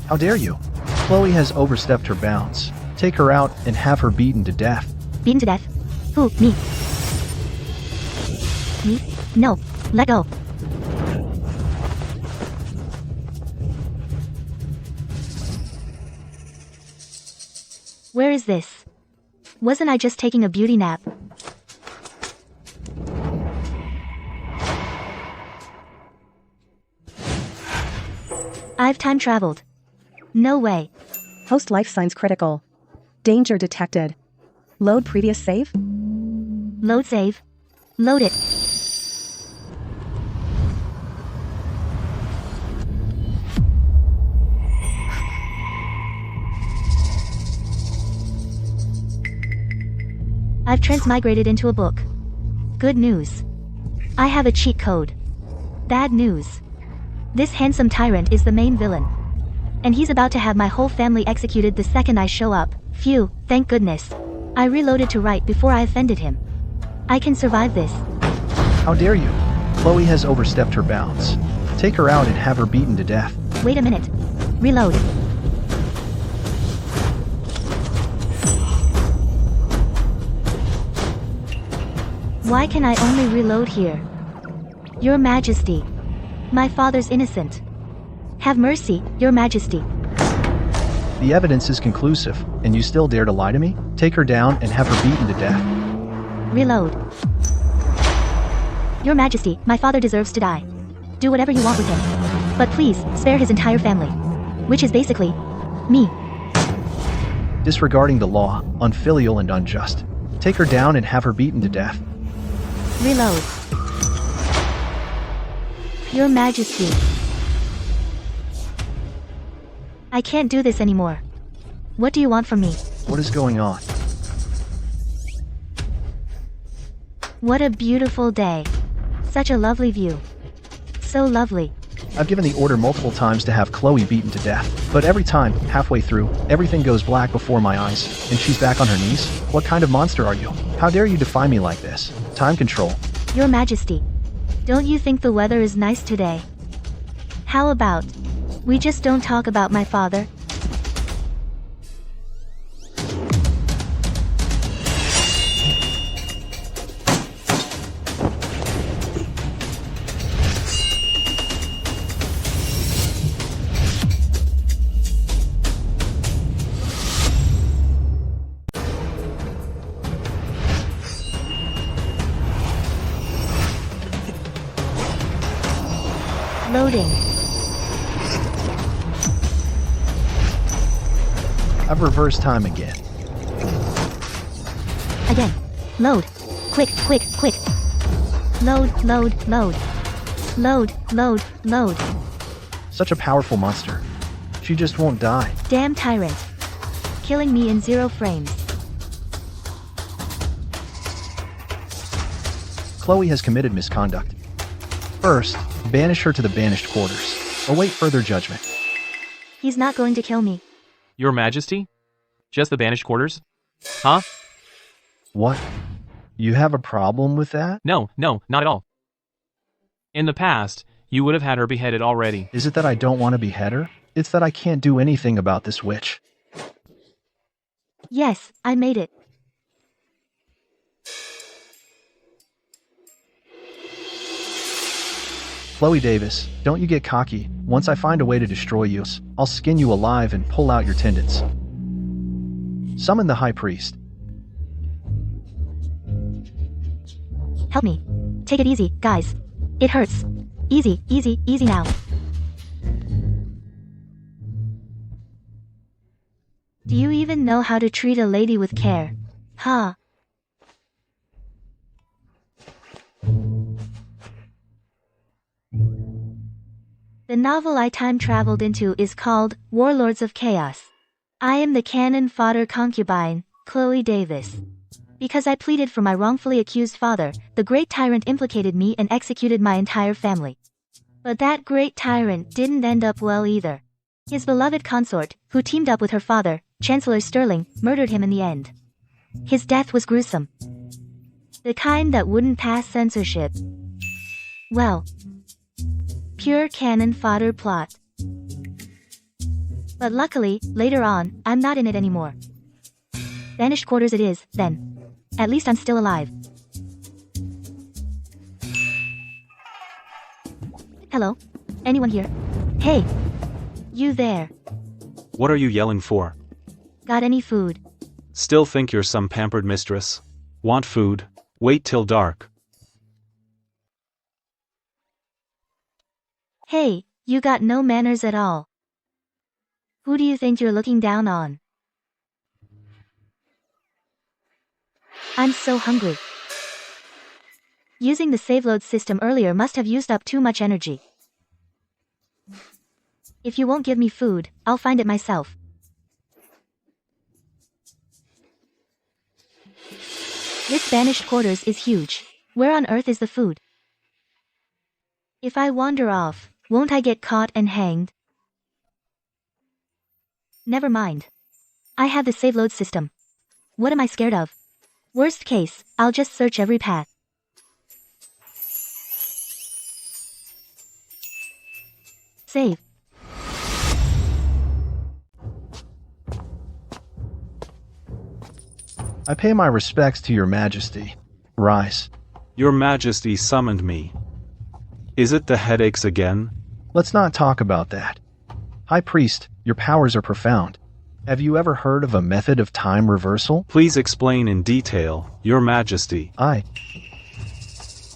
How dare you? Chloe has overstepped her bounds. Take her out and have her beaten to death. Beaten to death? Who, me? Me? No. Let go. Where is this? Wasn't I just taking a beauty nap? I've time traveled. No way. Host life signs critical. Danger detected. Load previous save? Load save. Load it. I've transmigrated into a book. Good news. I have a cheat code. Bad news. This handsome tyrant is the main villain. And he's about to have my whole family executed the second I show up. Phew, thank goodness. I reloaded to write before I offended him. I can survive this. How dare you? Chloe has overstepped her bounds. Take her out and have her beaten to death. Wait a minute. Reload. Why can I only reload here? Your Majesty. My father's innocent. Have mercy, Your Majesty. The evidence is conclusive, and you still dare to lie to me? Take her down and have her beaten to death. Reload. Your Majesty, my father deserves to die. Do whatever you want with him. But please, spare his entire family. Which is basically... me. Disregarding the law, unfilial and unjust. Take her down and have her beaten to death. Reload. Your Majesty. I can't do this anymore. What do you want from me? What is going on? What a beautiful day. Such a lovely view. So lovely. I've given the order multiple times to have Chloe beaten to death, but every time, halfway through, everything goes black before my eyes, and she's back on her knees? What kind of monster are you? How dare you defy me like this? Time control. Your Majesty. Don't you think the weather is nice today? How about we just don't talk about my father? Loading. I've reversed time again. Again. Load. Quick, quick, quick. Load, load, load. Load, load, load. Such a powerful monster. She just won't die. Damn tyrant. Killing me in 0 frames. Chloe has committed misconduct. First, banish her to the banished quarters. Await further judgment. He's not going to kill me. Your Majesty? Just the banished quarters? Huh? What? You have a problem with that? No, not at all. In the past, you would have had her beheaded already. Is it that I don't want to behead her? It's that I can't do anything about this witch. Yes, I made it. Chloe Davis, don't you get cocky. Once I find a way to destroy you, I'll skin you alive and pull out your tendons. Summon the High Priest. Help me. Take it easy, guys. It hurts. Easy, easy, easy now. Do you even know how to treat a lady with care? Huh? The novel I time traveled into is called Warlords of Chaos. I am the cannon fodder concubine, Chloe Davis. Because I pleaded for my wrongfully accused father, the great tyrant implicated me and executed my entire family. But that great tyrant didn't end up well either. His beloved consort, who teamed up with her father, Chancellor Sterling, murdered him in the end. His death was gruesome. The kind that wouldn't pass censorship. Well, pure cannon fodder plot. But luckily, later on, I'm not in it anymore. Banished quarters it is, then. At least I'm still alive. Hello? Anyone here? Hey! You there. What are you yelling for? Got any food? Still think you're some pampered mistress? Want food? Wait till dark. Hey, you got no manners at all. Who do you think you're looking down on? I'm so hungry. Using the save load system earlier must have used up too much energy. If you won't give me food, I'll find it myself. This banished quarters is huge. Where on earth is the food? If I wander off, won't I get caught and hanged? Never mind. I have the save load system. What am I scared of? Worst case, I'll just search every path. Save. I pay my respects to your majesty. Rise. Your Majesty summoned me. Is it the headaches again? Let's not talk about that. High Priest, your powers are profound. Have you ever heard of a method of time reversal? Please explain in detail, Your Majesty. I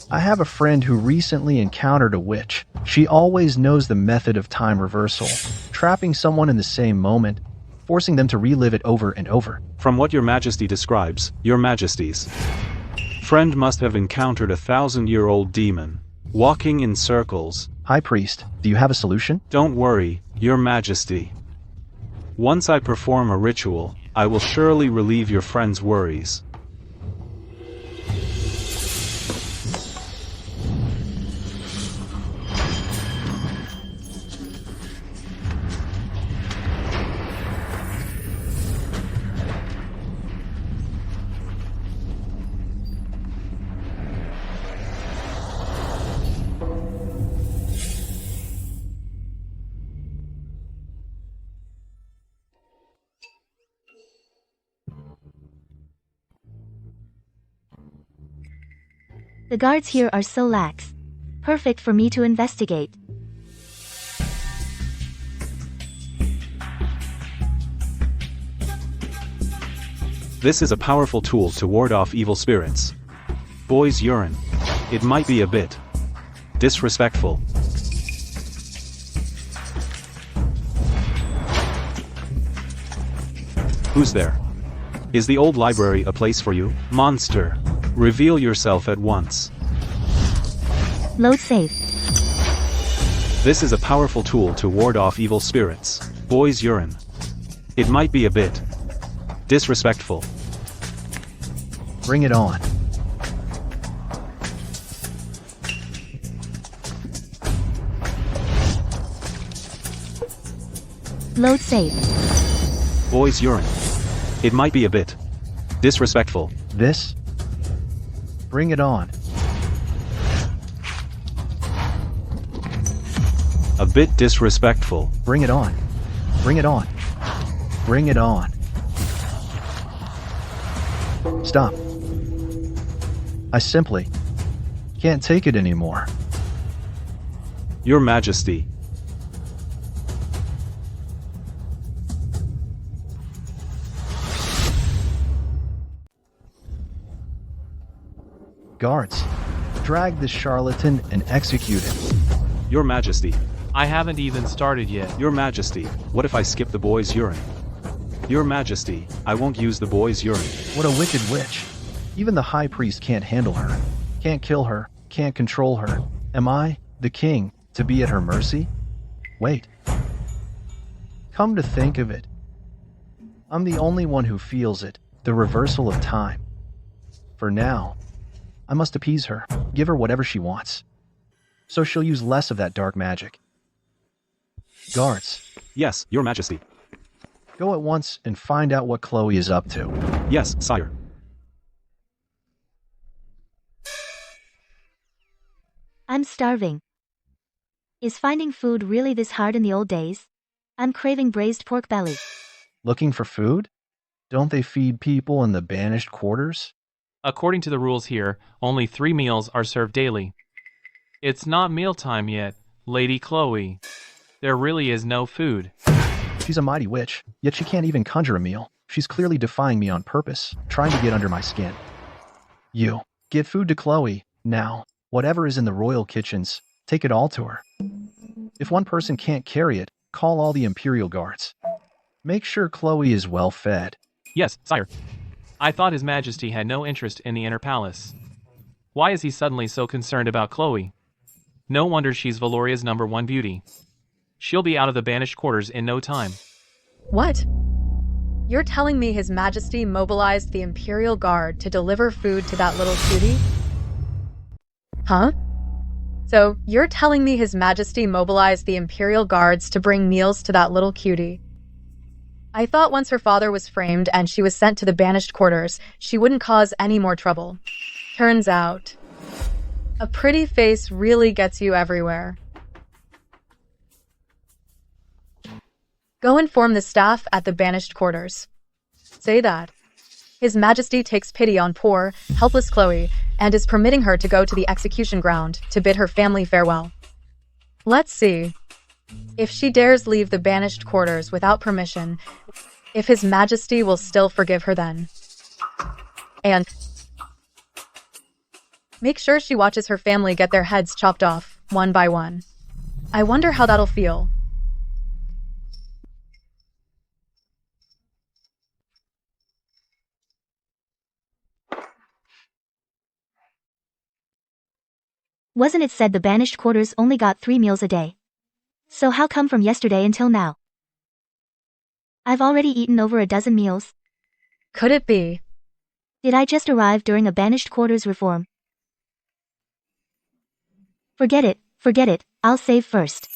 have a friend who recently encountered a witch. She always knows the method of time reversal, trapping someone in the same moment, forcing them to relive it over and over. From what Your Majesty describes, Your Majesty's friend must have encountered a 1,000-year-old demon, walking in circles. High Priest, do you have a solution? Don't worry, Your Majesty. Once I perform a ritual, I will surely relieve your friend's worries. The guards here are so lax. Perfect for me to investigate. This is a powerful tool to ward off evil spirits. Boy's urine. It might be a bit disrespectful. Who's there? Is the old library a place for you? Monster. Reveal yourself at once. Load save. This is a powerful tool to ward off evil spirits. Boy's urine. It might be a bit disrespectful. Bring it on. Load save. Boy's urine. It might be a bit disrespectful. This? Bring it on. A bit disrespectful. Bring it on. Bring it on. Bring it on. Stop. I simply can't take it anymore. Your Majesty. Guards, drag this charlatan and execute him. Your Majesty. I haven't even started yet. Your Majesty, what if I skip the boy's urine? Your Majesty, I won't use the boy's urine. What a wicked witch. Even the High Priest can't handle her. Can't kill her. Can't control her. Am I, the king, to be at her mercy? Wait. Come to think of it, I'm the only one who feels it, the reversal of time. For now, I must appease her, give her whatever she wants. So she'll use less of that dark magic. Guards, Yes, Your Majesty. go at once and find out what Chloe is up to. Yes, sire. I'm starving. Is finding food really this hard in the old days? I'm craving braised pork belly. Looking for food? Don't they feed people in the banished quarters? According to the rules here, only 3 meals are served daily. It's not mealtime yet, Lady Chloe. There really is no food. She's a mighty witch, yet she can't even conjure a meal. She's clearly defying me on purpose, trying to get under my skin. You, get food to Chloe, now. Whatever is in the royal kitchens, take it all to her. If one person can't carry it, call all the Imperial Guards. Make sure Chloe is well fed. Yes, sire. I thought His Majesty had no interest in the inner palace. Why is he suddenly so concerned about Chloe? No wonder she's Valoria's #1 beauty. She'll be out of the banished quarters in no time. What? You're telling me His Majesty mobilized the Imperial Guard to deliver food to that little cutie? Huh? So, you're telling me His Majesty mobilized the Imperial Guards to bring meals to that little cutie? I thought once her father was framed and she was sent to the banished quarters, she wouldn't cause any more trouble. Turns out, a pretty face really gets you everywhere. Go inform the staff at the banished quarters. Say that His Majesty takes pity on poor, helpless Chloe and is permitting her to go to the execution ground to bid her family farewell. Let's see. If she dares leave the banished quarters without permission, if His Majesty will still forgive her then. And make sure she watches her family get their heads chopped off, one by one. I wonder how that'll feel. Wasn't it said the banished quarters only got 3 meals a day? So how come from yesterday until now? I've already eaten over a dozen meals. Could it be? Did I just arrive during a banished quarters reform? Forget it, I'll save first.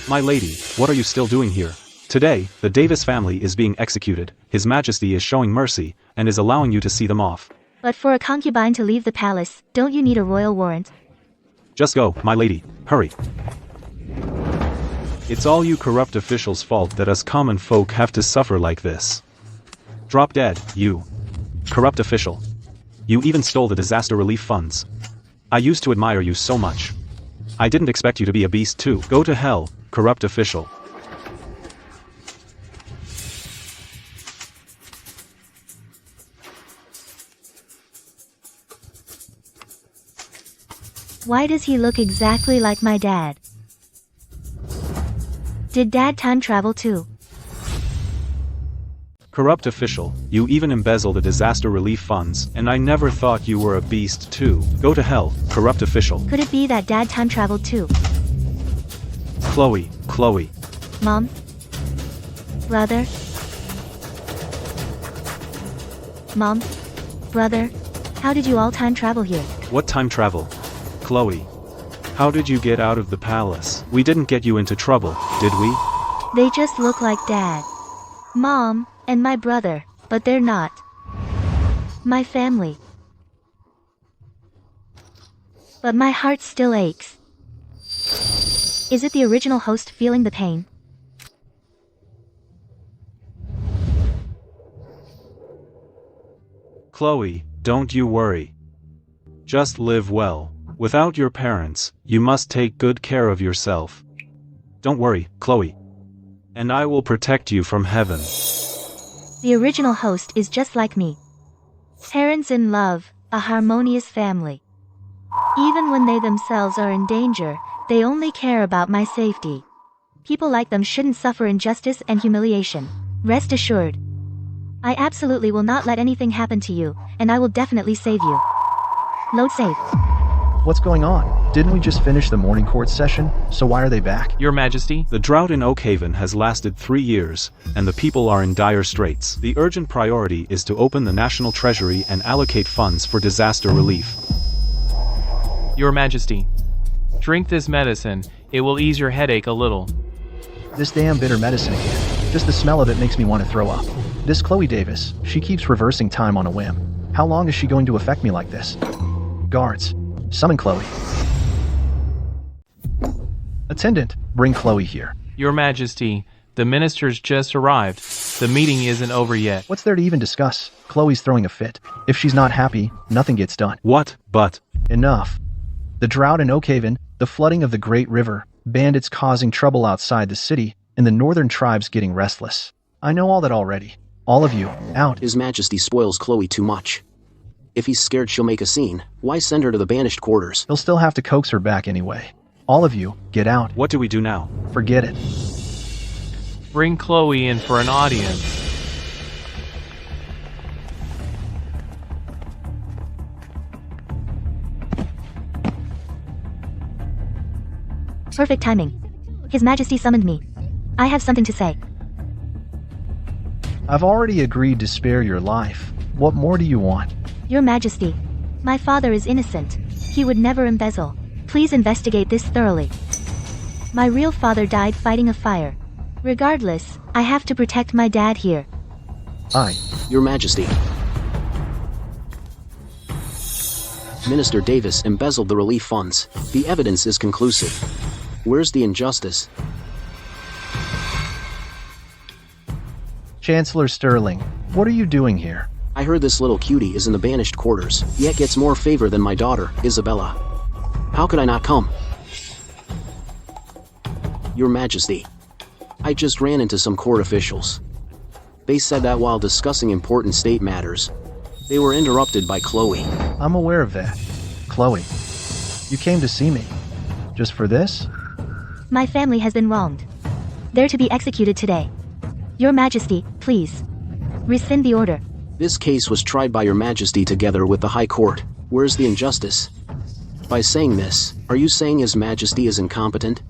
My lady, what are you still doing here? Today, the Davis family is being executed. His Majesty is showing mercy and is allowing you to see them off. But for a concubine to leave the palace, don't you need a royal warrant? Just go, my lady. Hurry. It's all you corrupt officials' fault that us common folk have to suffer like this. Drop dead, you. Corrupt official. You even stole the disaster relief funds. I used to admire you so much. I didn't expect you to be a beast too. Go to hell, corrupt official. Why does he look exactly like my dad? Did Dad time travel too? Corrupt official, you even embezzle the disaster relief funds, and I never thought you were a beast too. Go to hell, corrupt official. Could it be that Dad time traveled too? Chloe. Mom? Brother? Mom? Brother? How did you all time travel here? What time travel? Chloe. How did you get out of the palace? We didn't get you into trouble, did we? They just look like Dad, Mom, and my brother, but they're not my family. But my heart still aches. Is it the original host feeling the pain? Chloe, don't you worry. Just live well. Without your parents, you must take good care of yourself. Don't worry, Chloe. And I will protect you from heaven. The original host is just like me. Parents in love, a harmonious family. Even when they themselves are in danger, they only care about my safety. People like them shouldn't suffer injustice and humiliation. Rest assured. I absolutely will not let anything happen to you, and I will definitely save you. Load save. What's going on? Didn't we just finish the morning court session? So why are they back? Your Majesty? The drought in Oakhaven has lasted 3 years, and the people are in dire straits. The urgent priority is to open the national treasury and allocate funds for disaster relief. Your Majesty. Drink this medicine, it will ease your headache a little. This damn bitter medicine again. Just the smell of it makes me want to throw up. This Chloe Davis, she keeps reversing time on a whim. How long is she going to affect me like this? Guards. Summon Chloe. Attendant, bring Chloe here. Your Majesty, the ministers just arrived. The meeting isn't over yet. What's there to even discuss? Chloe's throwing a fit. If she's not happy, nothing gets done. What? But... Enough. The drought in Oakhaven, the flooding of the Great River, bandits causing trouble outside the city, and the northern tribes getting restless. I know all that already. All of you, out. His Majesty spoils Chloe too much. If he's scared she'll make a scene, why send her to the banished quarters? He'll still have to coax her back anyway. All of you, get out. what do we do now? Forget it. Bring Chloe in for an audience. Perfect timing. His Majesty summoned me. I have something to say. I've already agreed to spare your life. What more do you want? Your Majesty, my father is innocent. He would never embezzle. Please investigate this thoroughly. My real father died fighting a fire. Regardless, I have to protect my dad here. Your Majesty. Minister Davis embezzled the relief funds. The evidence is conclusive. Where's the injustice? Chancellor Sterling, what are you doing here? I heard this little cutie is in the banished quarters, yet gets more favor than my daughter, Isabella. How could I not come? Your Majesty, I just ran into some court officials. They said that while discussing important state matters, they were interrupted by Chloe. I'm aware of that. Chloe, you came to see me. Just for this? My family has been wronged. They're to be executed today. Your Majesty, please. Rescind the order. This case was tried by Your Majesty together with the High Court. Where's the injustice? By saying this, are you saying His Majesty is incompetent?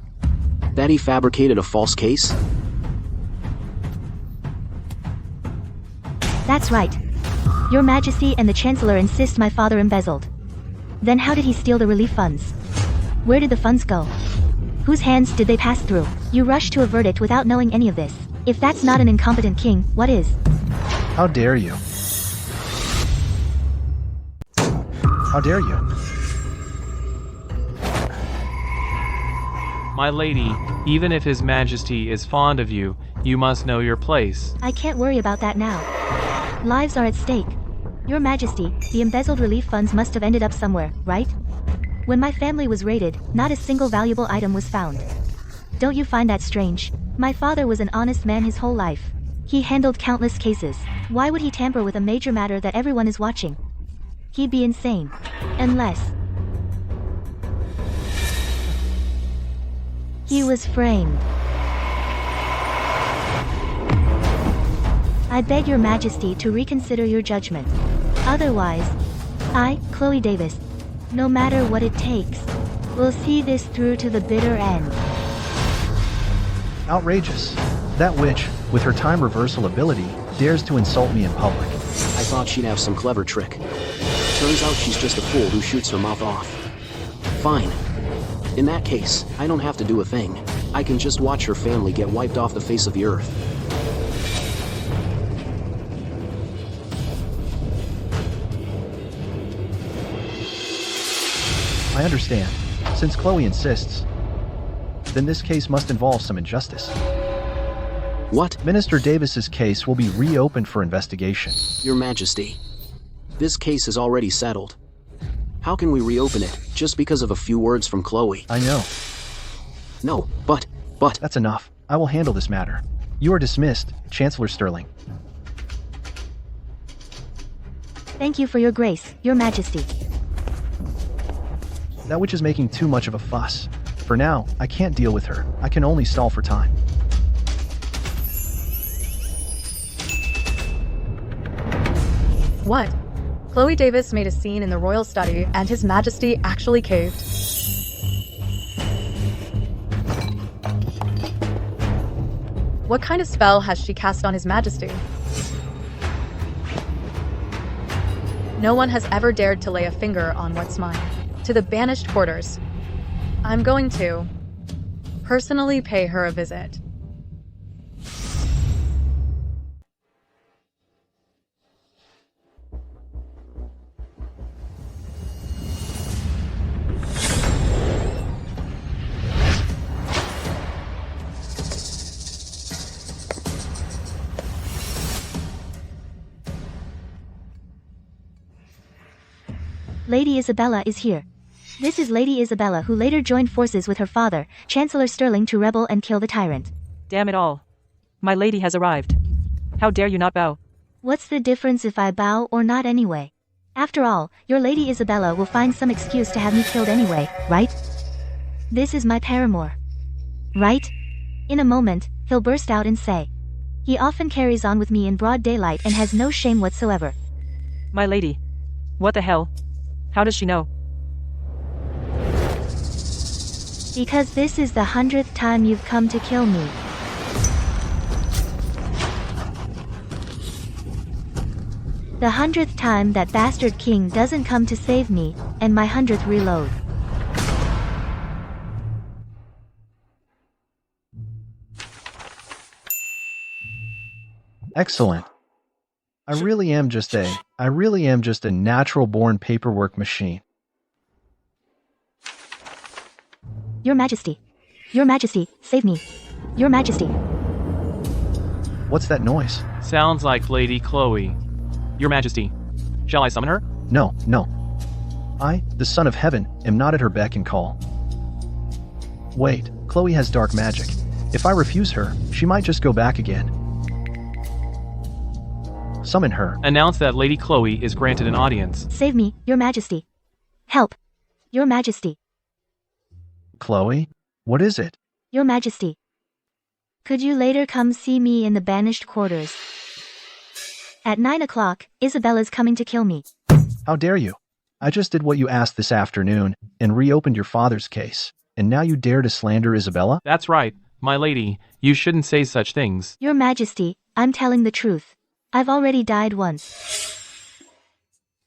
That he fabricated a false case? That's right. Your Majesty and the Chancellor insist my father embezzled. Then how did he steal the relief funds? Where did the funds go? Whose hands did they pass through? You rushed to a verdict without knowing any of this. If that's not an incompetent king, what is? How dare you? How dare you? My lady, even if His Majesty is fond of you, you must know your place. I can't worry about that now. Lives are at stake. Your Majesty, the embezzled relief funds must have ended up somewhere, right? When my family was raided, not a single valuable item was found. Don't you find that strange? My father was an honest man his whole life. He handled countless cases. Why would he tamper with a major matter that everyone is watching? He'd be insane. Unless he was framed. I beg your Majesty to reconsider your judgment. Otherwise, I, Chloe Davis, no matter what it takes, will see this through to the bitter end. Outrageous. That witch, with her time reversal ability, dares to insult me in public. I thought she'd have some clever trick. Turns out she's just a fool who shoots her mouth off. Fine. In that case, I don't have to do a thing. I can just watch her family get wiped off the face of the earth. I understand. Since Chloe insists, then this case must involve some injustice. What? Minister Davis's case will be reopened for investigation. Your Majesty, this case is already settled. How can we reopen it, just because of a few words from Chloe? I know. No, but... That's enough. I will handle this matter. You are dismissed, Chancellor Sterling. Thank you for your grace, Your Majesty. That witch is making too much of a fuss. For now, I can't deal with her. I can only stall for time. What? Chloe Davis made a scene in the royal study, and His Majesty actually caved. What kind of spell has she cast on His Majesty? No one has ever dared to lay a finger on what's mine. To the banished quarters. I'm going to personally pay her a visit. Lady Isabella is here. This is Lady Isabella, who later joined forces with her father, Chancellor Sterling, to rebel and kill the tyrant. Damn it all. My lady has arrived. How dare you not bow? What's the difference if I bow or not anyway? After all, your Lady Isabella will find some excuse to have me killed anyway, right? This is my paramour. Right? In a moment, he'll burst out and say. He often carries on with me in broad daylight and has no shame whatsoever. My lady. What the hell? How does she know? Because this is the 100th time you've come to kill me. The 100th time that bastard king doesn't come to save me, and my 100th reload. Excellent. I really am just a natural-born paperwork machine. Your Majesty. Your Majesty, save me. Your Majesty. What's that noise? Sounds like Lady Chloe. Your Majesty. Shall I summon her? No, no. I, the Son of Heaven, am not at her beck and call. Wait, Chloe has dark magic. If I refuse her, she might just go back again. Summon her. Announce that Lady Chloe is granted an audience. Save me, Your Majesty. Help. Your Majesty. Chloe? What is it? Your Majesty. Could you later come see me in the Banished quarters? At 9 o'clock, Isabella's coming to kill me. How dare you? I just did what you asked this afternoon, and reopened your father's case. And now you dare to slander Isabella? That's right, my lady. You shouldn't say such things. Your Majesty, I'm telling the truth. I've already died once.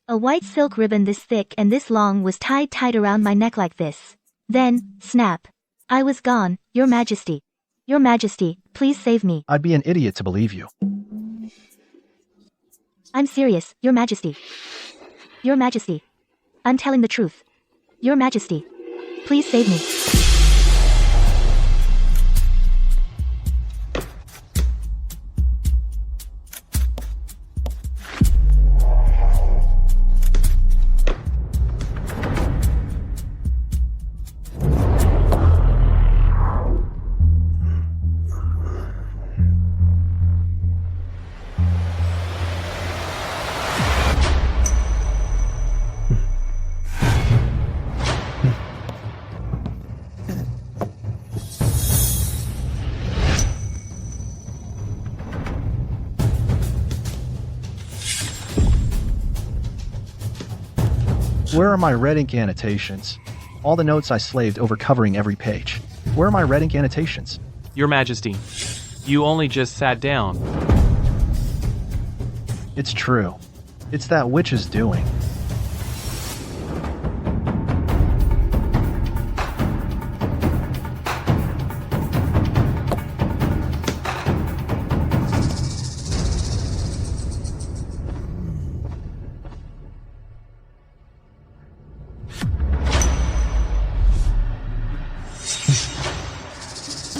A white silk ribbon this thick and this long was tied tight around my neck like this. Then, snap. I was gone, Your Majesty. Your Majesty, please save me. I'd be an idiot to believe you. I'm serious, Your Majesty. Your Majesty. I'm telling the truth. Your Majesty. Please save me. Where are my red ink annotations? All the notes I slaved over covering every page. Where are my red ink annotations? Your Majesty. You only just sat down. It's true. It's that witch's doing.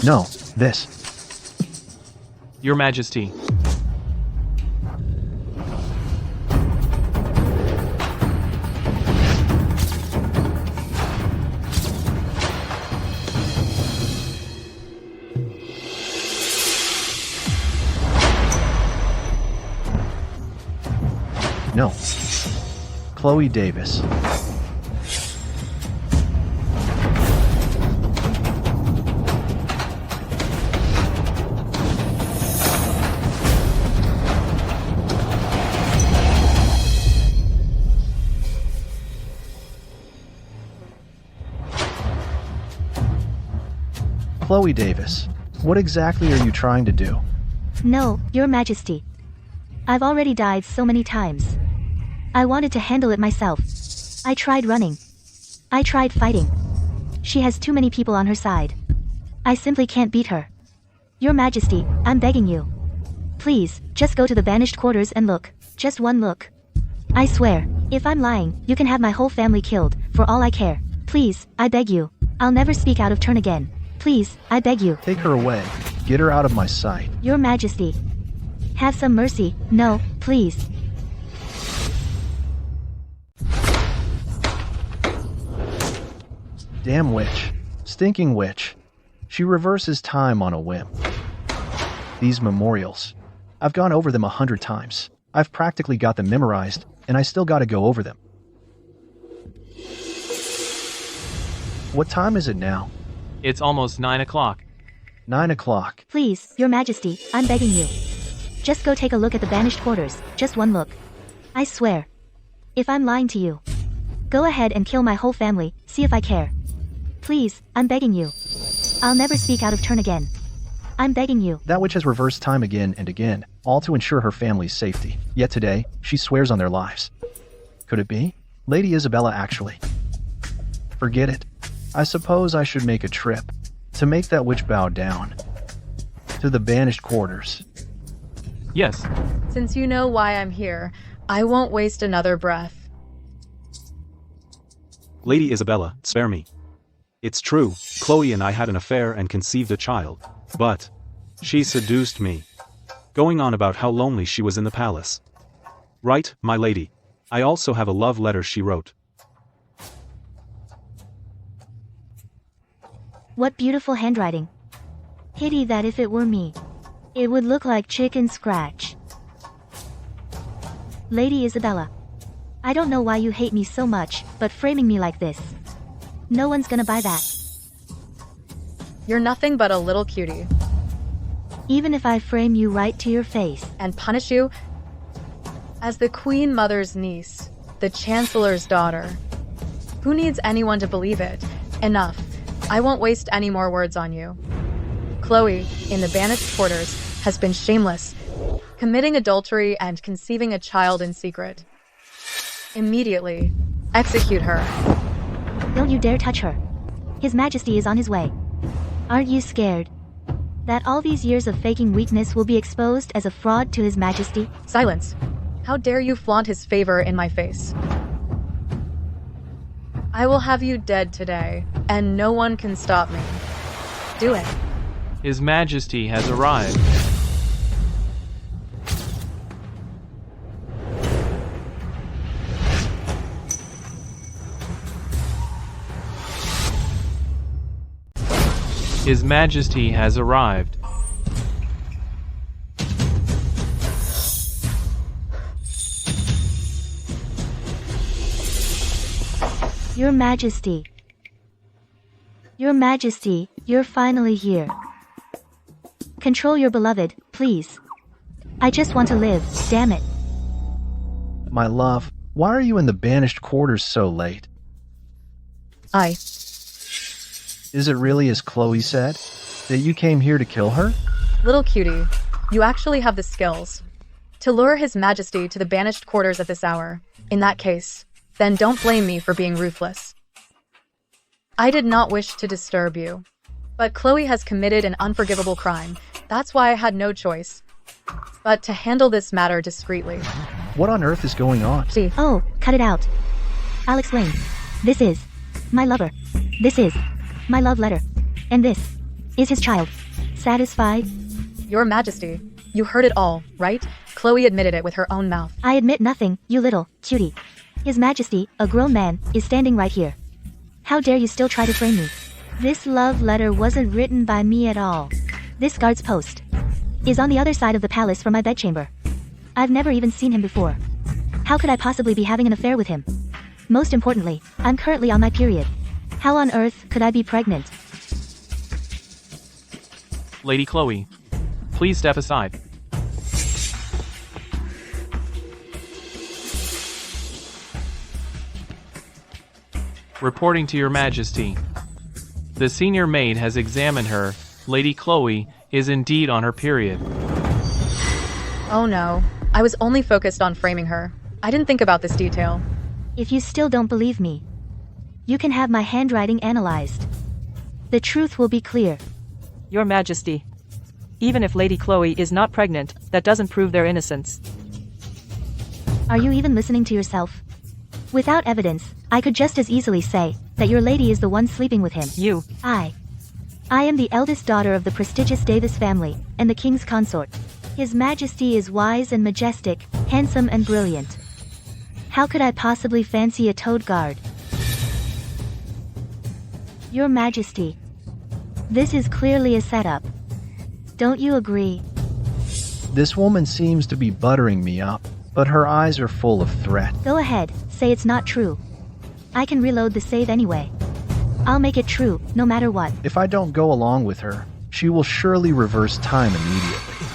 No, this. Your Majesty. No. Chloe Davis. Chloe Davis, what exactly are you trying to do? No, Your Majesty. I've already died so many times. I wanted to handle it myself. I tried running. I tried fighting. She has too many people on her side. I simply can't beat her. Your Majesty, I'm begging you. Please, just go to the Banished quarters and look. Just one look. I swear, if I'm lying, you can have my whole family killed, for all I care. Please, I beg you. I'll never speak out of turn again. Please, I beg you. Take her away. Get her out of my sight. Your Majesty. Have some mercy. No, please. Damn witch. Stinking witch. She reverses time on a whim. These memorials. I've gone over them 100 times. I've practically got them memorized, and I still gotta go over them. What time is it now? It's almost 9 o'clock. 9 o'clock. Please, Your Majesty, I'm begging you. Just go take a look at the banished quarters, just one look. I swear. If I'm lying to you, go ahead and kill my whole family, see if I care. Please, I'm begging you. I'll never speak out of turn again. I'm begging you. That witch has reversed time again and again, all to ensure her family's safety. Yet today, she swears on their lives. Could it be? Lady Isabella actually. Forget it. I suppose I should make a trip to make that witch bow down to the banished quarters. Yes. Since you know why I'm here, I won't waste another breath. Lady Isabella, spare me. It's true, Chloe and I had an affair and conceived a child. But she seduced me, going on about how lonely she was in the palace. Right, my lady. I also have a love letter she wrote. What beautiful handwriting. Pity that if it were me, it would look like chicken scratch. Lady Isabella, I don't know why you hate me so much, but framing me like this, no one's gonna buy that. You're nothing but a little cutie. Even if I frame you right to your face And punish you as the Queen Mother's niece, the Chancellor's daughter. Who needs anyone to believe it? Enough. I won't waste any more words on you. Chloe, in the banished quarters, has been shameless, committing adultery and conceiving a child in secret. Immediately, execute her. Don't you dare touch her. His Majesty is on his way. Aren't you scared that all these years of faking weakness will be exposed as a fraud to His Majesty? Silence. How dare you flaunt his favor in my face? I will have you dead today, and no one can stop me. Do it. His Majesty has arrived. His Majesty has arrived. Your Majesty. Your Majesty, you're finally here. Control your beloved, please. I just want to live, damn it. My love, why are you in the banished quarters so late? Is it really as Chloe said? That you came here to kill her? Little cutie, you actually have the skills to lure His Majesty to the banished quarters at this hour. In that case, then don't blame me for being ruthless. I did not wish to disturb you, but Chloe has committed an unforgivable crime. That's why I had no choice but to handle this matter discreetly. What on earth is going on? See, Oh, cut it out. I'll explain. This is my lover. This is my love letter. And this is his child. Satisfied? Your Majesty, you heard it all, right? Chloe admitted it with her own mouth. I admit nothing, you little cutie. His Majesty, a grown man, is standing right here. How dare you still try to frame me? This love letter wasn't written by me at all. This guard's post is on the other side of the palace from my bedchamber. I've never even seen him before. How could I possibly be having an affair with him? Most importantly, I'm currently on my period. How on earth could I be pregnant? Lady Chloe, please step aside. Reporting to Your Majesty. The senior maid has examined her. Lady Chloe is indeed on her period. Oh no, I was only focused on framing her. I didn't think about this detail. If you still don't believe me, you can have my handwriting analyzed. The truth will be clear. Your Majesty. Even if Lady Chloe is not pregnant, that doesn't prove their innocence. Are you even listening to yourself? Without evidence, I could just as easily say that your lady is the one sleeping with him. You. I am the eldest daughter of the prestigious Davis family, and the king's consort. His Majesty is wise and majestic, handsome and brilliant. How could I possibly fancy a toad guard? Your Majesty. This is clearly a setup. Don't you agree? This woman seems to be buttering me up, but her eyes are full of threat. Go ahead, say it's not true. I can reload the save anyway. I'll make it true, no matter what. If I don't go along with her, she will surely reverse time immediately.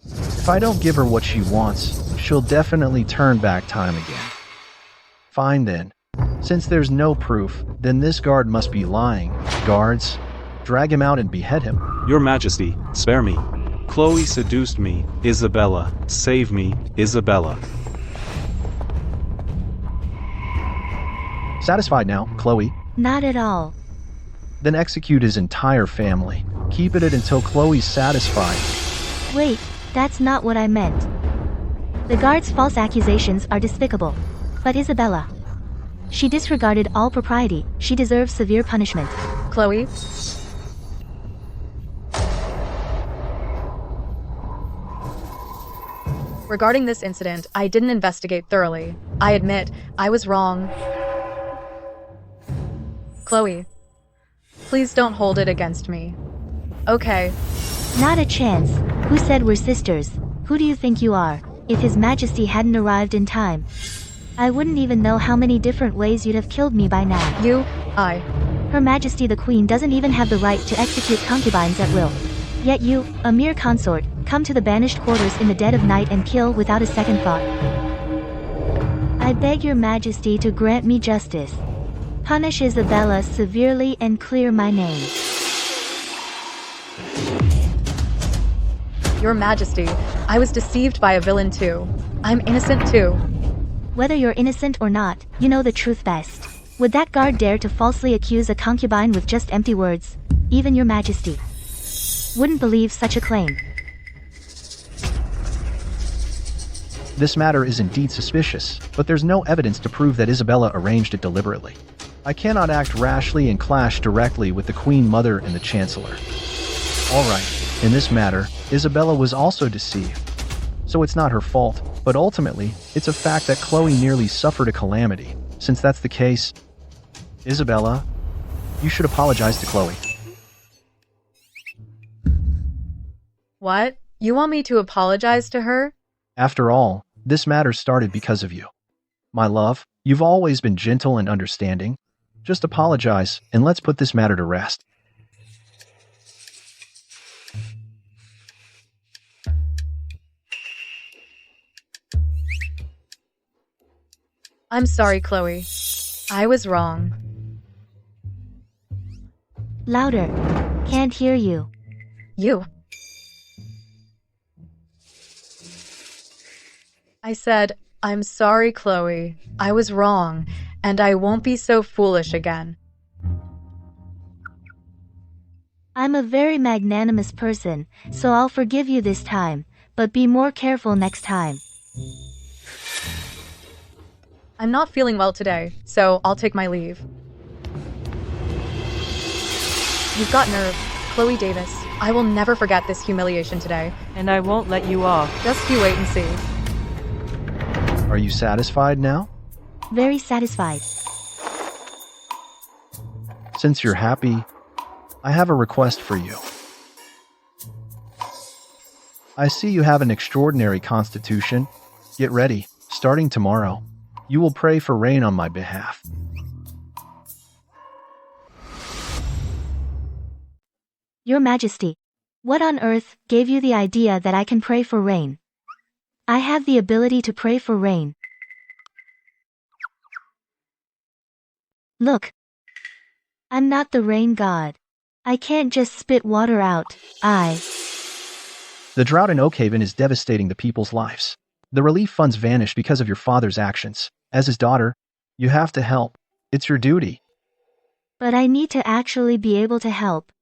If I don't give her what she wants, she'll definitely turn back time again. Fine then. Since there's no proof, then this guard must be lying. Guards, drag him out and behead him. Your Majesty, spare me. Chloe seduced me, Isabella. Save me, Isabella. Satisfied now, Chloe? Not at all. Then execute his entire family. Keep it until Chloe's satisfied. Wait, that's not what I meant. The guard's false accusations are despicable. But Isabella. She disregarded all propriety. She deserves severe punishment. Chloe? Regarding this incident, I didn't investigate thoroughly. I admit, I was wrong. Chloe, please don't hold it against me. Okay. Not a chance. Who said we're sisters? Who do you think you are? If His Majesty hadn't arrived in time, I wouldn't even know how many different ways you'd have killed me by now. I. Her Majesty the Queen doesn't even have the right to execute concubines at will. Yet you, a mere consort, come to the banished quarters in the dead of night and kill without a second thought. I beg your Majesty to grant me justice. Punish Isabella severely and clear my name. Your Majesty, I was deceived by a villain too. I'm innocent too. Whether you're innocent or not, you know the truth best. Would that guard dare to falsely accuse a concubine with just empty words? Even your Majesty wouldn't believe such a claim. This matter is indeed suspicious, but there's no evidence to prove that Isabella arranged it deliberately. I cannot act rashly and clash directly with the Queen Mother and the Chancellor. Alright, in this matter, Isabella was also deceived. So it's not her fault, but ultimately, it's a fact that Chloe nearly suffered a calamity. Since that's the case, Isabella, you should apologize to Chloe. What? You want me to apologize to her? After all, this matter started because of you. My love, you've always been gentle and understanding. Just apologize, and let's put this matter to rest. I'm sorry, Chloe. I was wrong. Louder. Can't hear you. You. I said, I'm sorry, Chloe. I was wrong, and I won't be so foolish again. I'm a very magnanimous person, so I'll forgive you this time, but be more careful next time. I'm not feeling well today, so I'll take my leave. You've got nerve, Chloe Davis. I will never forget this humiliation today. And I won't let you off. Just you wait and see. Are you satisfied now? Very satisfied. Since you're happy, I have a request for you. I see you have an extraordinary constitution. Get ready, starting tomorrow. You will pray for rain on my behalf. Your Majesty, what on earth gave you the idea that I can pray for rain? I have the ability to pray for rain. Look. I'm not the rain god. I can't just spit water out. The drought in Oakhaven is devastating the people's lives. The relief funds vanished because of your father's actions. As his daughter, you have to help. It's your duty. But I need to actually be able to help.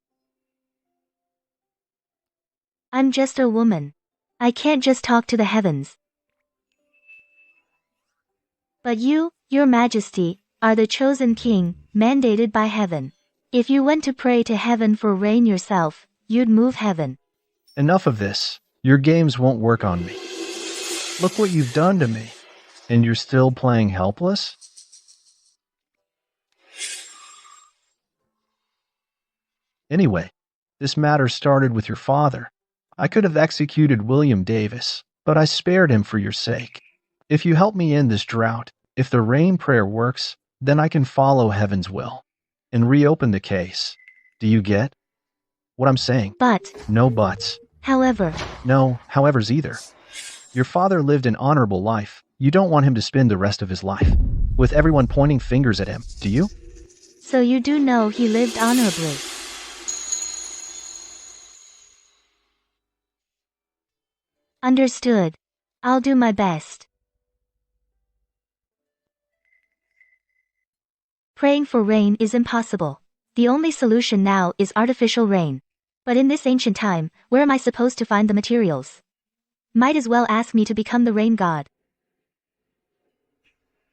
I'm just a woman. I can't just talk to the heavens. But you, Your Majesty, are the chosen king, mandated by heaven. If you went to pray to heaven for rain yourself, you'd move heaven. Enough of this. Your games won't work on me. Look what you've done to me. And you're still playing helpless? Anyway, this matter started with your father. I could have executed William Davis, but I spared him for your sake. If you help me end this drought, if the rain prayer works, then I can follow heaven's will and reopen the case. Do you get what I'm saying? But, No buts. however, No howevers either. Your father lived an honorable life. You don't want him to spend the rest of his life with everyone pointing fingers at him, do you? so you do know he lived honorably. Understood. I'll do my best. Praying for rain is impossible. The only solution now is artificial rain. But in this ancient time, where am I supposed to find the materials? Might as well ask me to become the rain god.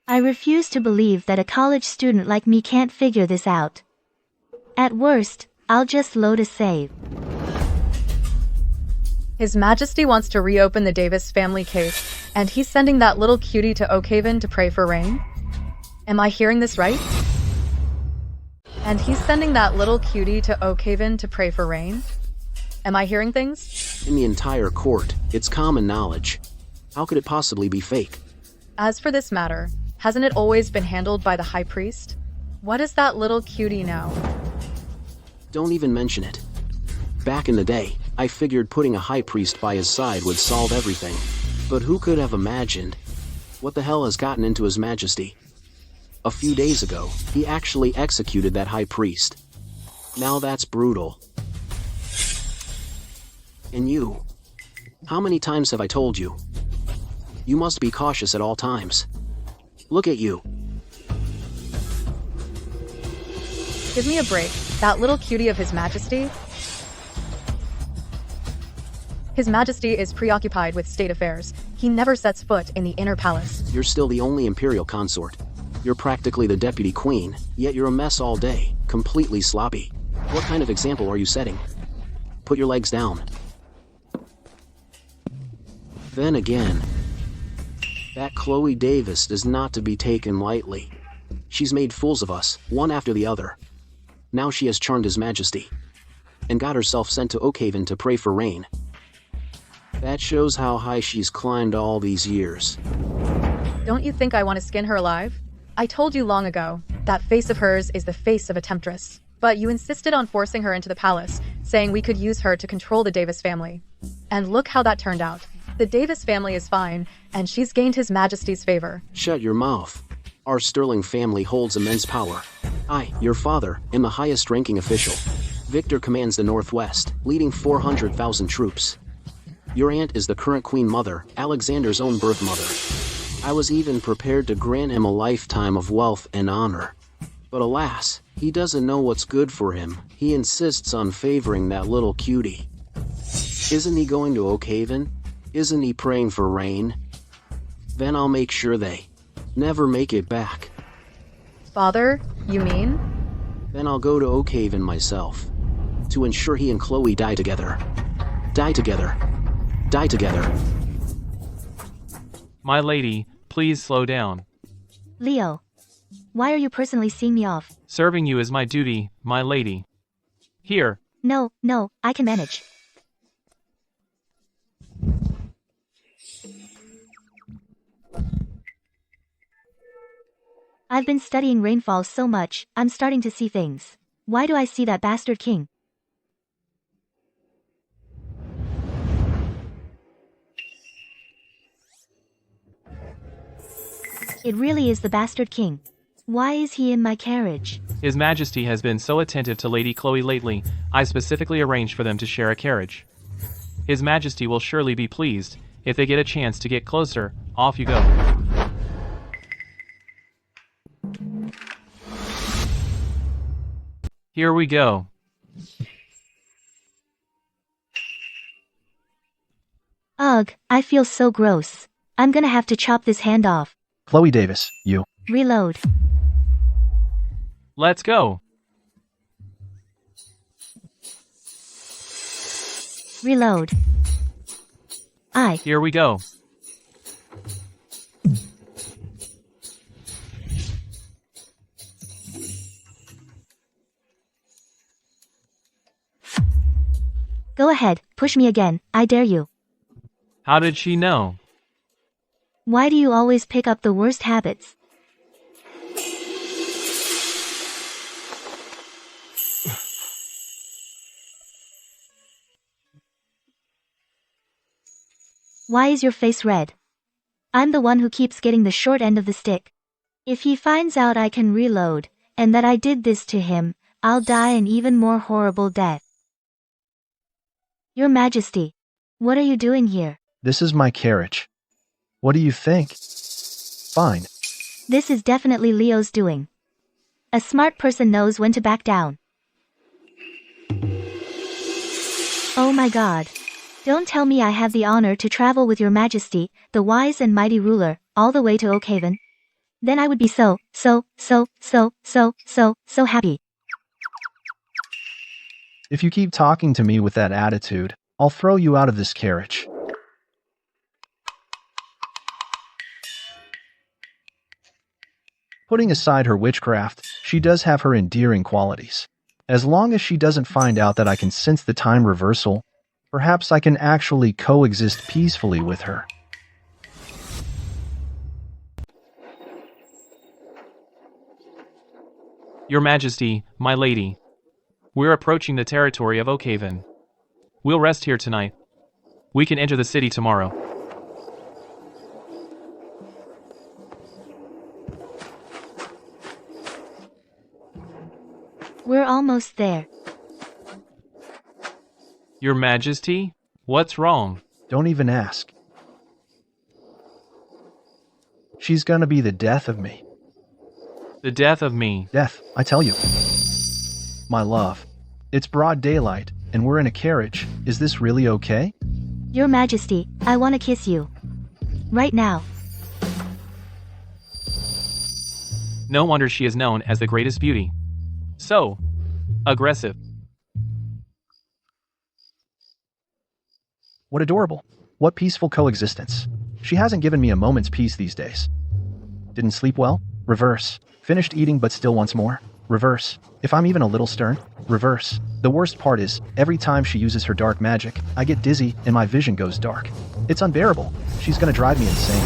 I refuse to believe that a college student like me can't figure this out. At worst, I'll just load a save. His Majesty wants to reopen the Davis family case, and he's sending that little cutie to Oakhaven to pray for rain? Am I hearing this right? And he's sending that little cutie to Oakhaven to pray for rain? Am I hearing things? In the entire court, it's common knowledge. How could it possibly be fake? As for this matter, hasn't it always been handled by the High Priest? What is that little cutie now? Don't even mention it. Back in the day, I figured putting a high priest by his side would solve everything. But who could have imagined? What the hell has gotten into His Majesty? A few days ago, he actually executed that high priest. Now that's brutal. And you? How many times have I told you? You must be cautious at all times. Look at you. Give me a break. That little cutie of His Majesty? His Majesty is preoccupied with state affairs. He never sets foot in the inner palace. You're still the only imperial consort. You're practically the deputy queen, yet you're a mess all day, completely sloppy. What kind of example are you setting? Put your legs down. Then again, that Chloe Davis is not to be taken lightly. She's made fools of us, one after the other. Now she has charmed His Majesty, and got herself sent to Oakhaven to pray for rain. That shows how high she's climbed all these years. Don't you think I want to skin her alive? I told you long ago, that face of hers is the face of a temptress. But you insisted on forcing her into the palace, saying we could use her to control the Davis family. And look how that turned out. The Davis family is fine, and she's gained His Majesty's favor. Shut your mouth. Our Sterling family holds immense power. I, your father, am the highest-ranking official. Victor commands the Northwest, leading 400,000 troops. Your aunt is the current Queen Mother, Alexander's own birth mother. I was even prepared to grant him a lifetime of wealth and honor. But alas, he doesn't know what's good for him. He insists on favoring that little cutie. Isn't he going to Oakhaven? Isn't he praying for rain? Then I'll make sure they never make it back. Father, you mean? Then I'll go to Oakhaven myself, to ensure he and Chloe die together. Die together. Die together. My lady, please slow down. Leo. Why are you personally seeing me off? Serving you is my duty, my lady. Here. No, I can manage. I've been studying rainfall so much, I'm starting to see things. Why do I see that bastard king? It really is the bastard king. Why is he in my carriage? His Majesty has been so attentive to Lady Chloe lately, I specifically arranged for them to share a carriage. His Majesty will surely be pleased. If they get a chance to get closer, off you go. Here we go. Ugh, I feel so gross. I'm gonna have to chop this hand off. Chloe Davis, you. Reload. Let's go. Reload. Here we go. Go ahead, push me again, I dare you. How did she know? Why do you always pick up the worst habits? Why is your face red? I'm the one who keeps getting the short end of the stick. If he finds out I can reload, and that I did this to him, I'll die an even more horrible death. Your Majesty, what are you doing here? This is my carriage. What do you think? Fine. This is definitely Leo's doing. A smart person knows when to back down. Oh my god. Don't tell me I have the honor to travel with your Majesty, the wise and mighty ruler, all the way to Oakhaven. Then I would be so happy. If you keep talking to me with that attitude, I'll throw you out of this carriage. Putting aside her witchcraft, she does have her endearing qualities. As long as she doesn't find out that I can sense the time reversal, perhaps I can actually coexist peacefully with her. Your Majesty, my lady. We're approaching the territory of Oakhaven. We'll rest here tonight. We can enter the city tomorrow. We're almost there. Your Majesty? What's wrong? Don't even ask. She's gonna be the death of me. The death of me. Death, I tell you. My love. It's broad daylight, and we're in a carriage. Is this really okay? Your Majesty, I want to kiss you. Right now. No wonder she is known as the greatest beauty. So aggressive. What adorable. What peaceful coexistence. She hasn't given me a moment's peace these days. Didn't sleep well? Reverse. Finished eating but still wants more? Reverse. If I'm even a little stern? Reverse. The worst part is, every time she uses her dark magic, I get dizzy and my vision goes dark. It's unbearable. She's gonna drive me insane.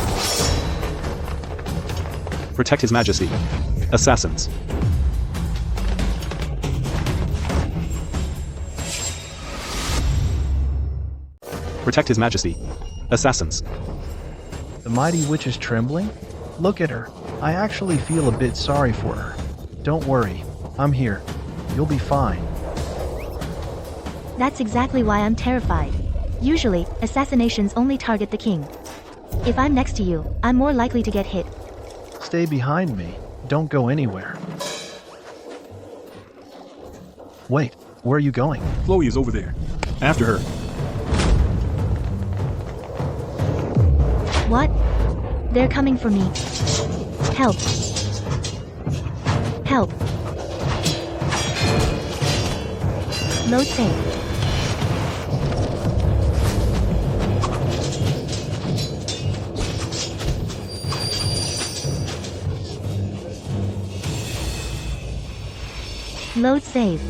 Protect His Majesty. Assassins. Protect His Majesty. Assassins. The mighty witch is trembling? Look at her. I actually feel a bit sorry for her. Don't worry. I'm here. You'll be fine. That's exactly why I'm terrified. Usually, assassinations only target the king. If I'm next to you, I'm more likely to get hit. Stay behind me. Don't go anywhere. Wait, where are you going? Chloe is over there. After her. What? They're coming for me. Help. Help. Load save. Load save.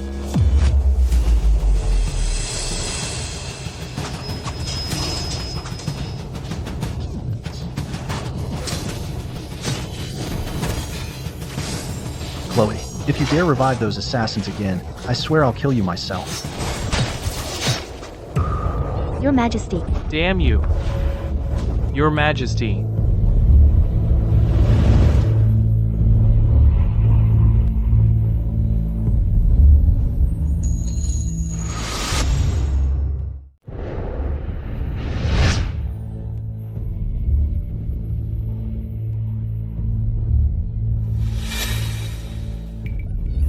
Chloe, if you dare revive those assassins again, I swear I'll kill you myself. Your Majesty. Damn you. Your Majesty.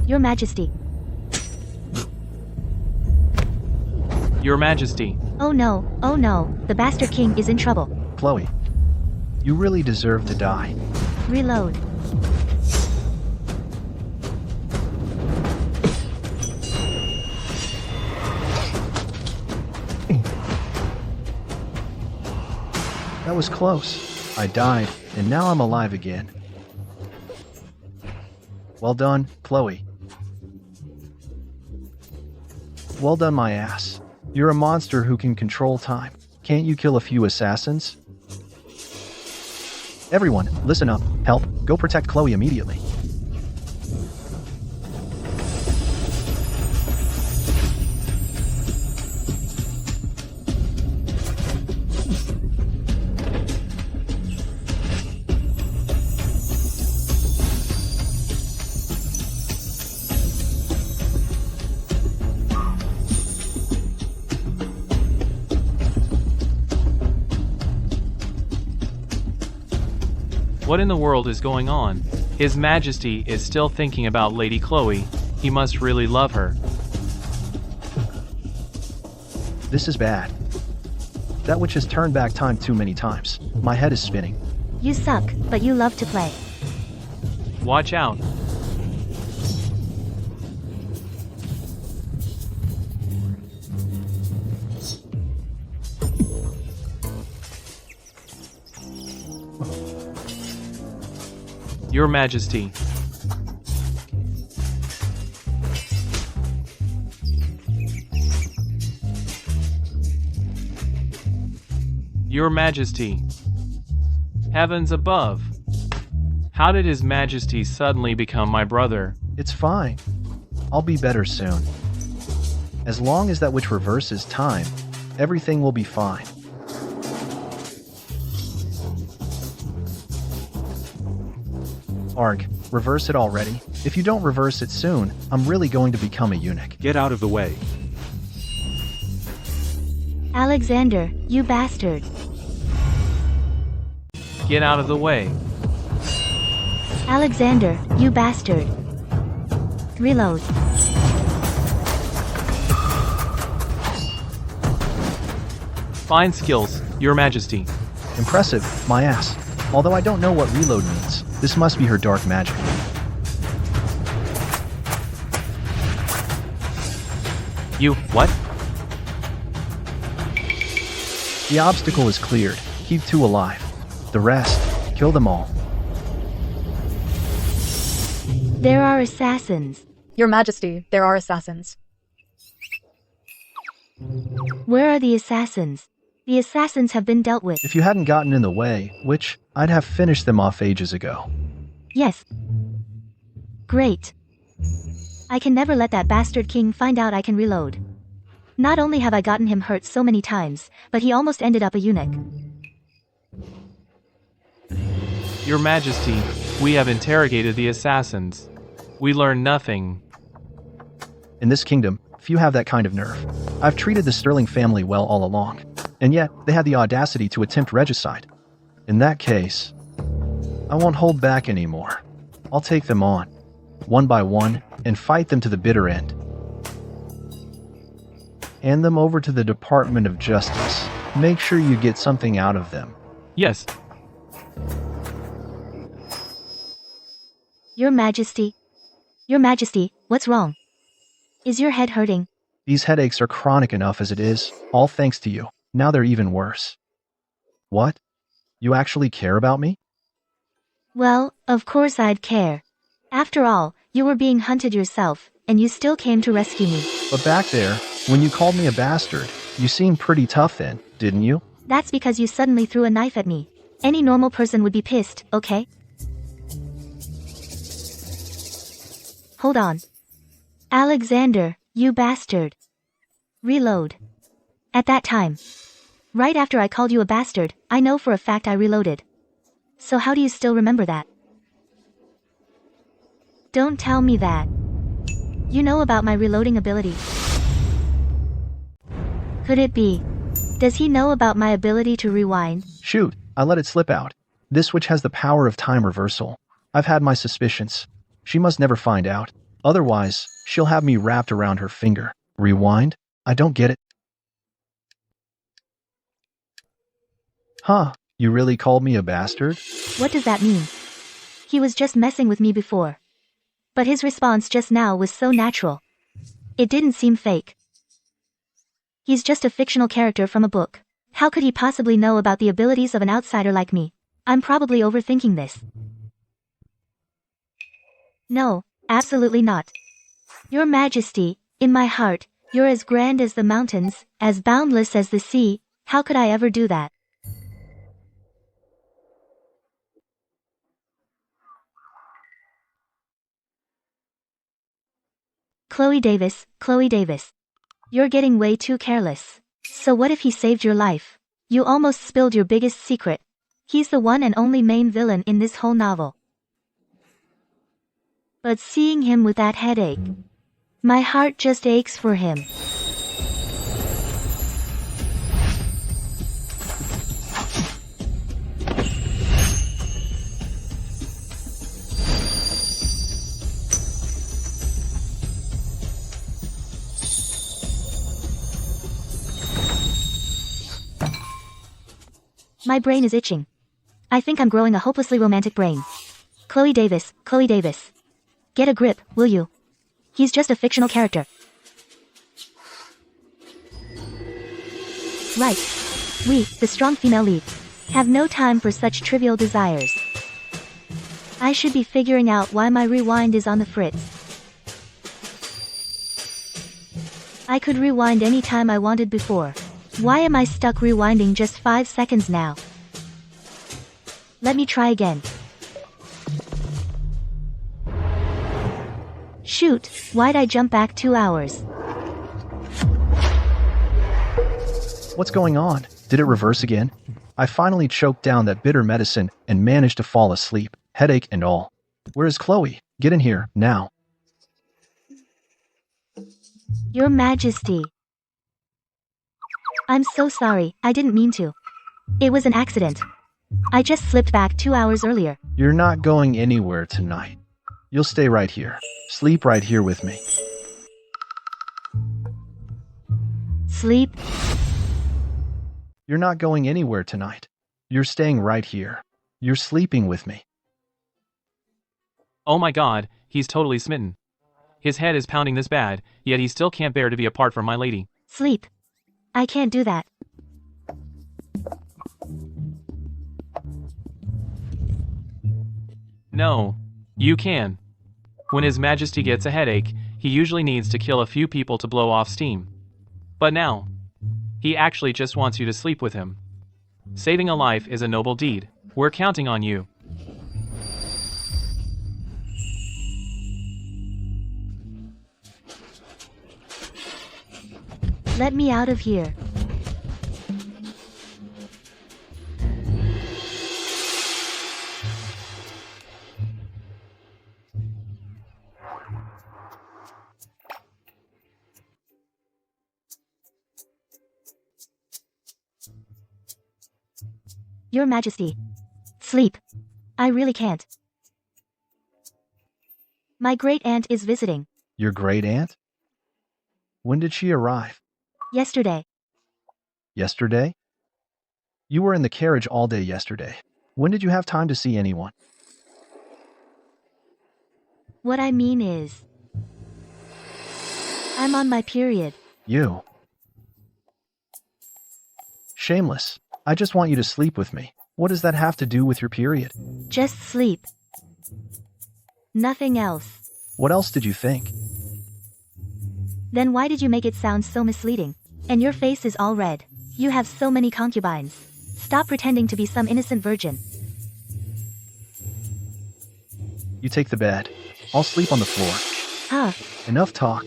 Your Majesty. Your Majesty. Oh no, the bastard king is in trouble. Chloe, you really deserve to die. Reload. That was close. I died, and now I'm alive again. Well done, Chloe. Well done, my ass. You're a monster who can control time. Can't you kill a few assassins? Everyone, listen up. Help. Go protect Chloe immediately. What in the world is going on? His Majesty is still thinking about Lady Chloe. He must really love her. This is bad. That witch has turned back time too many times. My head is spinning. You suck, but you love to play. Watch out. Your Majesty. Your Majesty. Heavens above. How did His Majesty suddenly become my brother? It's fine. I'll be better soon. As long as that witch reverses time, everything will be fine. Arg, reverse it already. If you don't reverse it soon, I'm really going to become a eunuch. Get out of the way. Alexander, you bastard. Get out of the way. Alexander, you bastard. Reload. Fine skills, Your Majesty. Impressive, my ass. Although I don't know what reload means, this must be her dark magic. You, what? The obstacle is cleared. Keep 2 alive. The rest, kill them all. There are assassins. Your Majesty, there are assassins. Where are the assassins? The assassins have been dealt with. If you hadn't gotten in the way, which, I'd have finished them off ages ago. Yes. Great. I can never let that bastard king find out I can reload. Not only have I gotten him hurt so many times, but he almost ended up a eunuch. Your Majesty, we have interrogated the assassins. We learned nothing. In this kingdom, few have that kind of nerve. I've treated the Sterling family well all along, and yet they had the audacity to attempt regicide. In that case, I won't hold back anymore. I'll take them on, one by one, and fight them to the bitter end. Hand them over to the Department of Justice. Make sure you get something out of them. Yes. Your Majesty. Your Majesty, what's wrong? Is your head hurting? These headaches are chronic enough as it is, all thanks to you. Now they're even worse. What? You actually care about me? Well, of course I'd care. After all, you were being hunted yourself, and you still came to rescue me. But back there, when you called me a bastard, you seemed pretty tough then, didn't you? That's because you suddenly threw a knife at me. Any normal person would be pissed, okay? Hold on. Alexander, you bastard. Reload. At that time. Right after I called you a bastard, I know for a fact I reloaded. So how do you still remember that? Don't tell me that. You know about my reloading ability. Could it be? Does he know about my ability to rewind? Shoot, I let it slip out. This witch has the power of time reversal. I've had my suspicions. She must never find out. Otherwise, she'll have me wrapped around her finger. Rewind? I don't get it. Huh, you really called me a bastard? What does that mean? He was just messing with me before. But his response just now was so natural. It didn't seem fake. He's just a fictional character from a book. How could he possibly know about the abilities of an outsider like me? I'm probably overthinking this. No, absolutely not. Your Majesty, in my heart, You're as grand as the mountains, as boundless as the sea. How could I ever do that? Chloe Davis, Chloe Davis. You're getting way too careless. So what if he saved your life? You almost spilled your biggest secret. He's the one and only main villain in this whole novel. But seeing him with that headache, my heart just aches for him. My brain is itching. I think I'm growing a hopelessly romantic brain. Chloe Davis, Chloe Davis. Get a grip, will you? He's just a fictional character. Right. We, the strong female lead, have no time for such trivial desires. I should be figuring out why my rewind is on the fritz. I could rewind any time I wanted before. Why am I stuck rewinding just 5 seconds now? Let me try again. Shoot, why'd I jump back 2 hours? What's going on? Did it reverse again? I finally choked down that bitter medicine and managed to fall asleep, headache and all. Where is Chloe? Get in here, now. Your Majesty. I'm so sorry, I didn't mean to. It was an accident. I just slipped back 2 hours earlier. You're not going anywhere tonight. You'll stay right here. Sleep right here with me. Sleep? You're not going anywhere tonight. You're staying right here. You're sleeping with me. Oh my god, he's totally smitten. His head is pounding this bad, yet he still can't bear to be apart from my lady. Sleep. I can't do that. No. You can. When His Majesty gets a headache, he usually needs to kill a few people to blow off steam. But now, he actually just wants you to sleep with him. Saving a life is a noble deed. We're counting on you. Let me out of here. Your Majesty. Sleep. I really can't. My great-aunt is visiting. Your great-aunt? When did she arrive? Yesterday. Yesterday? You were in the carriage all day yesterday. When did you have time to see anyone? What I mean is, I'm on my period. You. Shameless. I just want you to sleep with me. What does that have to do with your period? Just sleep. Nothing else. What else did you think? Then why did you make it sound so misleading? And your face is all red. You have so many concubines. Stop pretending to be some innocent virgin. You take the bed. I'll sleep on the floor. Huh. Enough talk.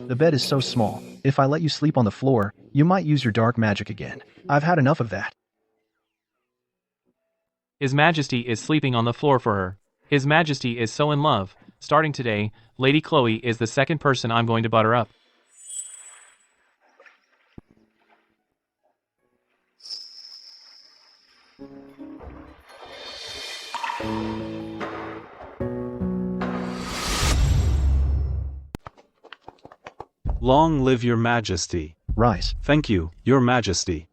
The bed is so small. If I let you sleep on the floor, you might use your dark magic again. I've had enough of that. His Majesty is sleeping on the floor for her. His Majesty is so in love. Starting today, Lady Chloe is the second person I'm going to butter up. Long live your majesty. Rise. Thank you, your majesty.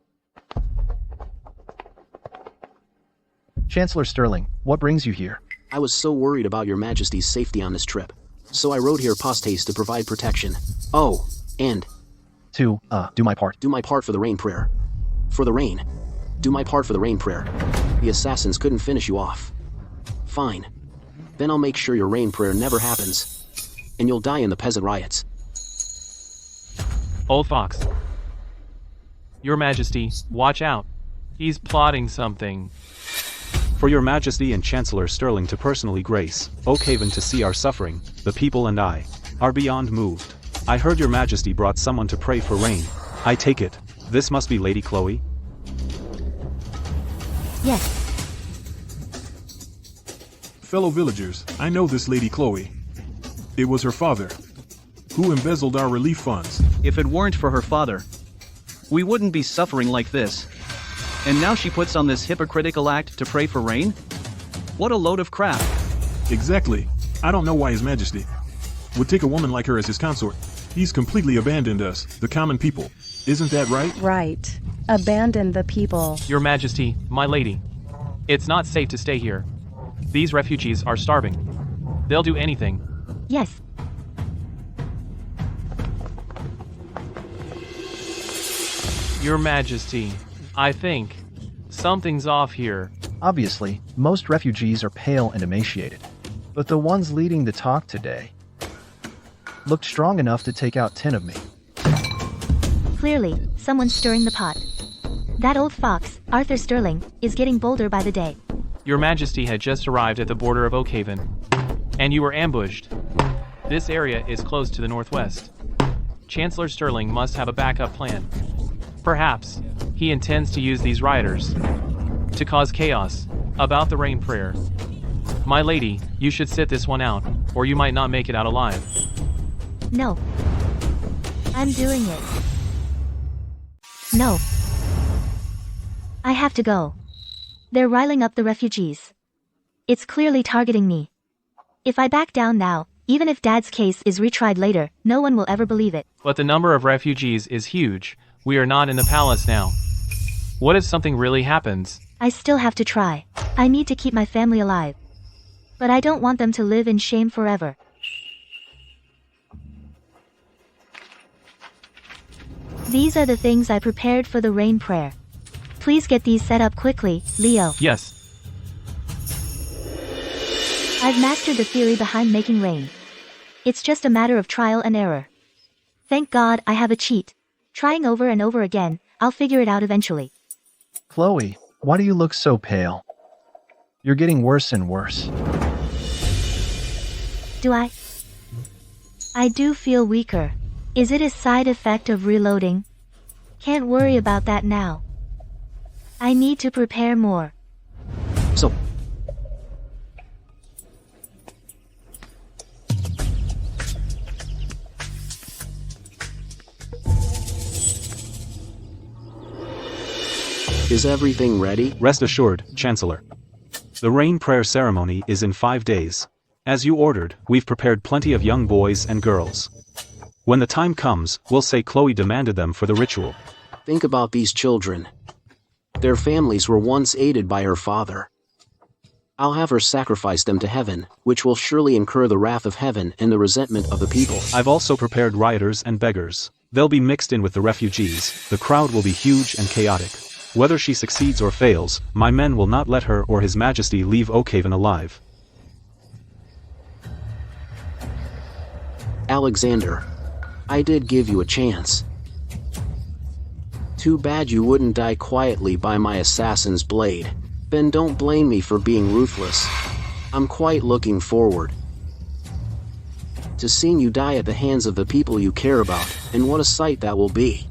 Chancellor Sterling, what brings you here? I was so worried about your majesty's safety on this trip. So I rode here post haste to provide protection. Oh, and To, do my part. do my part for the rain prayer. For the rain. Do my part for the rain prayer. The assassins couldn't finish you off. Fine. Then I'll make sure your rain prayer never happens. And you'll die in the peasant riots. Old fox. Your Majesty, watch out. He's plotting something. For your Majesty and Chancellor Sterling to personally grace Oakhaven to see our suffering, the people and I are beyond moved. I heard your Majesty brought someone to pray for rain. I take it, this must be Lady Chloe? Yes. Fellow villagers, I know this Lady Chloe. It was her father who embezzled our relief funds. If it weren't for her father, we wouldn't be suffering like this. And now she puts on this hypocritical act to pray for rain? What a load of crap. Exactly. I don't know why His Majesty would take a woman like her as his consort. He's completely abandoned us, the common people. Isn't that right? Right. Abandon the people. Your Majesty, my lady. It's not safe to stay here. These refugees are starving. They'll do anything. Yes. Your Majesty, I think something's off here. Obviously, most refugees are pale and emaciated. But the ones leading the talk today looked strong enough to take out 10 of me. Clearly, someone's stirring the pot. That old fox, Arthur Sterling, is getting bolder by the day. Your Majesty had just arrived at the border of Oakhaven, and you were ambushed. This area is close to the northwest. Chancellor Sterling must have a backup plan. Perhaps he intends to use these rioters to cause chaos about the rain prayer. My lady, you should sit this one out, or you might not make it out alive. No. I'm doing it. No. I have to go. They're riling up the refugees. It's clearly targeting me. If I back down now, even if Dad's case is retried later, no one will ever believe it. But the number of refugees is huge. We are not in the palace now. What if something really happens? I still have to try. I need to keep my family alive. But I don't want them to live in shame forever. These are the things I prepared for the rain prayer. Please get these set up quickly, Leo. Yes. I've mastered the theory behind making rain. It's just a matter of trial and error. Thank God I have a cheat. Trying over and over again, I'll figure it out eventually. Chloe, why do you look so pale? You're getting worse and worse. Do I? I do feel weaker. Is it a side effect of reloading? Can't worry about that now. I need to prepare more. So, is everything ready? Rest assured, Chancellor. The rain prayer ceremony is in 5 days. As you ordered, we've prepared plenty of young boys and girls. When the time comes, we'll say Chloe demanded them for the ritual. Think about these children. Their families were once aided by her father. I'll have her sacrifice them to heaven, which will surely incur the wrath of heaven and the resentment of the people. I've also prepared rioters and beggars. They'll be mixed in with the refugees. The crowd will be huge and chaotic. Whether she succeeds or fails, my men will not let her or His Majesty leave Oakhaven alive. Alexander, I did give you a chance. Too bad you wouldn't die quietly by my assassin's blade. Then don't blame me for being ruthless. I'm quite looking forward to seeing you die at the hands of the people you care about, and what a sight that will be.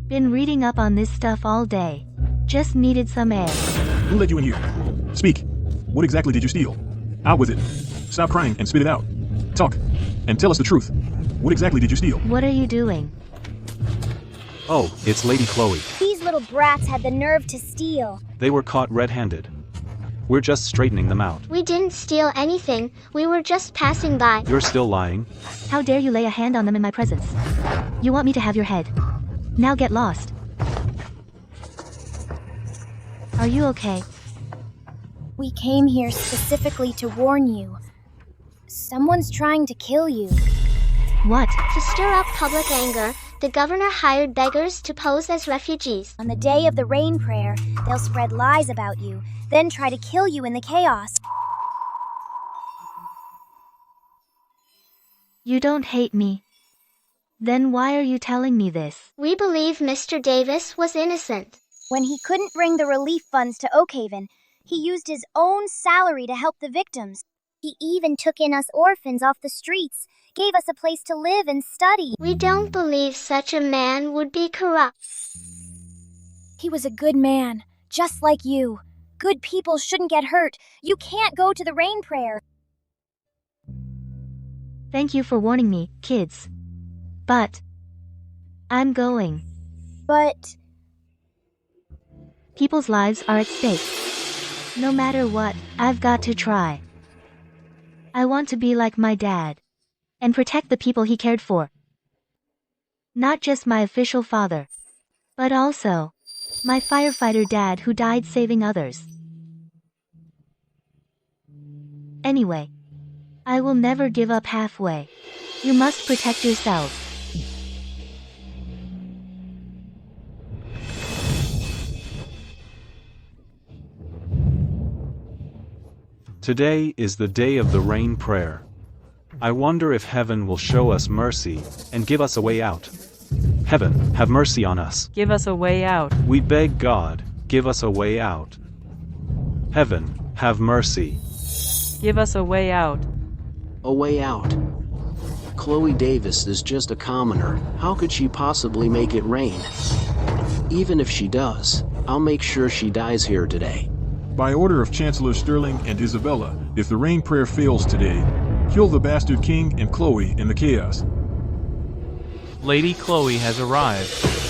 Been reading up on this stuff all day. Just needed some air. Who let you in here? Speak. What exactly did you steal? Out with it. Stop crying and spit it out. Talk. And tell us the truth. What exactly did you steal? What are you doing? Oh, it's Lady Chloe. These little brats had the nerve to steal. They were caught red-handed. We're just straightening them out. We didn't steal anything. We were just passing by. You're still lying? How dare you lay a hand on them in my presence? You want me to have your head? Now get lost. Are you okay? We came here specifically to warn you. Someone's trying to kill you. What? To stir up public anger, the governor hired beggars to pose as refugees. On the day of the rain prayer, they'll spread lies about you, then try to kill you in the chaos. You don't hate me. Then why are you telling me this? We believe Mr. Davis was innocent. When he couldn't bring the relief funds to Oakhaven, he used his own salary to help the victims. He even took in us orphans off the streets, gave us a place to live and study. We don't believe such a man would be corrupt. He was a good man, just like you. Good people shouldn't get hurt. You can't go to the rain prayer. Thank you for warning me, kids. But I'm going. But People's lives are at stake. No matter what, I've got to try. I want to be like my dad. And protect the people he cared for. Not just my official father. But also my firefighter dad who died saving others. Anyway, I will never give up halfway. You must protect yourselves. Today is the day of the rain prayer. I wonder if heaven will show us mercy and give us a way out. Heaven, have mercy on us. Give us a way out. We beg God, give us a way out. Heaven, have mercy. Give us a way out. A way out. Chloe Davis is just a commoner. How could she possibly make it rain? Even if she does, I'll make sure she dies here today. By order of Chancellor Sterling and Isabella, if the rain prayer fails today, kill the bastard king and Chloe in the chaos. Lady Chloe has arrived.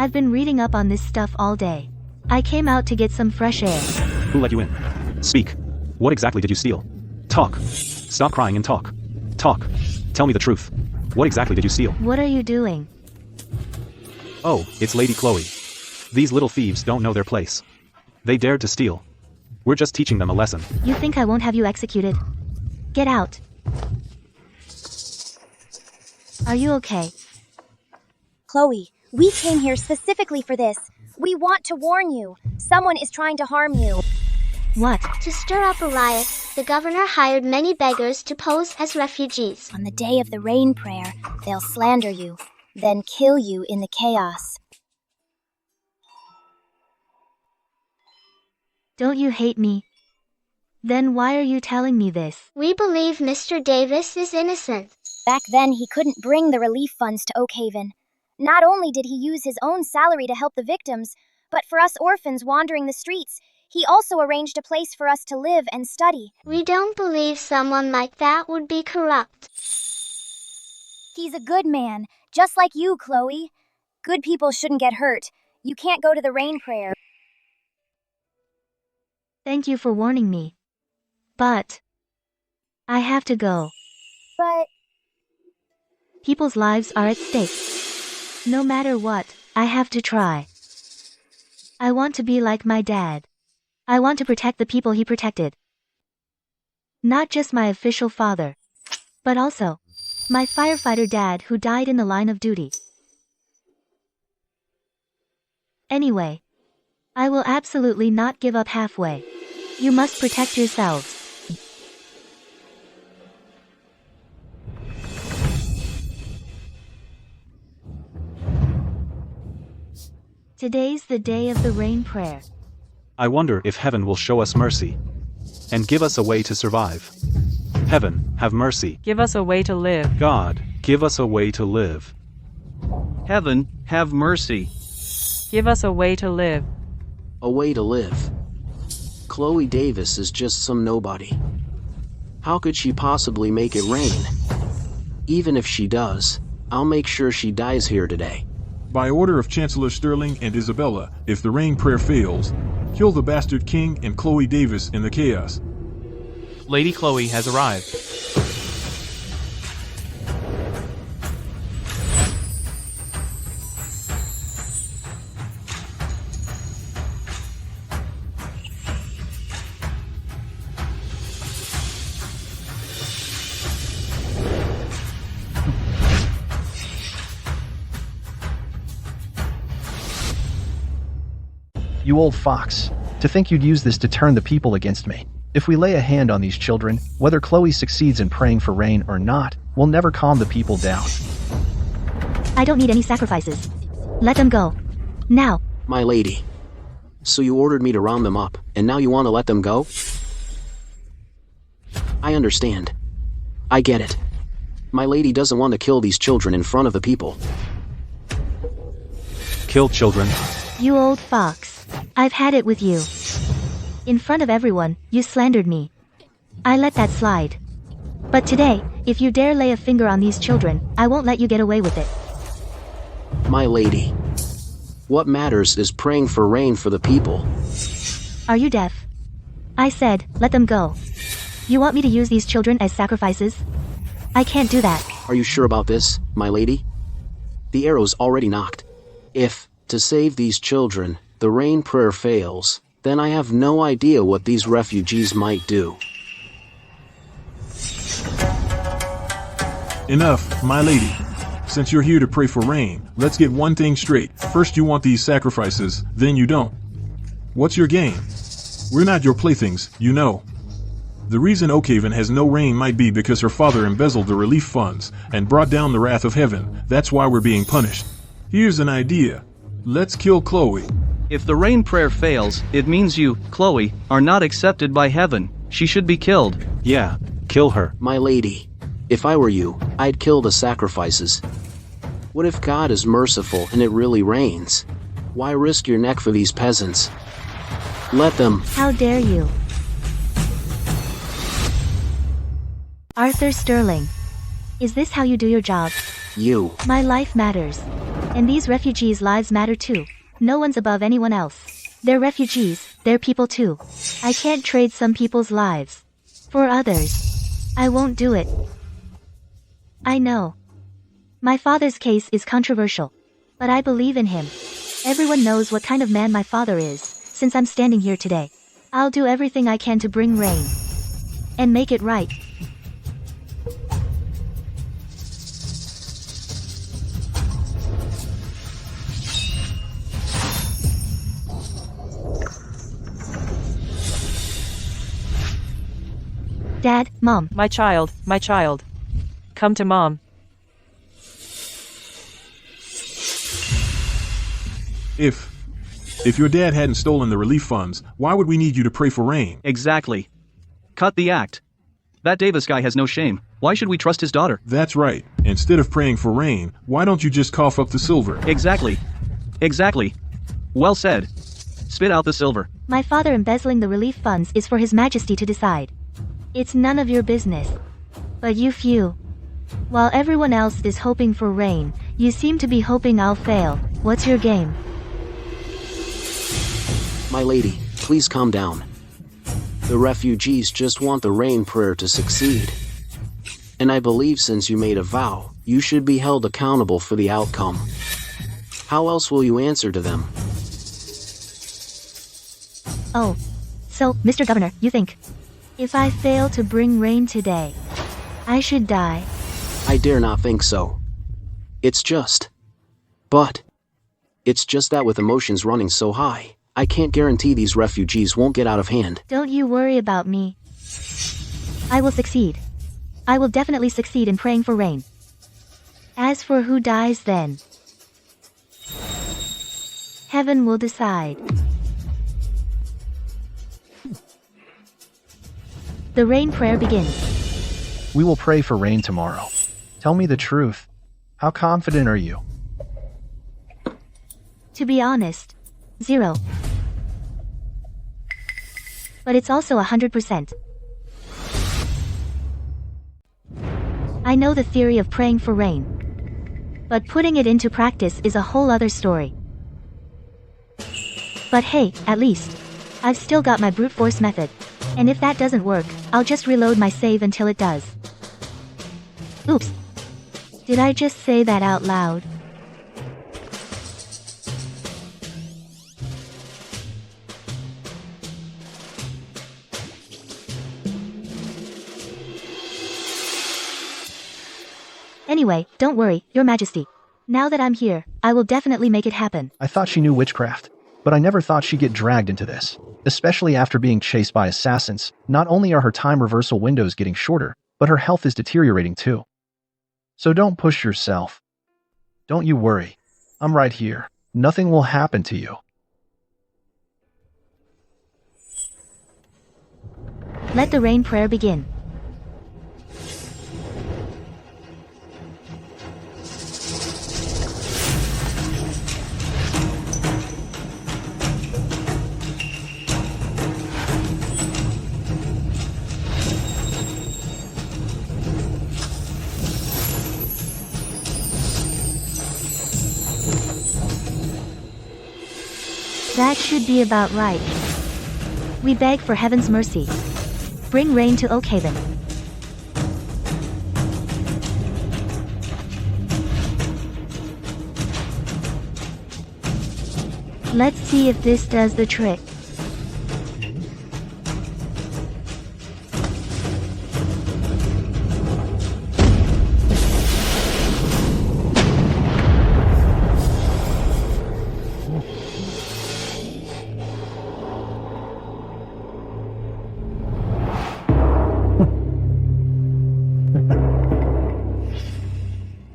I've been reading up on this stuff all day. I came out to get some fresh air. Who let you in? Speak. What exactly did you steal? Talk. Stop crying and talk. Talk. Tell me the truth. What exactly did you steal? What are you doing? Oh, it's Lady Chloe. These little thieves don't know their place. They dared to steal. We're just teaching them a lesson. You think I won't have you executed? Get out. Are you okay? Chloe, we came here specifically for this. We want to warn you. Someone is trying to harm you. What? To stir up a riot, the governor hired many beggars to pose as refugees. On the day of the rain prayer, they'll slander you, then kill you in the chaos. Don't you hate me? Then why are you telling me this? We believe Mr. Davis is innocent. Back then, he couldn't bring the relief funds to Oakhaven. Not only did he use his own salary to help the victims, but for us orphans wandering the streets, he also arranged a place for us to live and study. We don't believe someone like that would be corrupt. He's a good man, just like you, Chloe. Good people shouldn't get hurt. You can't go to the rain prayer. Thank you for warning me. But I have to go. But People's lives are at stake. No matter what, I have to try. I want to be like my dad. I want to protect the people he protected. Not just my official father, but also my firefighter dad who died in the line of duty. Anyway, I will absolutely not give up halfway. You must protect yourselves. Today's the day of the rain prayer. I wonder if heaven will show us mercy and give us a way to survive. Heaven, have mercy. Give us a way to live. God, give us a way to live. Heaven, have mercy. Give us a way to live. A way to live. Chloe Davis is just some nobody. How could she possibly make it rain? Even if she does, I'll make sure she dies here today. By order of Chancellor Sterling and Isabella, if the rain prayer fails, kill the bastard king and Chloe Davis in the chaos. Lady Chloe has arrived. You old fox. To think you'd use this to turn the people against me. If we lay a hand on these children, whether Chloe succeeds in praying for rain or not, we'll never calm the people down. I don't need any sacrifices. Let them go. Now. My lady. So you ordered me to round them up, and now you want to let them go? I understand. I get it. My lady doesn't want to kill these children in front of the people. Kill children. You old fox. I've had it with you. In front of everyone, you slandered me. I let that slide. But today, if you dare lay a finger on these children, I won't let you get away with it. My lady. What matters is praying for rain for the people. Are you deaf? I said, let them go. You want me to use these children as sacrifices? I can't do that. Are you sure about this, my lady? The arrow's already knocked. If, to save these children, the rain prayer fails, then I have no idea what these refugees might do. Enough, my lady. Since you're here to pray for rain, let's get one thing straight. First you want these sacrifices, then you don't. What's your game? We're not your playthings, you know. The reason Oakhaven has no rain might be because her father embezzled the relief funds and brought down the wrath of heaven. That's why we're being punished. Here's an idea. Let's kill Chloe. If the rain prayer fails, it means you, Chloe, are not accepted by heaven. She should be killed. Yeah, kill her. My lady, if I were you, I'd kill the sacrifices. What if God is merciful and it really rains? Why risk your neck for these peasants? Let them. How dare you? Arthur Sterling. Is this how you do your job? You. My life matters. And these refugees' lives matter too. No one's above anyone else. They're refugees, they're people too. I can't trade some people's lives for others. I won't do it. I know. My father's case is controversial. But I believe in him. Everyone knows what kind of man my father is, since I'm standing here today. I'll do everything I can to bring rain. And make it right. Dad, Mom. My child, my child. Come to Mom. If your dad hadn't stolen the relief funds, why would we need you to pray for rain? Exactly. Cut the act. That Davis guy has no shame. Why should we trust his daughter? That's right. Instead of praying for rain, why don't you just cough up the silver? Exactly. Exactly. Well said. Spit out the silver. My father embezzling the relief funds is for His Majesty to decide. It's none of your business. But you few. While everyone else is hoping for rain, you seem to be hoping I'll fail. What's your game? My lady, please calm down. The refugees just want the rain prayer to succeed. And I believe since you made a vow, you should be held accountable for the outcome. How else will you answer to them? Oh. So, Mr. Governor, you think, if I fail to bring rain today, I should die? I dare not think so. It's just that with emotions running so high, I can't guarantee these refugees won't get out of hand. Don't you worry about me. I will succeed. I will definitely succeed in praying for rain. As for who dies then, heaven will decide. The rain prayer begins. We will pray for rain tomorrow. Tell me the truth. How confident are you? To be honest, 0. But it's also 100%. I know the theory of praying for rain. But putting it into practice is a whole other story. But hey, at least, I've still got my brute force method. And if that doesn't work, I'll just reload my save until it does. Oops. Did I just say that out loud? Anyway, don't worry, Your Majesty. Now that I'm here, I will definitely make it happen. I thought she knew witchcraft. but I never thought she'd get dragged into this. Especially after being chased by assassins, not only are her time reversal windows getting shorter, but her health is deteriorating too. So don't push yourself. Don't you worry. I'm right here. Nothing will happen to you. Let the rain prayer begin. That should be about right. We beg for heaven's mercy. Bring rain to Oakhaven. Let's see if this does the trick.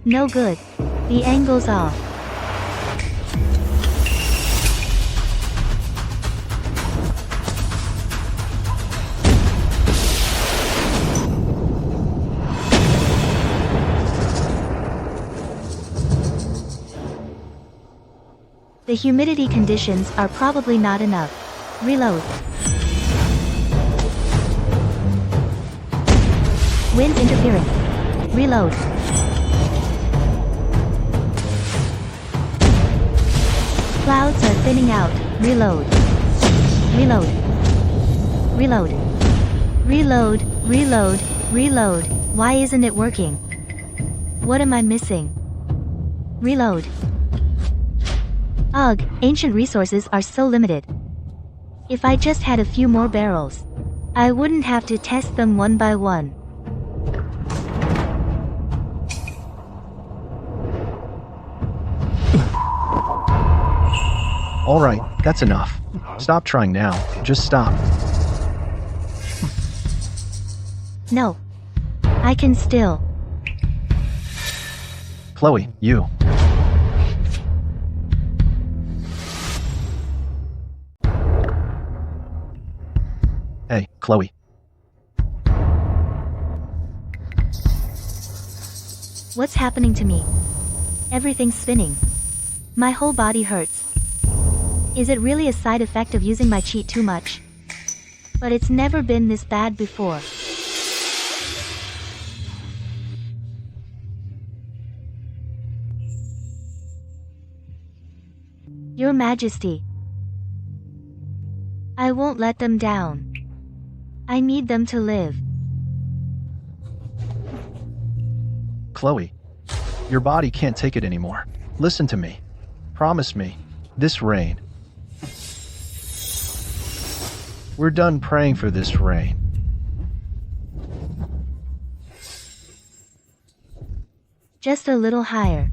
No good. The angle's off. The humidity conditions are probably not enough. Reload. Wind's interfering. Reload. Clouds are thinning out. Reload. Reload. Reload. Reload. Reload. Reload. Why isn't it working? What am I missing? Reload. Ugh, ancient resources are so limited. If I just had a few more barrels, I wouldn't have to test them one by one. Alright, that's enough. Stop trying now. Just stop. No. I can still. Chloe, you. Hey, Chloe. What's happening to me? Everything's spinning. My whole body hurts. Is it really a side effect of using my cheat too much? But it's never been this bad before. Your Majesty. I won't let them down. I need them to live. Chloe. Your body can't take it anymore. Listen to me. Promise me. This rain. We're done praying for this rain. Just a little higher.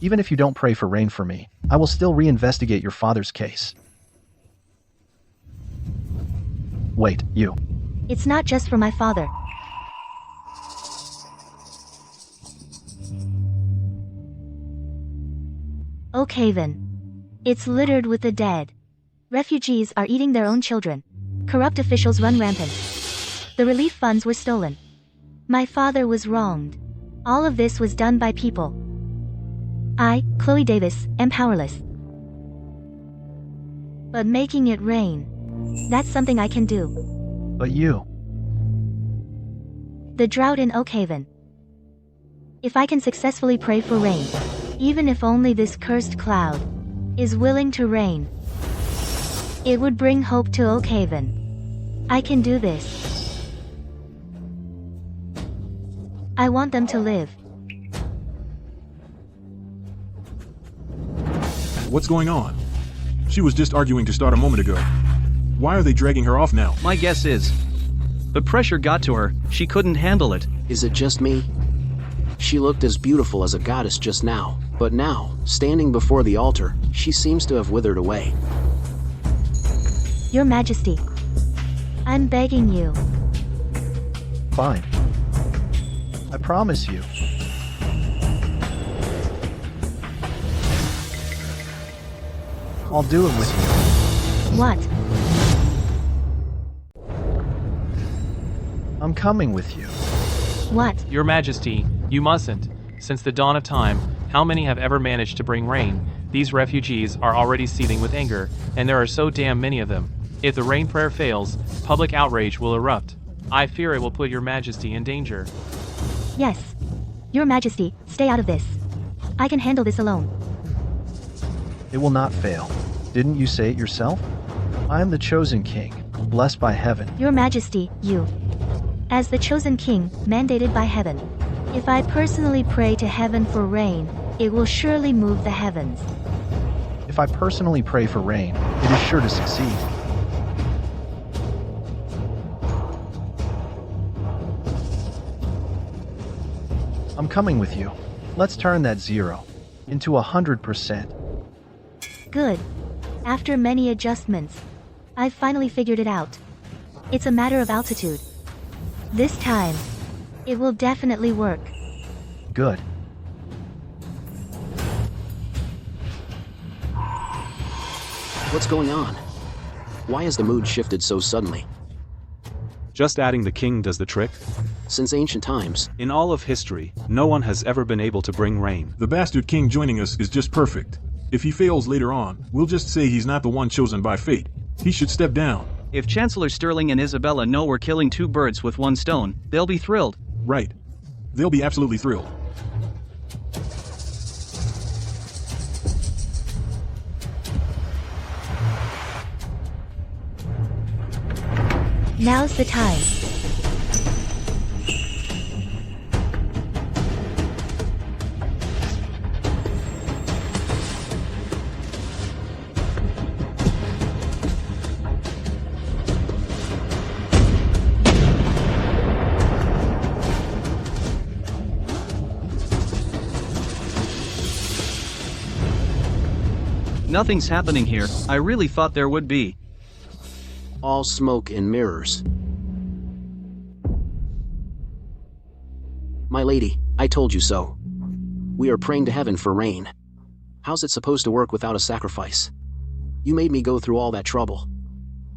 Even if you don't pray for rain for me, I will still reinvestigate your father's case. Wait, you. It's not just for my father. Oakhaven. It's littered with the dead. Refugees are eating their own children. Corrupt officials run rampant. The relief funds were stolen. My father was wronged. All of this was done by people. I, Chloe Davis, am powerless. But making it rain, that's something I can do. But you. The drought in Oakhaven. If I can successfully pray for rain, even if only this cursed cloud is willing to rain, it would bring hope to Oakhaven. I can do this. I want them to live. What's going on? She was just arguing to start a moment ago. Why are they dragging her off now? My guess is, the pressure got to her, she couldn't handle it. Is it just me? She looked as beautiful as a goddess just now, but now, standing before the altar, she seems to have withered away. Your Majesty, I'm begging you. Fine. I promise you. I'll do it with you. What? I'm coming with you. What? Your Majesty, you mustn't. Since the dawn of time, how many have ever managed to bring rain? These refugees are already seething with anger, and there are so damn many of them. If the rain prayer fails, public outrage will erupt. I fear it will put your Majesty in danger. Yes. Your Majesty, stay out of this. I can handle this alone. It will not fail. Didn't you say it yourself? I am the chosen king, blessed by heaven. Your Majesty, you. As the chosen king, mandated by heaven. If I personally pray to heaven for rain, it will surely move the heavens. If I personally pray for rain, it is sure to succeed. I'm coming with you. Let's turn that 0 into 100%. Good. After many adjustments, I've finally figured it out. It's a matter of altitude. This time, it will definitely work. Good. What's going on? Why has the mood shifted so suddenly? Just adding the king does the trick. Since ancient times, In all of history, no one has ever been able to bring rain. The bastard king joining us is just perfect. If he fails later on, we'll just say he's not the one chosen by fate. He should step down. If Chancellor Sterling and Isabella know we're killing 2 birds with 1 stone, they'll be thrilled. Right. They'll be absolutely thrilled. Now's the time. Nothing's happening here. I really thought there would be. all smoke and mirrors. My lady, I told you so. We are praying to heaven for rain. How's it supposed to work without a sacrifice? You made me go through all that trouble.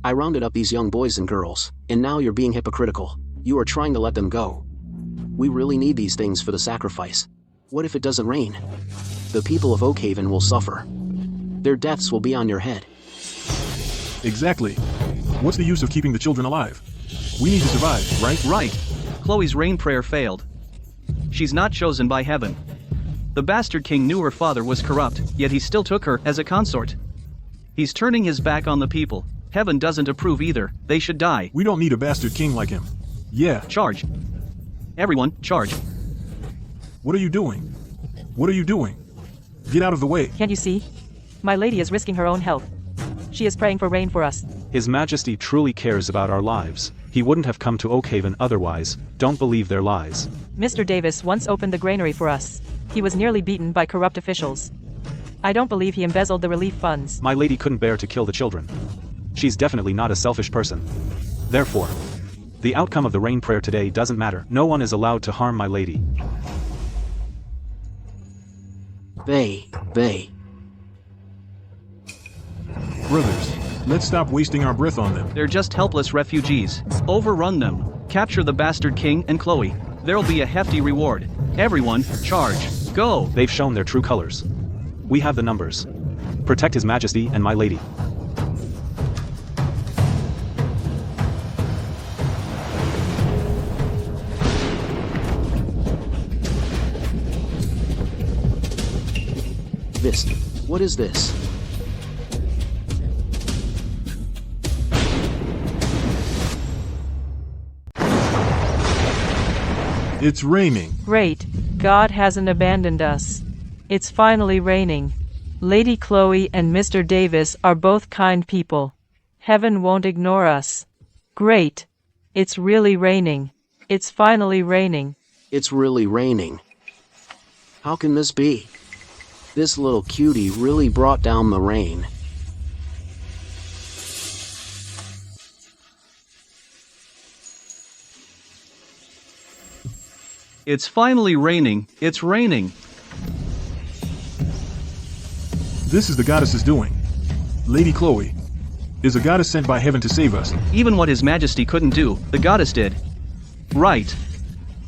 I rounded up these young boys and girls, and now you're being hypocritical. You are trying to let them go. We really need these things for the sacrifice. What if it doesn't rain? The people of Oakhaven will suffer. Their deaths will be on your head. Exactly. What's the use of keeping the children alive? We need to survive, right? Right. Chloe's rain prayer failed. She's not chosen by heaven. The bastard king knew her father was corrupt, yet he still took her as a consort. He's turning his back on the people. Heaven doesn't approve either. They should die. We don't need a bastard king like him. Yeah. Charge. Everyone, charge. What are you doing? What are you doing? Get out of the way. Can't you see? My lady is risking her own health. She is praying for rain for us. His Majesty truly cares about our lives. He wouldn't have come to Oakhaven otherwise. Don't believe their lies. Mr. Davis once opened the granary for us. He was nearly beaten by corrupt officials. I don't believe he embezzled the relief funds. My lady couldn't bear to kill the children. She's definitely not a selfish person. Therefore, the outcome of the rain prayer today doesn't matter. No one is allowed to harm my lady. They. Brothers, let's stop wasting our breath on them. They're just helpless refugees. Overrun them. Capture the bastard king and Chloe. There'll be a hefty reward. Everyone, charge. Go! They've shown their true colors. We have the numbers. Protect His Majesty and my lady. What is this? It's raining. Great. God hasn't abandoned us. It's finally raining. Lady Chloe and Mr. Davis are both kind people. Heaven won't ignore us. Great. It's really raining. It's finally raining. It's really raining. How can this be? This little cutie really brought down the rain. It's finally raining. It's raining. This is the goddess's doing. Lady Chloe is a goddess sent by heaven to save us. Even what His Majesty couldn't do, the goddess did. Right.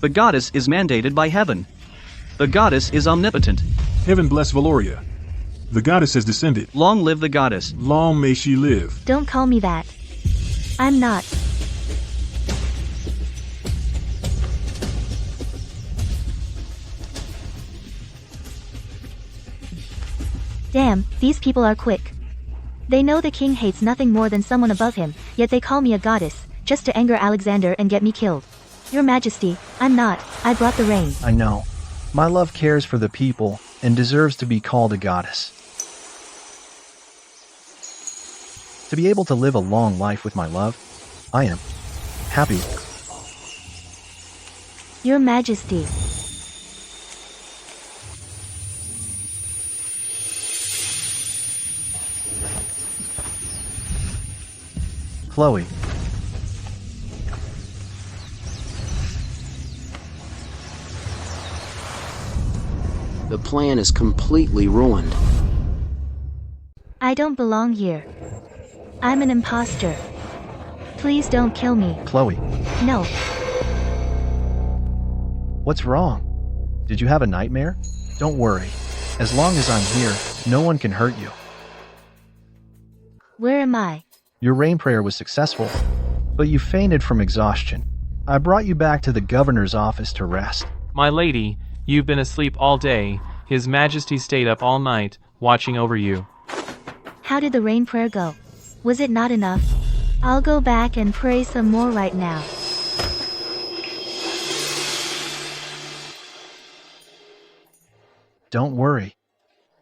The goddess is mandated by heaven. The goddess is omnipotent. Heaven bless Valoria. The goddess has descended. Long live the goddess. Long may she live. Don't call me that. I'm not. Damn, these people are quick. They know the king hates nothing more than someone above him, yet they call me a goddess, just to anger Alexander and get me killed. Your Majesty, I'm not. I brought the rain. I know. My love cares for the people and deserves to be called a goddess. To be able to live a long life with my love, I am happy. Your Majesty. Chloe. The plan is completely ruined. I don't belong here. I'm an imposter. Please don't kill me. Chloe. No. What's wrong? Did you have a nightmare? Don't worry. As long as I'm here, no one can hurt you. Where am I? Your rain prayer was successful, but you fainted from exhaustion. I brought you back to the governor's office to rest. My lady, you've been asleep all day. His Majesty stayed up all night, watching over you. How did the rain prayer go? Was it not enough? I'll go back and pray some more right now. Don't worry.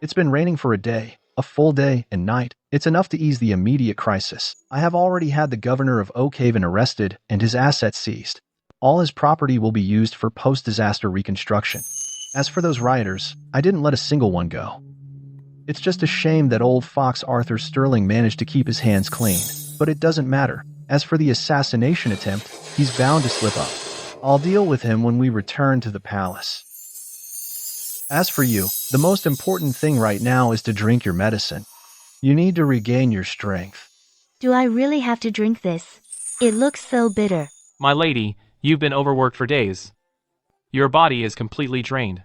It's been raining for a day, a full day and night. It's enough to ease the immediate crisis. I have already had the governor of Oakhaven arrested and his assets seized. All his property will be used for post-disaster reconstruction. As for those rioters, I didn't let a single one go. It's just a shame that old fox Arthur Sterling managed to keep his hands clean. But it doesn't matter. As for the assassination attempt, he's bound to slip up. I'll deal with him when we return to the palace. As for you, the most important thing right now is to drink your medicine. You need to regain your strength. Do I really have to drink this? It looks so bitter. My lady, you've been overworked for days. Your body is completely drained.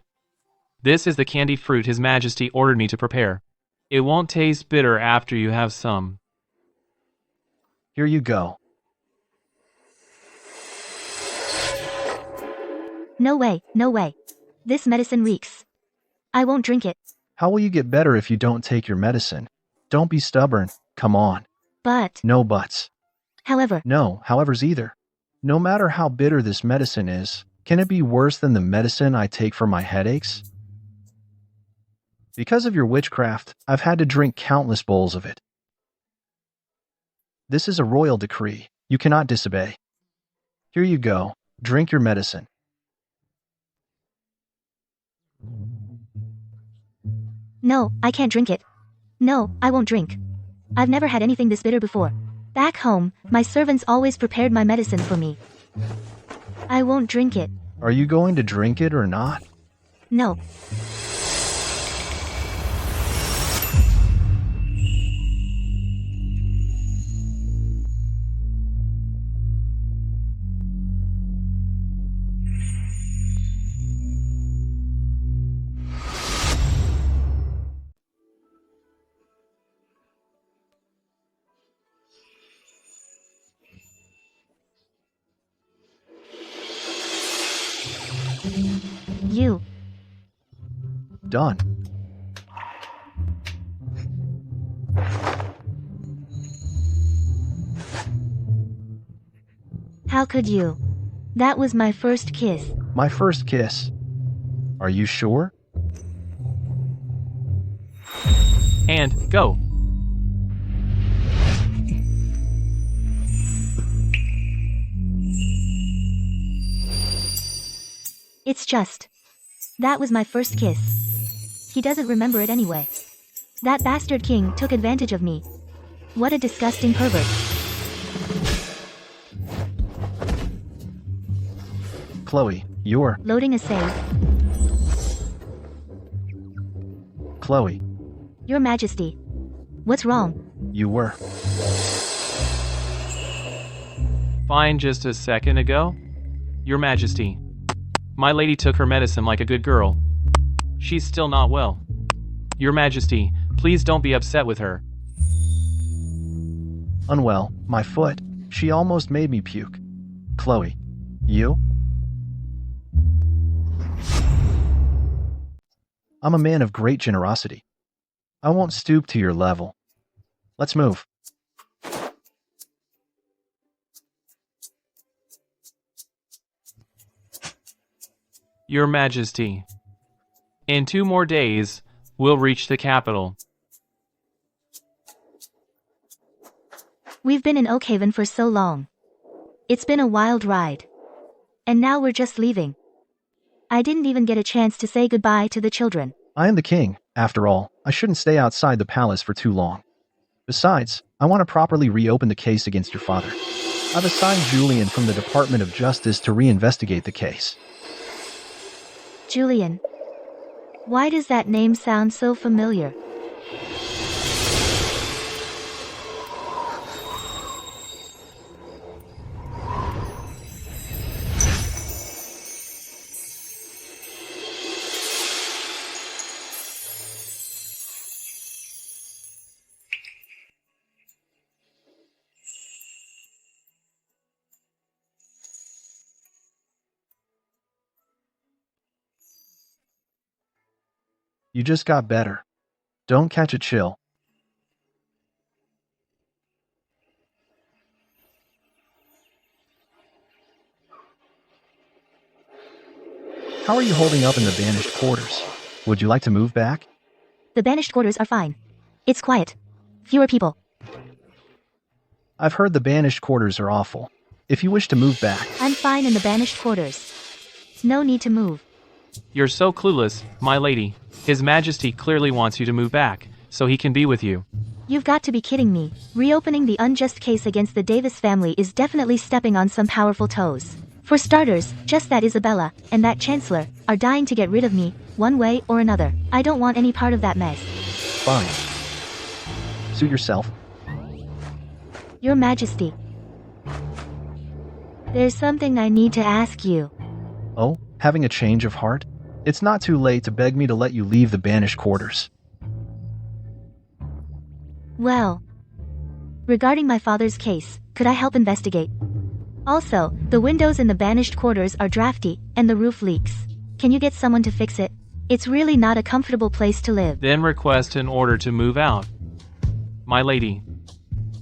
This is the candy fruit His Majesty ordered me to prepare. It won't taste bitter after you have some. Here you go. No way, no way. This medicine reeks. I won't drink it. How will you get better if you don't take your medicine? Don't be stubborn. Come on. But... No buts. However... No howevers either. No matter how bitter this medicine is, can it be worse than the medicine I take for my headaches? Because of your witchcraft, I've had to drink countless bowls of it. This is a royal decree. You cannot disobey. Here you go. Drink your medicine. No, I can't drink it. No, I won't drink. I've never had anything this bitter before. Back home, my servants always prepared my medicine for me. I won't drink it. Are you going to drink it or not? No. You. Done. How could you? That was my first kiss. My first kiss. Are you sure? And go. It's just... That was my first kiss. He doesn't remember it anyway. That bastard king took advantage of me. What a disgusting pervert. Chloe, you're... Loading a save. Chloe, Your Majesty. What's wrong? you were... Fine just a second ago? Your Majesty. My lady took her medicine like a good girl. She's still not well. Your Majesty, please don't be upset with her. Unwell, my foot. She almost made me puke. Chloe, you? I'm a man of great generosity. I won't stoop to your level. Let's move. Your Majesty. In 2 more days, we'll reach the capital. We've been in Oakhaven for so long. It's been a wild ride. And now we're just leaving. I didn't even get a chance to say goodbye to the children. I am the king. After all, I shouldn't stay outside the palace for too long. Besides, I want to properly reopen the case against your father. I've assigned Julian from the Department of Justice to reinvestigate the case. Julian. Why does that name sound so familiar? You just got better. Don't catch a chill. How are you holding up in the Banished quarters? Would you like to move back? The Banished quarters are fine. It's quiet. Fewer people. I've heard the Banished quarters are awful. If you wish to move back... I'm fine in the Banished quarters. No need to move. You're so clueless, my lady. His Majesty clearly wants you to move back, so he can be with you. You've got to be kidding me. Reopening the unjust case against the Davis family is definitely stepping on some powerful toes. For starters, just that Isabella and that Chancellor are dying to get rid of me, one way or another. I don't want any part of that mess. Fine. Suit yourself. Your Majesty. There's something I need to ask you. Oh, having a change of heart? It's not too late to beg me to let you leave the Banished quarters. Well, regarding my father's case, could I help investigate? Also, the windows in the Banished quarters are drafty, and the roof leaks. Can you get someone to fix it? It's really not a comfortable place to live. Then request an order to move out. My lady.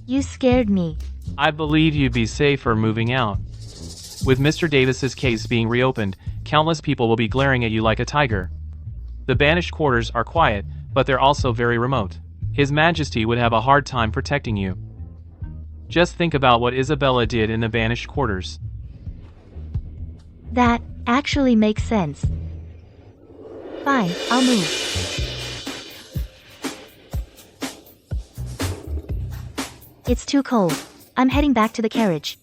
You scared me. I believe you'd be safer moving out. With Mr. Davis's case being reopened, countless people will be glaring at you like a tiger. The Banished quarters are quiet, but they're also very remote. His Majesty would have a hard time protecting you. Just think about what Isabella did in the Banished quarters. That actually makes sense. Fine, I'll move. It's too cold. I'm heading back to the carriage.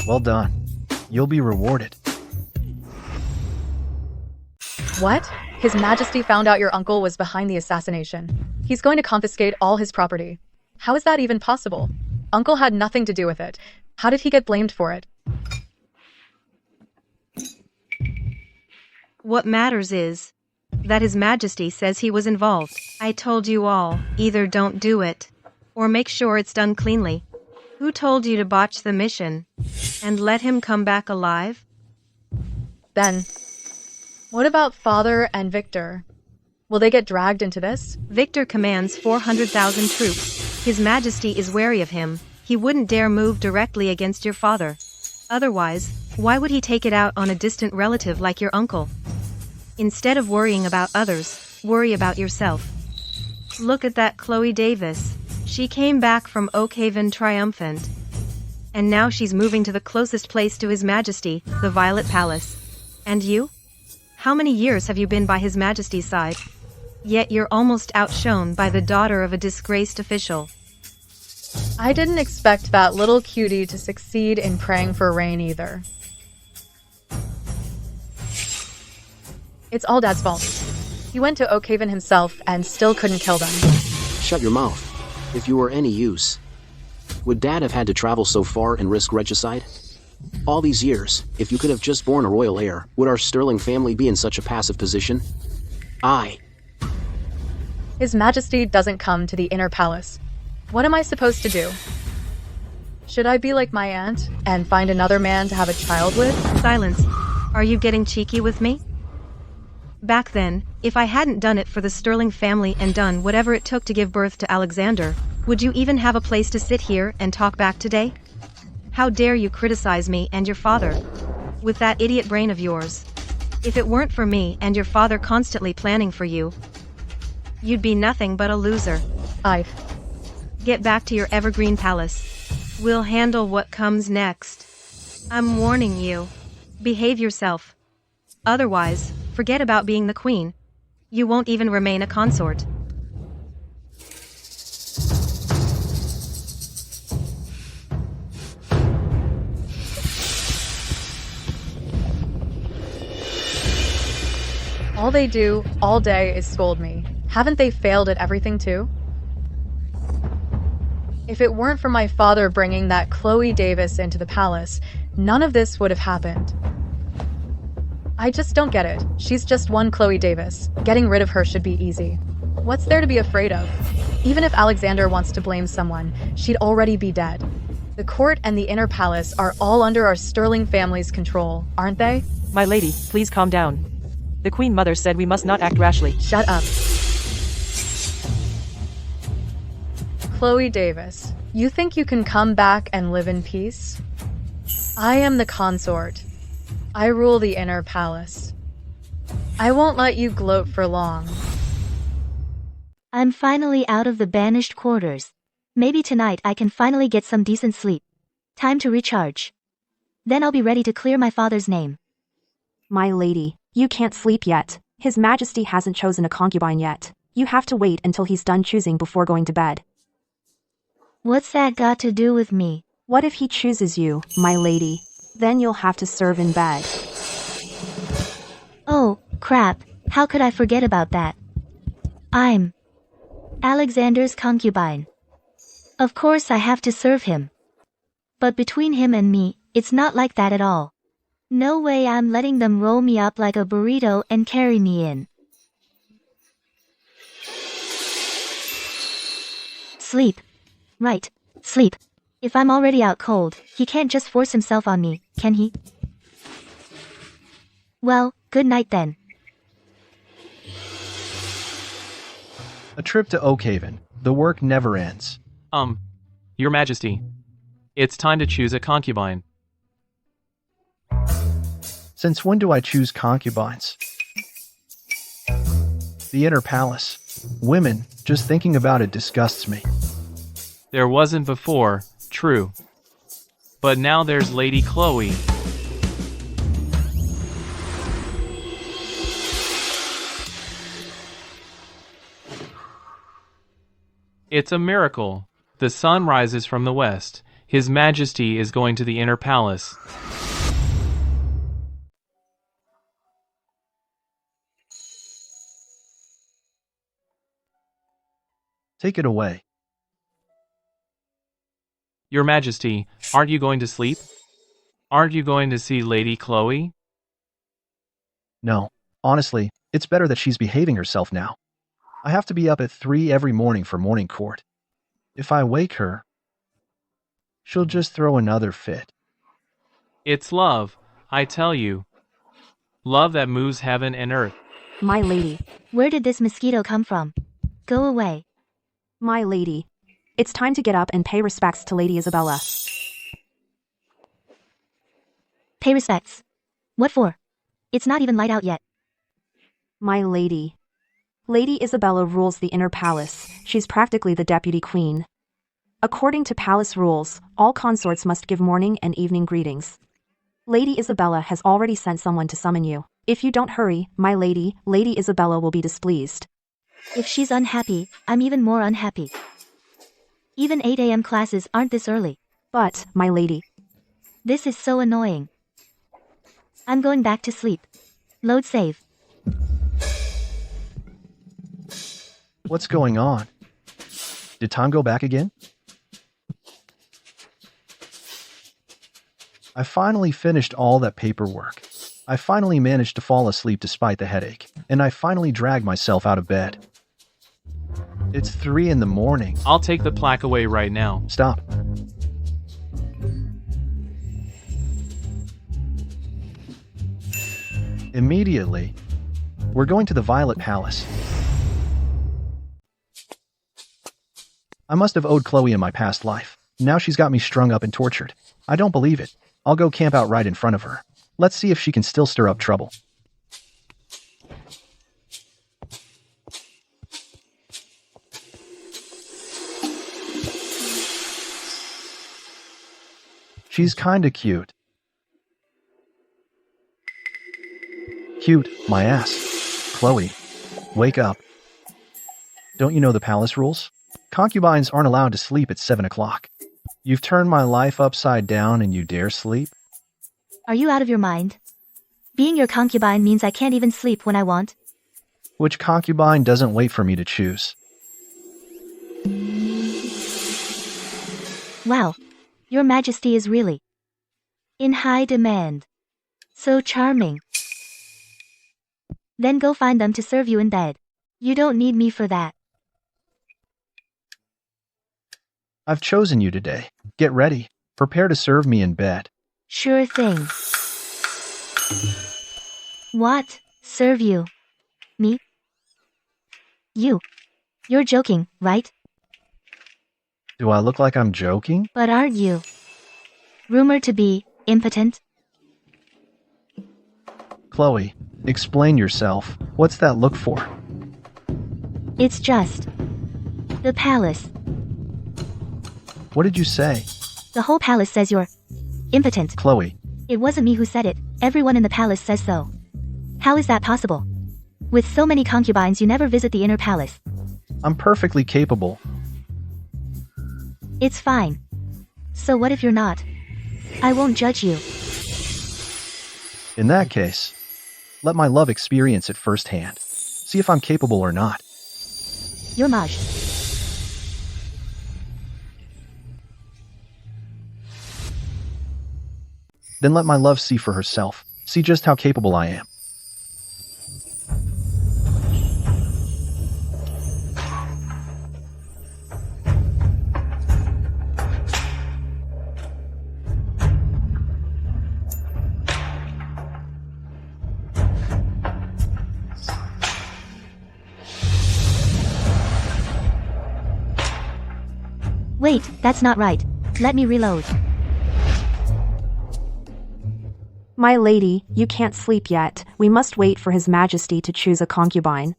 Well done. You'll be rewarded. What? His Majesty found out your uncle was behind the assassination. He's going to confiscate all his property. How is that even possible? Uncle had nothing to do with it. How did he get blamed for it? What matters is that His Majesty says he was involved. I told you all, either don't do it, or make sure it's done cleanly. Who told you to botch the mission and let him come back alive? Then, what about Father and Victor? Will they get dragged into this? Victor commands 400,000 troops. His Majesty is wary of him. He wouldn't dare move directly against your father. Otherwise, why would he take it out on a distant relative like your uncle? Instead of worrying about others, worry about yourself. Look at that Chloe Davis. She came back from Oakhaven triumphant. And now she's moving to the closest place to His Majesty, the Violet Palace. And you? How many years have you been by His Majesty's side? Yet you're almost outshone by the daughter of a disgraced official. I didn't expect that little cutie to succeed in praying for rain either. It's all Dad's fault. He went to Oakhaven himself and still couldn't kill them. Shut your mouth. If you were any use. Would Dad have had to travel so far and risk regicide? All these years, if you could have just born a royal heir, would our sterling family be in such a passive position? His Majesty doesn't come to the inner palace. What am I supposed to do? Should I be like my aunt and find another man to have a child with? Silence. Are you getting cheeky with me? Back then, if I hadn't done it for the Sterling family and done whatever it took to give birth to Alexander, would you even have a place to sit here and talk back today? How dare you criticize me and your father? With that idiot brain of yours. If it weren't for me and your father constantly planning for you, you'd be nothing but a loser. Get back to your evergreen palace. We'll handle what comes next. I'm warning you. Behave yourself. Otherwise, forget about being the queen. You won't even remain a consort. All they do all day is scold me. Haven't they failed at everything too? If it weren't for my father bringing that Chloe Davis into the palace, none of this would have happened. I just don't get it. She's just one Chloe Davis. Getting rid of her should be easy. What's there to be afraid of? Even if Alexander wants to blame someone, she'd already be dead. The court and the inner palace are all under our Sterling family's control, aren't they? My lady, please calm down. The Queen Mother said we must not act rashly. Shut up. Chloe Davis, you think you can come back and live in peace? I am the consort. I rule the inner palace. I won't let you gloat for long. I'm finally out of the banished quarters. Maybe tonight I can finally get some decent sleep. Time to recharge. Then I'll be ready to clear my father's name. My lady, you can't sleep yet. His Majesty hasn't chosen a concubine yet. You have to wait until he's done choosing before going to bed. What's that got to do with me? What if he chooses you, my lady? Then you'll have to serve in bed. Oh, crap. How could I forget about that? I'm Alexander's concubine. Of course I have to serve him. But between him and me, it's not like that at all. No way I'm letting them roll me up like a burrito and carry me in. Sleep. Right, sleep. If I'm already out cold, he can't just force himself on me, can he? Well, good night then. A trip to Oakhaven. The work never ends. Your Majesty. It's time to choose a concubine. Since when do I choose concubines? The inner palace. Women, just thinking about it disgusts me. There wasn't before, true. But now there's Lady Chloe. It's a miracle. The sun rises from the west. His Majesty is going to the inner palace. Take it away. Your Majesty, aren't you going to sleep? Aren't you going to see Lady Chloe? No. Honestly, it's better that she's behaving herself now. I have to be up at 3 every morning for morning court. If I wake her, she'll just throw another fit. It's love, I tell you. Love that moves heaven and earth. My lady. Where did this mosquito come from? Go away. My lady. It's time to get up and pay respects to Lady Isabella. Pay respects? What for? It's not even light out yet. My lady. Lady Isabella rules the inner palace. She's practically the deputy queen. According to palace rules, all consorts must give morning and evening greetings. Lady Isabella has already sent someone to summon you. If you don't hurry, my lady, Lady Isabella will be displeased. If she's unhappy, I'm even more unhappy. Even 8 a.m. classes aren't this early. But, my lady. This is so annoying. I'm going back to sleep. Load save. What's going on? Did time go back again? I finally finished all that paperwork. I finally managed to fall asleep despite the headache, and I finally dragged myself out of bed. It's 3 in the morning. I'll take the plaque away right now. Stop. Immediately. We're going to the Violet Palace. I must have owed Chloe in my past life. Now she's got me strung up and tortured. I don't believe it. I'll go camp out right in front of her. Let's see if she can still stir up trouble. She's kinda cute. Cute, my ass. Chloe, wake up. Don't you know the palace rules? Concubines aren't allowed to sleep at 7 o'clock. You've turned my life upside down and you dare sleep? Are you out of your mind? Being your concubine means I can't even sleep when I want. Which concubine doesn't wait for me to choose? Wow. Your Majesty is really in high demand. So charming. Then go find them to serve you in bed. You don't need me for that. I've chosen you today. Get ready. Prepare to serve me in bed. Sure thing. What? Serve you? Me? You? You're joking, right? Do I look like I'm joking? But aren't you? Rumored to be impotent? Chloe, explain yourself. What's that look for? It's just the palace. What did you say? The whole palace says you're impotent. Chloe. It wasn't me who said it. Everyone in the palace says so. How is that possible? With so many concubines, you never visit the inner palace. I'm perfectly capable. It's fine. So what if you're not? I won't judge you. In that case, let my love experience it firsthand. See if I'm capable or not. You're Maj. Then let my love see for herself. See just how capable I am. Wait, that's not right. Let me reload. My lady, you can't sleep yet. We must wait for His Majesty to choose a concubine.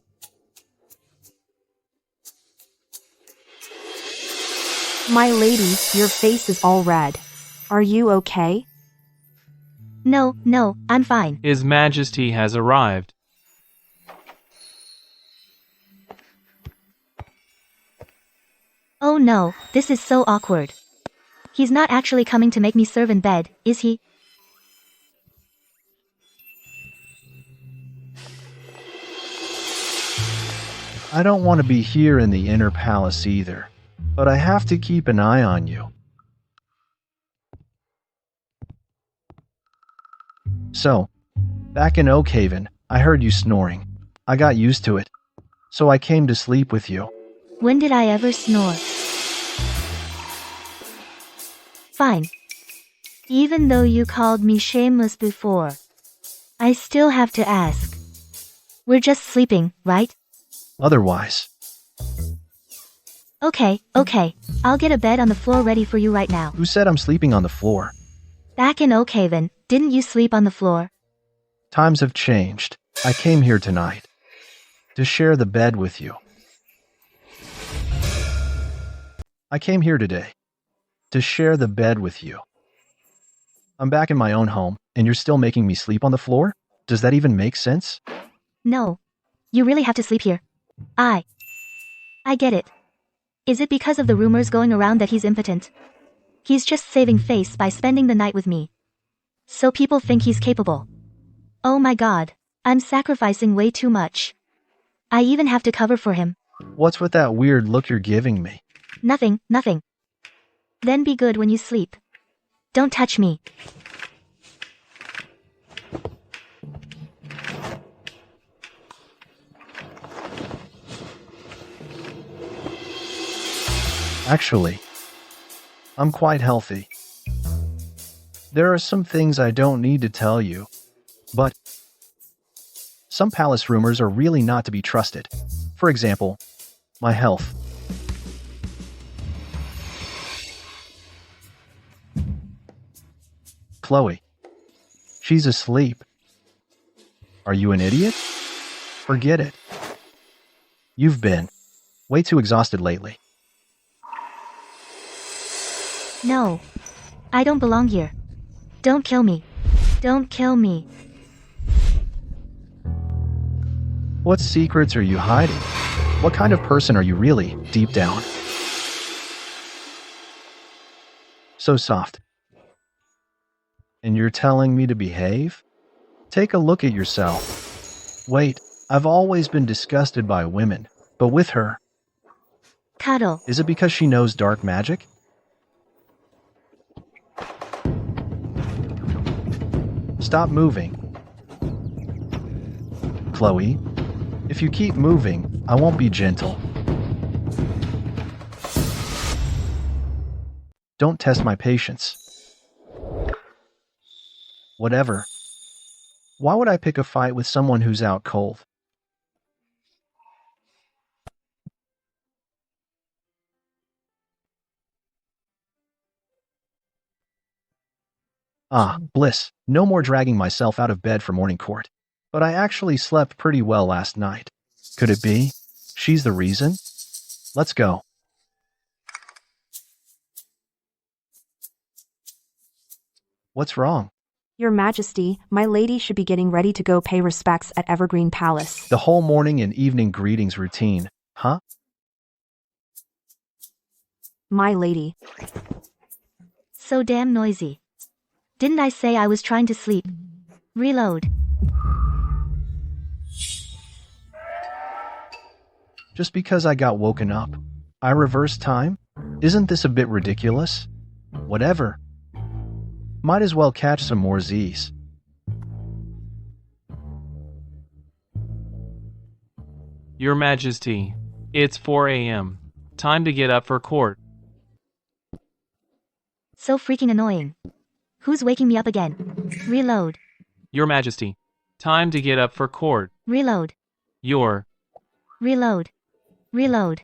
My lady, your face is all red. Are you okay? No, I'm fine. His Majesty has arrived. Oh no, this is so awkward. He's not actually coming to make me serve in bed, is he? I don't want to be here in the inner palace either, but I have to keep an eye on you. So, back in Oakhaven, I heard you snoring. I got used to it, so I came to sleep with you. When did I ever snore? Fine. Even though you called me shameless before, I still have to ask. We're just sleeping, right? Otherwise. Okay. I'll get a bed on the floor ready for you right now. Who said I'm sleeping on the floor? Back in Oakhaven, didn't you sleep on the floor? Times have changed. I came here tonight to share the bed with you. I came here today to share the bed with you. I'm back in my own home, and you're still making me sleep on the floor? Does that even make sense? No. You really have to sleep here. I get it. Is it because of the rumors going around that he's impotent? He's just saving face by spending the night with me. So people think he's capable. Oh my god. I'm sacrificing way too much. I even have to cover for him. What's with that weird look you're giving me? Nothing, nothing. Then be good when you sleep. Don't touch me. Actually, I'm quite healthy. There are some things I don't need to tell you, but some palace rumors are really not to be trusted. For example, my health. Chloe. She's asleep. Are you an idiot? Forget it. You've been way too exhausted lately. No. I don't belong here. Don't kill me. Don't kill me. What secrets are you hiding? What kind of person are you really, deep down? So soft. And you're telling me to behave? Take a look at yourself. Wait, I've always been disgusted by women, but with her. Cuddle. Is it because she knows dark magic? Stop moving. Chloe, if you keep moving, I won't be gentle. Don't test my patience. Whatever. Why would I pick a fight with someone who's out cold? Ah, bliss. No more dragging myself out of bed for morning court. But I actually slept pretty well last night. Could it be? She's the reason? Let's go. What's wrong? Your Majesty, my lady should be getting ready to go pay respects at Evergreen Palace. The whole morning and evening greetings routine, huh? My lady. So damn noisy. Didn't I say I was trying to sleep? Reload. Just because I got woken up, I reversed time? Isn't this a bit ridiculous? Whatever. Might as well catch some more Z's. Your Majesty, it's 4 a.m. Time to get up for court. So freaking annoying. Who's waking me up again? Reload. Your Majesty, time to get up for court. Reload. Your. Reload. Reload.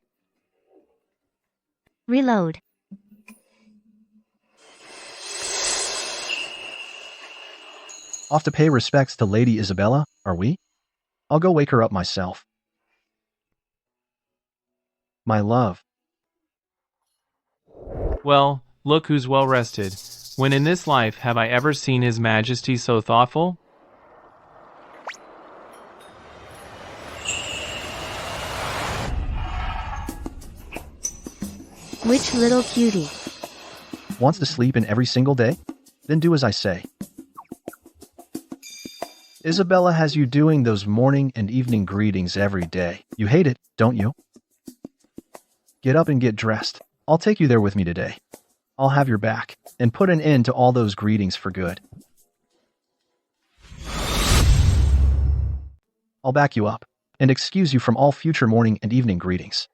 Reload. Off to pay respects to Lady Isabella, are we? I'll go wake her up myself. My love. Well, look who's well rested. When in this life have I ever seen His Majesty so thoughtful? Which little cutie? Wants to sleep in every single day? Then do as I say. Isabella has you doing those morning and evening greetings every day. You hate it, don't you? Get up and get dressed. I'll take you there with me today. I'll have your back, and put an end to all those greetings for good. I'll back you up, and excuse you from all future morning and evening greetings.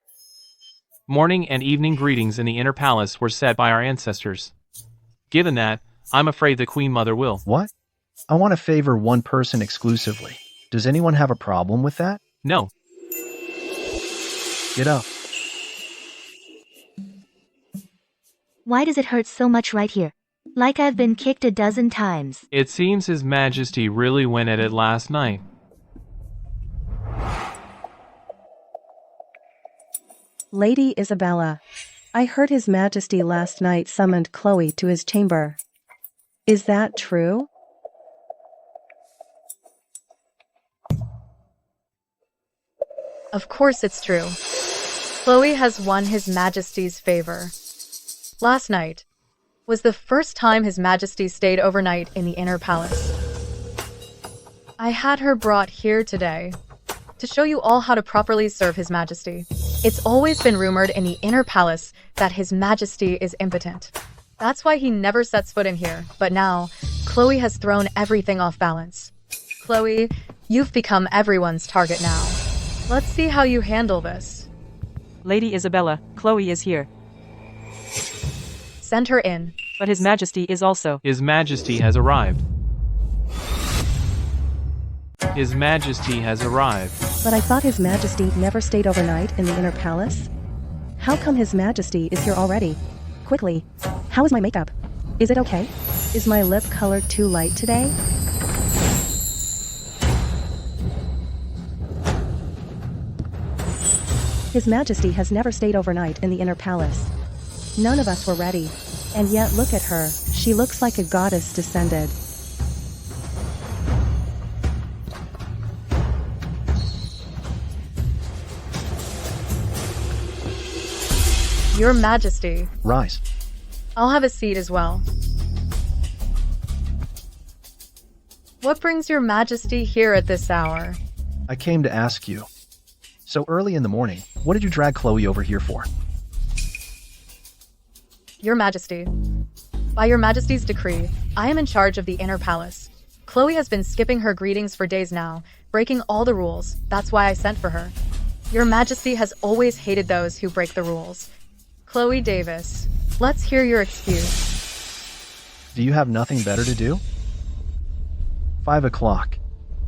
Morning and evening greetings in the inner palace were said by our ancestors. Given that, I'm afraid the Queen Mother will. What? I want to favor one person exclusively. Does anyone have a problem with that? No. Get up. Why does it hurt so much right here? Like I've been kicked a dozen times. It seems His Majesty really went at it last night. Lady Isabella, I heard His Majesty last night summoned Chloe to his chamber. Is that true? Of course it's true. Chloe has won His Majesty's favor. Last night was the first time His Majesty stayed overnight in the inner palace. I had her brought here today to show you all how to properly serve His Majesty. It's always been rumored in the inner palace that His Majesty is impotent. That's why he never sets foot in here. But now, Chloe has thrown everything off balance. Chloe, you've become everyone's target now. Let's see how you handle this. Lady Isabella, Chloe is here. Send her in. But His Majesty is also. His Majesty has arrived. His Majesty has arrived. But I thought His Majesty never stayed overnight in the inner palace? How come His Majesty is here already? Quickly, how is my makeup? Is it okay? Is my lip color too light today? His Majesty has never stayed overnight in the inner palace. None of us were ready. And yet look at her, she looks like a goddess descended. Your Majesty. Rise. I'll have a seat as well. What brings Your Majesty here at this hour? I came to ask you. So early in the morning, what did you drag Chloe over here for? Your Majesty. By Your Majesty's decree, I am in charge of the inner palace. Chloe has been skipping her greetings for days now, breaking all the rules. That's why I sent for her. Your Majesty has always hated those who break the rules. Chloe Davis, let's hear your excuse. Do you have nothing better to do? 5 o'clock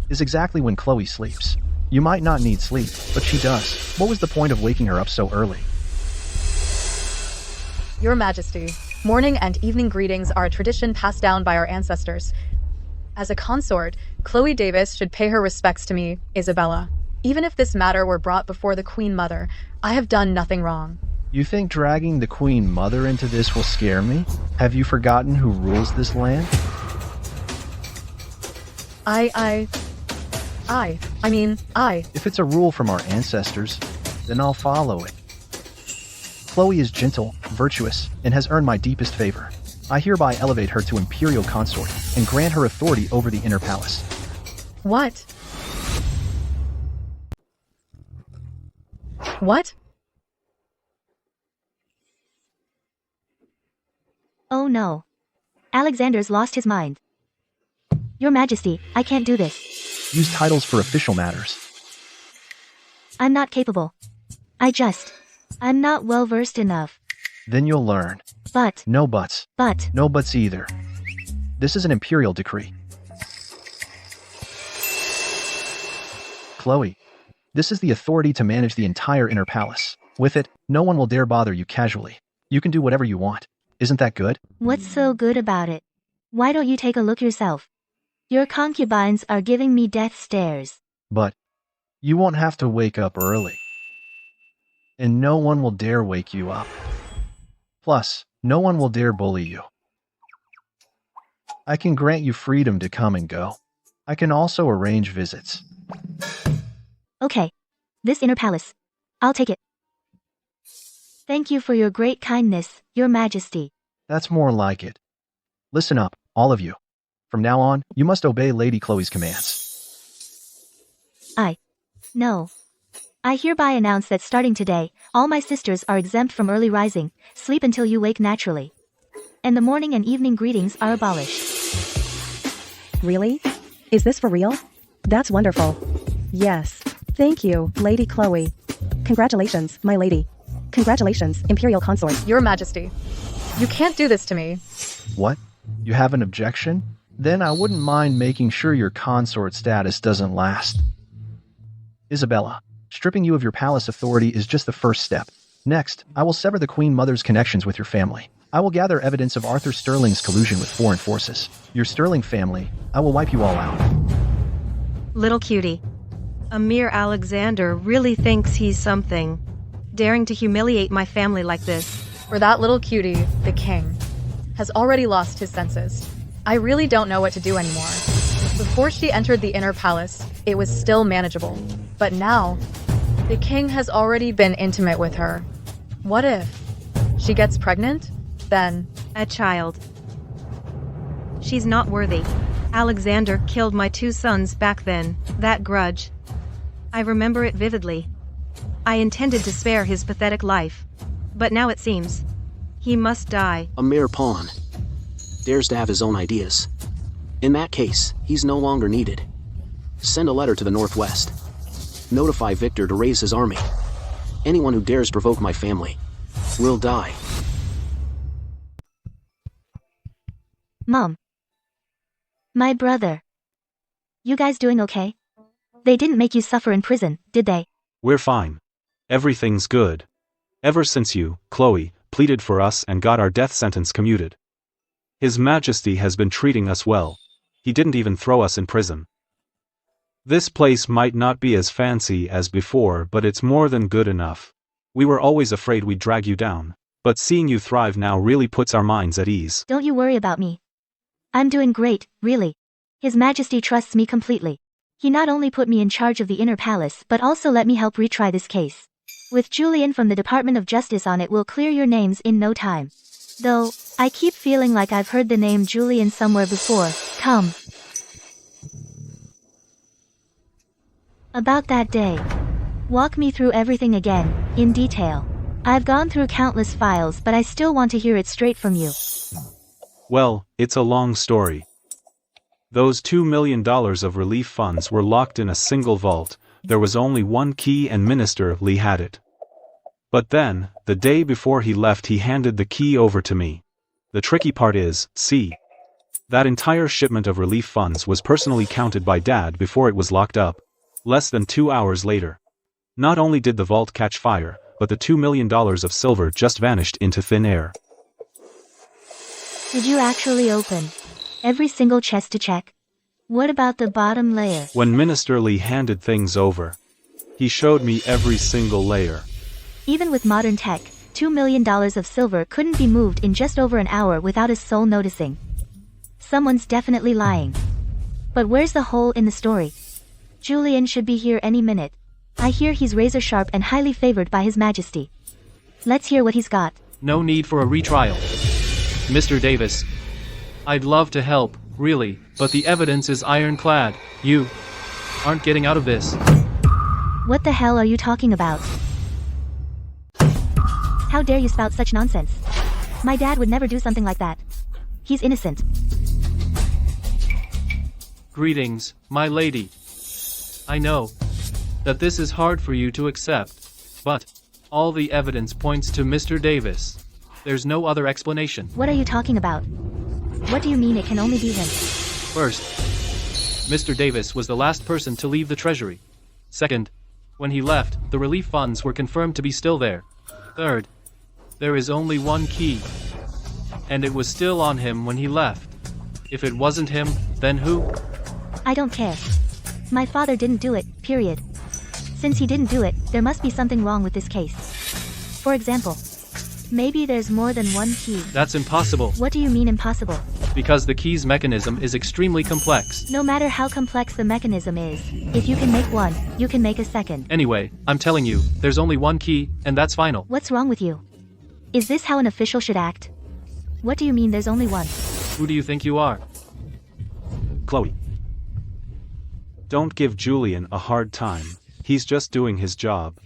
is exactly when Chloe sleeps. You might not need sleep, but she does. What was the point of waking her up so early? Your Majesty, morning and evening greetings are a tradition passed down by our ancestors. As a consort, Chloe Davis should pay her respects to me, Isabella. Even if this matter were brought before the Queen Mother, I have done nothing wrong. You think dragging the Queen Mother into this will scare me? Have you forgotten who rules this land? I mean, If it's a rule from our ancestors, then I'll follow it. Chloe is gentle, virtuous, and has earned my deepest favor. I hereby elevate her to imperial consort and grant her authority over the inner palace. What? What? Oh no. Alexander's lost his mind. Your Majesty, I can't do this. Use titles for official matters. I'm not capable. I'm not well versed enough. Then you'll learn. But. No buts. But. No buts either. This is an imperial decree. Chloe, this is the authority to manage the entire inner palace. With it, no one will dare bother you casually. You can do whatever you want. Isn't that good? What's so good about it? Why don't you take a look yourself? Your concubines are giving me death stares. But you won't have to wake up early. And no one will dare wake you up. Plus, no one will dare bully you. I can grant you freedom to come and go. I can also arrange visits. Okay. This inner palace. I'll take it. Thank you for your great kindness, Your Majesty. That's more like it. Listen up, all of you. From now on, you must obey Lady Chloe's commands. No. I hereby announce that starting today, all my sisters are exempt from early rising, sleep until you wake naturally. And the morning and evening greetings are abolished. Really? Is this for real? That's wonderful. Yes. Thank you, Lady Chloe. Congratulations, my lady. Congratulations, Imperial Consort. Your Majesty, you can't do this to me. What? You have an objection? Then I wouldn't mind making sure your consort status doesn't last. Isabella, stripping you of your palace authority is just the first step. Next, I will sever the Queen Mother's connections with your family. I will gather evidence of Arthur Sterling's collusion with foreign forces. Your Sterling family, I will wipe you all out. Little cutie. Amir Alexander really thinks he's something. Daring to humiliate my family like this. For that little cutie, the king, has already lost his senses. I really don't know what to do anymore. Before she entered the inner palace, it was still manageable. But now, the king has already been intimate with her. What if she gets pregnant? Then A child. She's not worthy. Alexander killed my 2 sons back then, that grudge. I remember it vividly. I intended to spare his pathetic life. But now it seems he must die. A mere pawn. Dares to have his own ideas. In that case, he's no longer needed. Send a letter to the northwest. Notify Victor to raise his army. Anyone who dares provoke my family will die. Mom. My brother. You guys doing okay? They didn't make you suffer in prison, did they? We're fine. Everything's good. Ever since you, Chloe, pleaded for us and got our death sentence commuted. His Majesty has been treating us well. He didn't even throw us in prison. This place might not be as fancy as before, but it's more than good enough. We were always afraid we'd drag you down, but seeing you thrive now really puts our minds at ease. Don't you worry about me. I'm doing great, really. His Majesty trusts me completely. He not only put me in charge of the inner palace but also let me help retry this case. With Julian from the Department of Justice on it, we'll clear your names in no time. Though, I keep feeling like I've heard the name Julian somewhere before. Come. About that day. Walk me through everything again, in detail. I've gone through countless files, but I still want to hear it straight from you. Well, it's a long story. Those $2 million of relief funds were locked in a single vault. There was only one key and Minister Lee had it. But then, the day before he left, he handed the key over to me. The tricky part is, see, that entire shipment of relief funds was personally counted by Dad before it was locked up. Less than 2 hours later. Not only did the vault catch fire, but the $2 million of silver just vanished into thin air. Did you actually open every single chest to check? What about the bottom layer? When Minister Lee handed things over, he showed me every single layer. Even with modern tech, $2 million of silver couldn't be moved in just over an hour without a soul noticing. Someone's definitely lying. But where's the hole in the story? Julian should be here any minute. I hear he's razor sharp and highly favored by His Majesty. Let's hear what he's got. No need for a retrial. Mr. Davis. I'd love to help, really, but the evidence is ironclad. You aren't getting out of this. What the hell are you talking about? How dare you spout such nonsense? My dad would never do something like that. He's innocent. Greetings, my lady. I know that this is hard for you to accept, but all the evidence points to Mr. Davis. There's no other explanation. What are you talking about? What do you mean it can only be him? First, Mr. Davis was the last person to leave the treasury. Second, when he left, the relief funds were confirmed to be still there. Third, there is only one key, and it was still on him when he left. If it wasn't him, then who? I don't care. My father didn't do it, period. Since he didn't do it, there must be something wrong with this case. For example, maybe there's more than one key. That's impossible. What do you mean impossible? Because the key's mechanism is extremely complex. No matter how complex the mechanism is, if you can make one, you can make a second. Anyway, I'm telling you, there's only one key, and that's final. What's wrong with you? Is this how an official should act? What do you mean there's only one? Who do you think you are? Chloe. Don't give Julian a hard time. He's just doing his job.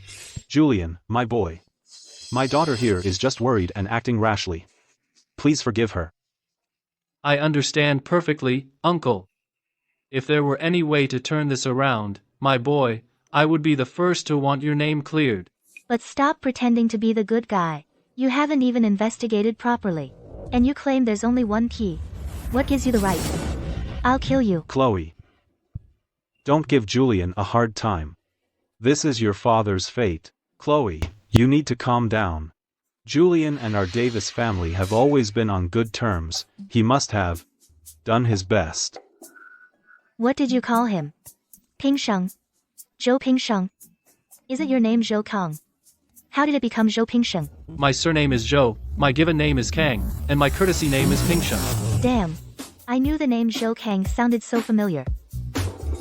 Julian, my boy. My daughter here is just worried and acting rashly. Please forgive her. I understand perfectly, Uncle. If there were any way to turn this around, my boy, I would be the first to want your name cleared. But stop pretending to be the good guy. You haven't even investigated properly. And you claim there's only one key. What gives you the right? I'll kill you. Chloe. Don't give Julian a hard time. This is your father's fate. Chloe, you need to calm down. Julian and our Davis family have always been on good terms. He must have done his best. What did you call him? Ping Sheng? Zhou Ping Sheng? Isn't your name Zhou Kang? How did it become Zhou Ping Sheng? My surname is Zhou, My given name is Kang, and my courtesy name is Pingsheng. Damn. I knew the name Zhou Kang sounded so familiar.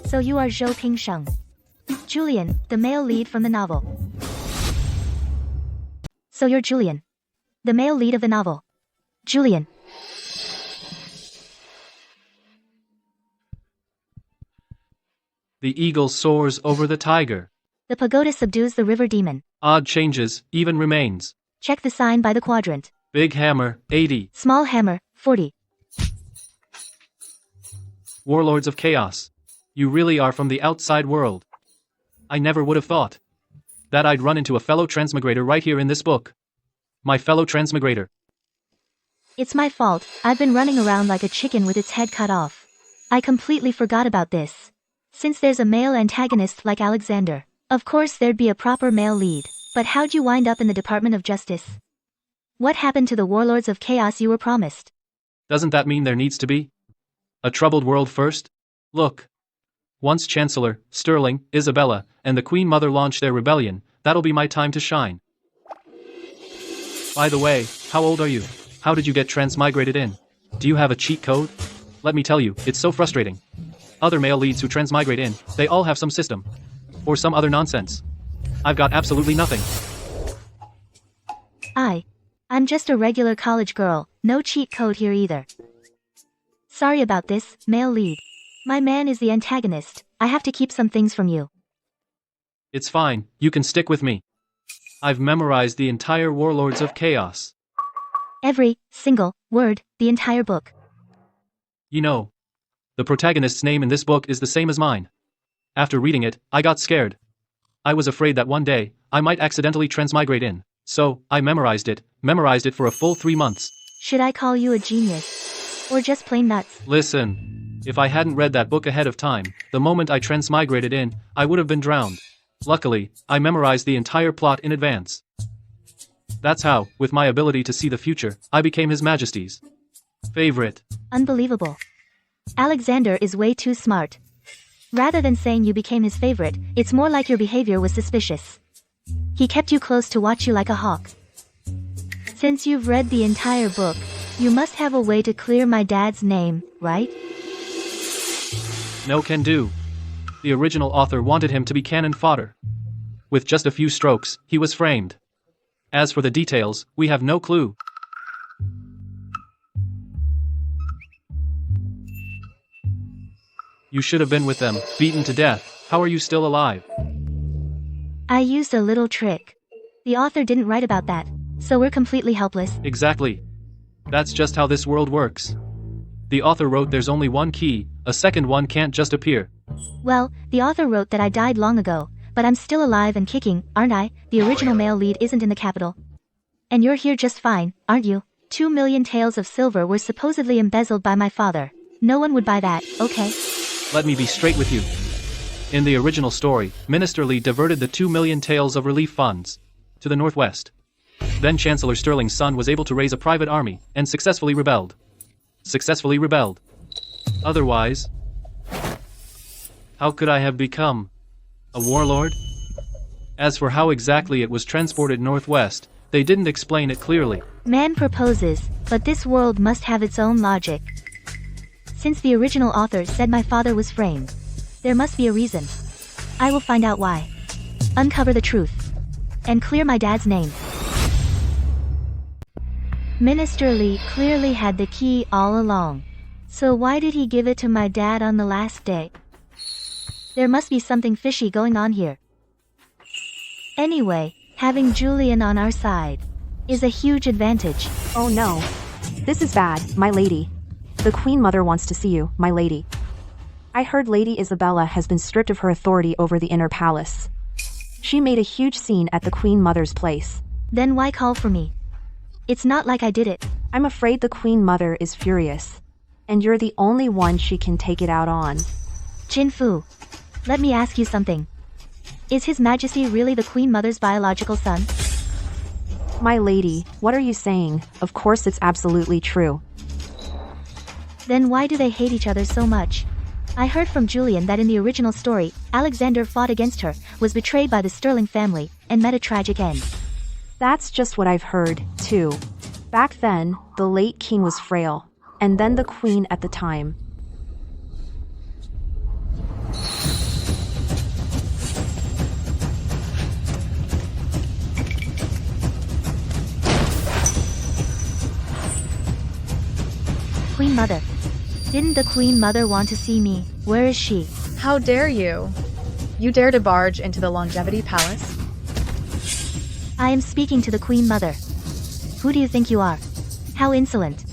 So you are Zhou Pingsheng. Julian, the male lead from the novel. So you're Julian. The male lead of the novel. Julian. The eagle soars over the tiger. The pagoda subdues the river demon. Odd changes, even remains. Check the sign by the quadrant. Big hammer, 80. Small hammer, 40. Warlords of Chaos. You really are from the outside world. I never would have thought that I'd run into a fellow transmigrator right here in this book. My fellow transmigrator. It's my fault. I've been running around like a chicken with its head cut off. I completely forgot about this. Since there's a male antagonist like Alexander, of course there'd be a proper male lead. But how'd you wind up in the Department of Justice? What happened to the Warlords of Chaos you were promised? Doesn't that mean there needs to be a troubled world first? Look. Once Chancellor, Sterling, Isabella, and the Queen Mother launch their rebellion, that'll be my time to shine. By the way, how old are you? How did you get transmigrated in? Do you have a cheat code? Let me tell you, it's so frustrating. Other male leads who transmigrate in, they all have some system. Or some other nonsense. I've got absolutely nothing. I'm just a regular college girl, no cheat code here either. Sorry about this, male lead. My man is the antagonist, I have to keep some things from you. It's fine, you can stick with me. I've memorized the entire Warlords of Chaos. Every single word, the entire book. You know, the protagonist's name in this book is the same as mine. After reading it, I got scared. I was afraid that one day, I might accidentally transmigrate in. So, I memorized it for a full 3 months. Should I call you a genius? Or just plain nuts? Listen, if I hadn't read that book ahead of time, the moment I transmigrated in, I would have been drowned. Luckily, I memorized the entire plot in advance. That's how, with my ability to see the future, I became His Majesty's favorite. Unbelievable. Alexander is way too smart. Rather than saying you became his favorite, it's more like your behavior was suspicious. He kept you close to watch you like a hawk. Since you've read the entire book, you must have a way to clear my dad's name, right? No can do. The original author wanted him to be cannon fodder. With just a few strokes, he was framed. As for the details, we have no clue. You should have been with them, beaten to death. How are you still alive? I used a little trick. The author didn't write about that, so we're completely helpless. Exactly. That's just how this world works. The author wrote there's only one key, a second one can't just appear. Well, the author wrote that I died long ago, but I'm still alive and kicking, aren't I? The original male lead isn't in the capital. And you're here just fine, aren't you? 2 million taels of silver were supposedly embezzled by my father. No one would buy that, okay? Let me be straight with you. In the original story, Minister Lee diverted the 2 million taels of relief funds to the northwest. Then Chancellor Sterling's son was able to raise a private army and successfully rebelled. Otherwise, how could I have become a warlord? As for how exactly it was transported northwest, they didn't explain it clearly. Man proposes, but this world must have its own logic. Since the original author said my father was framed, there must be a reason. I will find out why. Uncover the truth. And clear my dad's name. Minister Lee clearly had the key all along. So why did he give it to my dad on the last day? There must be something fishy going on here. Anyway, having Julian on our side is a huge advantage. Oh no. This is bad, my lady. The Queen Mother wants to see you, my lady. I heard Lady Isabella has been stripped of her authority over the inner palace. She made a huge scene at the Queen Mother's place. Then why call for me? It's not like I did it. I'm afraid the Queen Mother is furious. And you're the only one she can take it out on. Jin Fu, let me ask you something. Is His Majesty really the Queen Mother's biological son? My lady, what are you saying? Of course it's absolutely true. Then why do they hate each other so much? I heard from Julian that in the original story, Alexander fought against her, was betrayed by the Sterling family, and met a tragic end. That's just what I've heard, too. Back then, the late king was frail, and then the queen at the time. Queen Mother. Didn't the Queen Mother want to see me? Where is she? How dare you? You dare to barge into the Longevity Palace? I am speaking to the Queen Mother. Who do you think you are? How insolent.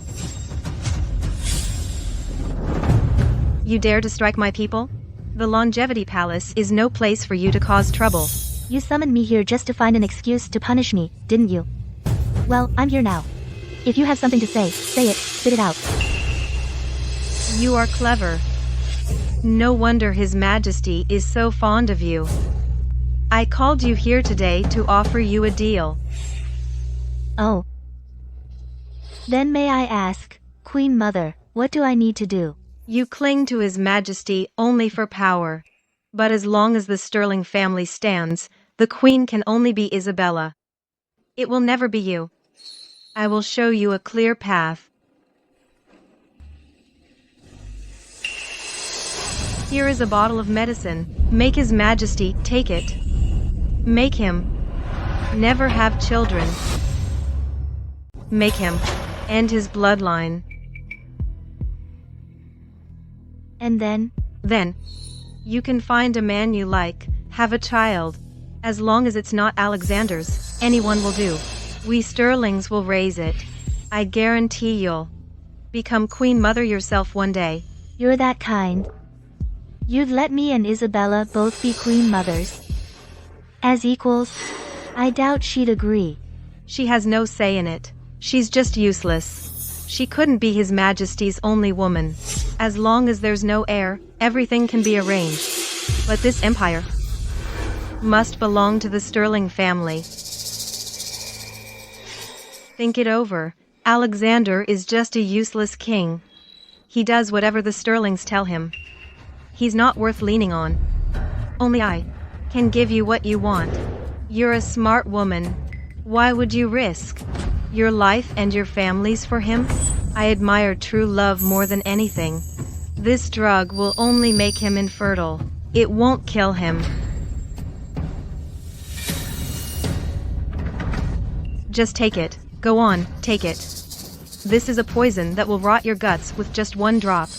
You dare to strike my people? The Longevity Palace is no place for you to cause trouble. You summoned me here just to find an excuse to punish me, didn't you? Well, I'm here now. If you have something to say it, spit it out. You are clever. No wonder His Majesty is so fond of you. I called you here today to offer you a deal. Oh. Then may I ask, Queen Mother, what do I need to do? You cling to His Majesty only for power. But as long as the Sterling family stands, the Queen can only be Isabella. It will never be you. I will show you a clear path. Here is a bottle of medicine. Make His Majesty take it. Make him never have children. Make him end his bloodline. And then? Then, you can find a man you like, have a child. As long as it's not Alexander's, anyone will do. We Sterlings will raise it. I guarantee you'll become Queen Mother yourself one day. You're that kind. You'd let me and Isabella both be Queen Mothers? As equals? I doubt she'd agree. She has no say in it. She's just useless. She couldn't be His Majesty's only woman. As long as there's no heir, everything can be arranged. But this empire must belong to the Sterling family. Think it over. Alexander is just a useless king. He does whatever the Sterlings tell him. He's not worth leaning on. Only I can give you what you want. You're a smart woman. Why would you risk your life and your family's for him? I admire true love more than anything. This drug will only make him infertile. It won't kill him. Just take it. Go on, take it. This is a poison that will rot your guts with just one drop.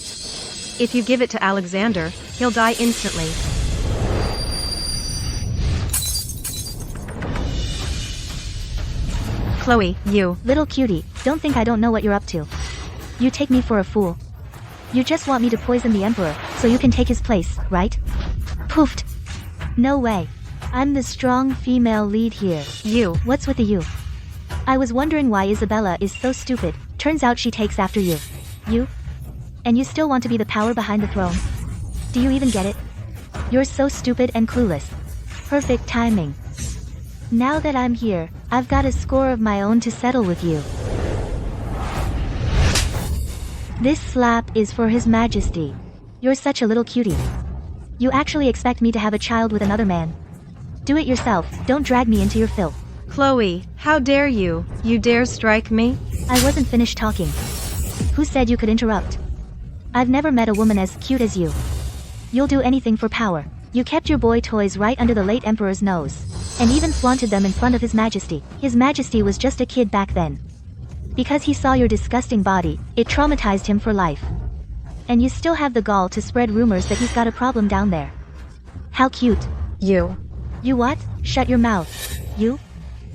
If you give it to Alexander, he'll die instantly. Chloe, you. Little cutie, don't think I don't know what you're up to. You take me for a fool. You just want me to poison the Emperor, so you can take his place, right? Poofed. No way. I'm the strong female lead here. You. What's with the you? I was wondering why Isabella is so stupid. Turns out she takes after you. You? And you still want to be the power behind the throne? Do you even get it? You're so stupid and clueless. Perfect timing. Now that I'm here, I've got a score of my own to settle with you. This slap is for His Majesty. You're such a little cutie. You actually expect me to have a child with another man. Do it yourself, don't drag me into your filth. Chloe, how dare you? You dare strike me? I wasn't finished talking. Who said you could interrupt? I've never met a woman as cute as you. You'll do anything for power. You kept your boy toys right under the late Emperor's nose. And even flaunted them in front of His Majesty. His Majesty was just a kid back then. Because he saw your disgusting body, it traumatized him for life. And you still have the gall to spread rumors that he's got a problem down there. How cute. You. You what? Shut your mouth. You?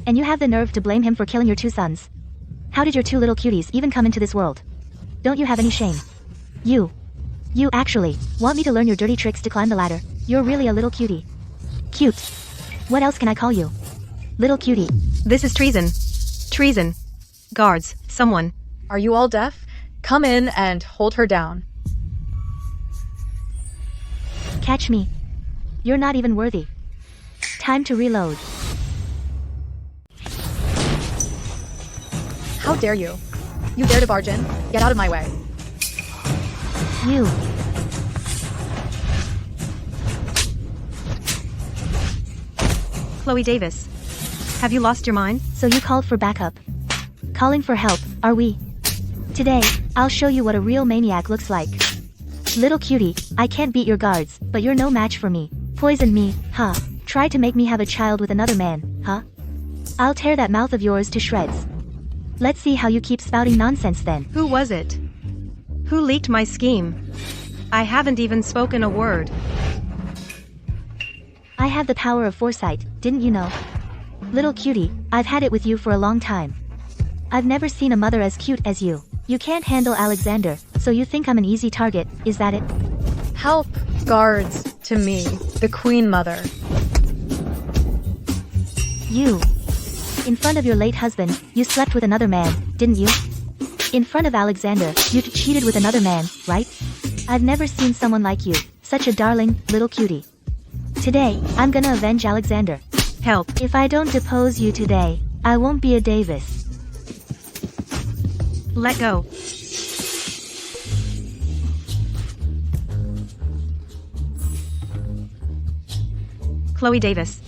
And you have the nerve to blame him for killing your two sons. How did your two little cuties even come into this world? Don't you have any shame? You actually want me to learn your dirty tricks to climb the ladder? You're really a little cutie. Cute. What else can I call you? Little cutie. This is treason. Treason. Guards, someone. Are you all deaf? Come in and hold her down. Catch me. You're not even worthy. Time to reload. How dare you? You dare to barge in? Get out of my way. You. Chloe Davis. Have you lost your mind? So you called for backup. Calling for help, are we? Today, I'll show you what a real maniac looks like. Little cutie, I can't beat your guards, but you're no match for me. Poison me, huh? Try to make me have a child with another man, huh? I'll tear that mouth of yours to shreds. Let's see how you keep spouting nonsense then. Who was it? Who leaked my scheme? I haven't even spoken a word. I have the power of foresight, didn't you know? Little cutie, I've had it with you for a long time. I've never seen a mother as cute as you. You can't handle Alexander, so you think I'm an easy target, is that it? Help, guards, to me, the Queen Mother. You. In front of your late husband, you slept with another man, didn't you? In front of Alexander, you cheated with another man, right? I've never seen someone like you, such a darling, little cutie. Today, I'm gonna avenge Alexander. Help. If I don't depose you today, I won't be a Davis. Let go. Chloe Davis.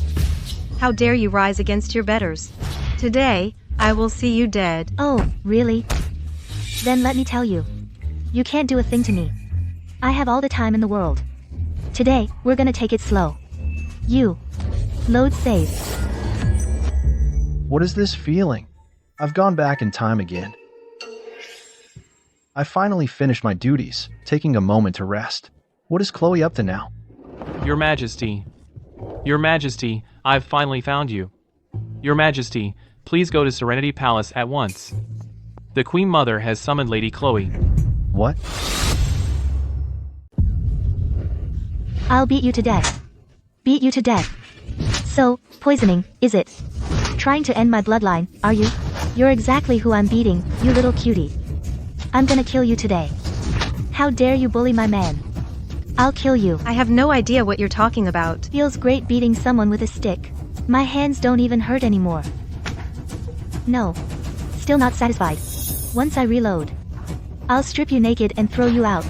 How dare you rise against your betters? Today, I will see you dead. Oh, really? Then let me tell you. You can't do a thing to me. I have all the time in the world. Today, we're gonna take it slow. You. Load save. What is this feeling? I've gone back in time again. I finally finished my duties, taking a moment to rest. What is Chloe up to now? Your Majesty. Your Majesty, I've finally found you. Your Majesty, please go to Serenity Palace at once. The Queen Mother has summoned Lady Chloe. What? I'll beat you to death. Beat you to death. So, poisoning, is it? Trying to end my bloodline, are you? You're exactly who I'm beating, you little cutie. I'm gonna kill you today. How dare you bully my man? I'll kill you. I have no idea what you're talking about. Feels great beating someone with a stick. My hands don't even hurt anymore. No. Still not satisfied. Once I reload, I'll strip you naked and throw you out.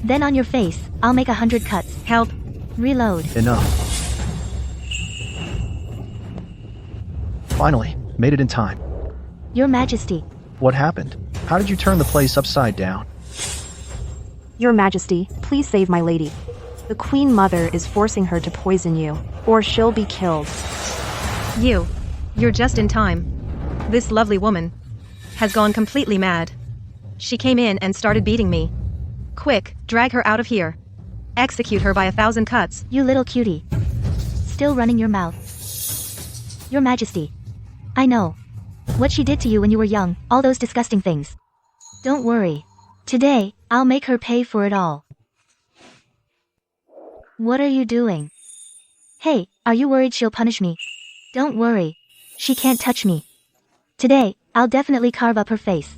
Then on your face, I'll make 100 cuts. Help. Reload. Enough. Finally, made it in time. Your Majesty. What happened? How did you turn the place upside down? Your Majesty, please save my lady. The Queen Mother is forcing her to poison you, or she'll be killed. You're just in time. This lovely woman has gone completely mad. She came in and started beating me. Quick, drag her out of here. Execute her by 1,000 cuts. You little cutie. Still running your mouth. Your Majesty. I know. What she did to you when you were young, all those disgusting things. Don't worry. Today, I'll make her pay for it all. What are you doing? Hey, are you worried she'll punish me? Don't worry. She can't touch me. Today, I'll definitely carve up her face.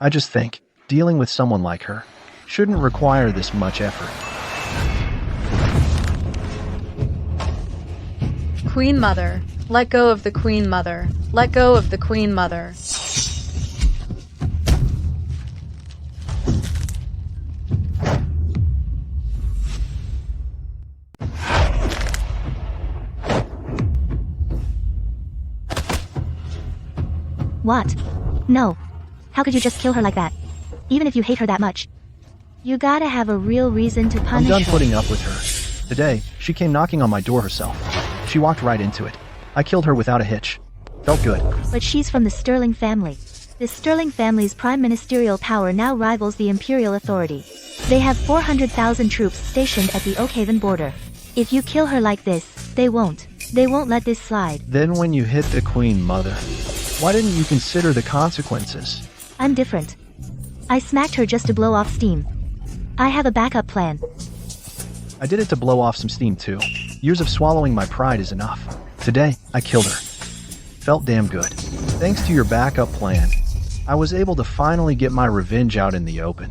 I just think, dealing with someone like her shouldn't require this much effort. Queen Mother. Let go of the Queen Mother. Let go of the Queen Mother. What? No. How could you just kill her like that? Even if you hate her that much. You gotta have a real reason to punish her. I'm done putting up with her. Today, she came knocking on my door herself. She walked right into it. I killed her without a hitch. Felt good. But she's from the Sterling family. The Sterling family's prime ministerial power now rivals the imperial authority. They have 400,000 troops stationed at the Oakhaven border. If you kill her like this, they won't. They won't let this slide. Then when you hit the Queen Mother, why didn't you consider the consequences? I'm different. I smacked her just to blow off steam. I have a backup plan. I did it to blow off some steam too. Years of swallowing my pride is enough. Today, I killed her. Felt damn good. Thanks to your backup plan, I was able to finally get my revenge out in the open.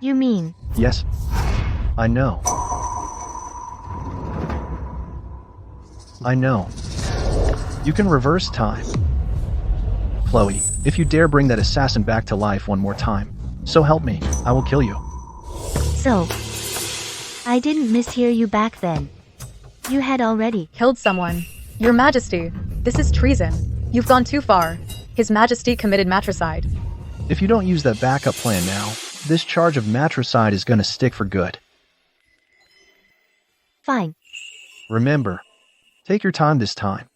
You mean? Yes. I know. I know. You can reverse time. Chloe, if you dare bring that assassin back to life one more time, so help me, I will kill you. So, I didn't mishear you back then. You had already killed someone. Your Majesty, this is treason. You've gone too far. His Majesty committed matricide. If you don't use that backup plan now, this charge of matricide is gonna stick for good. Fine. Remember, take your time this time.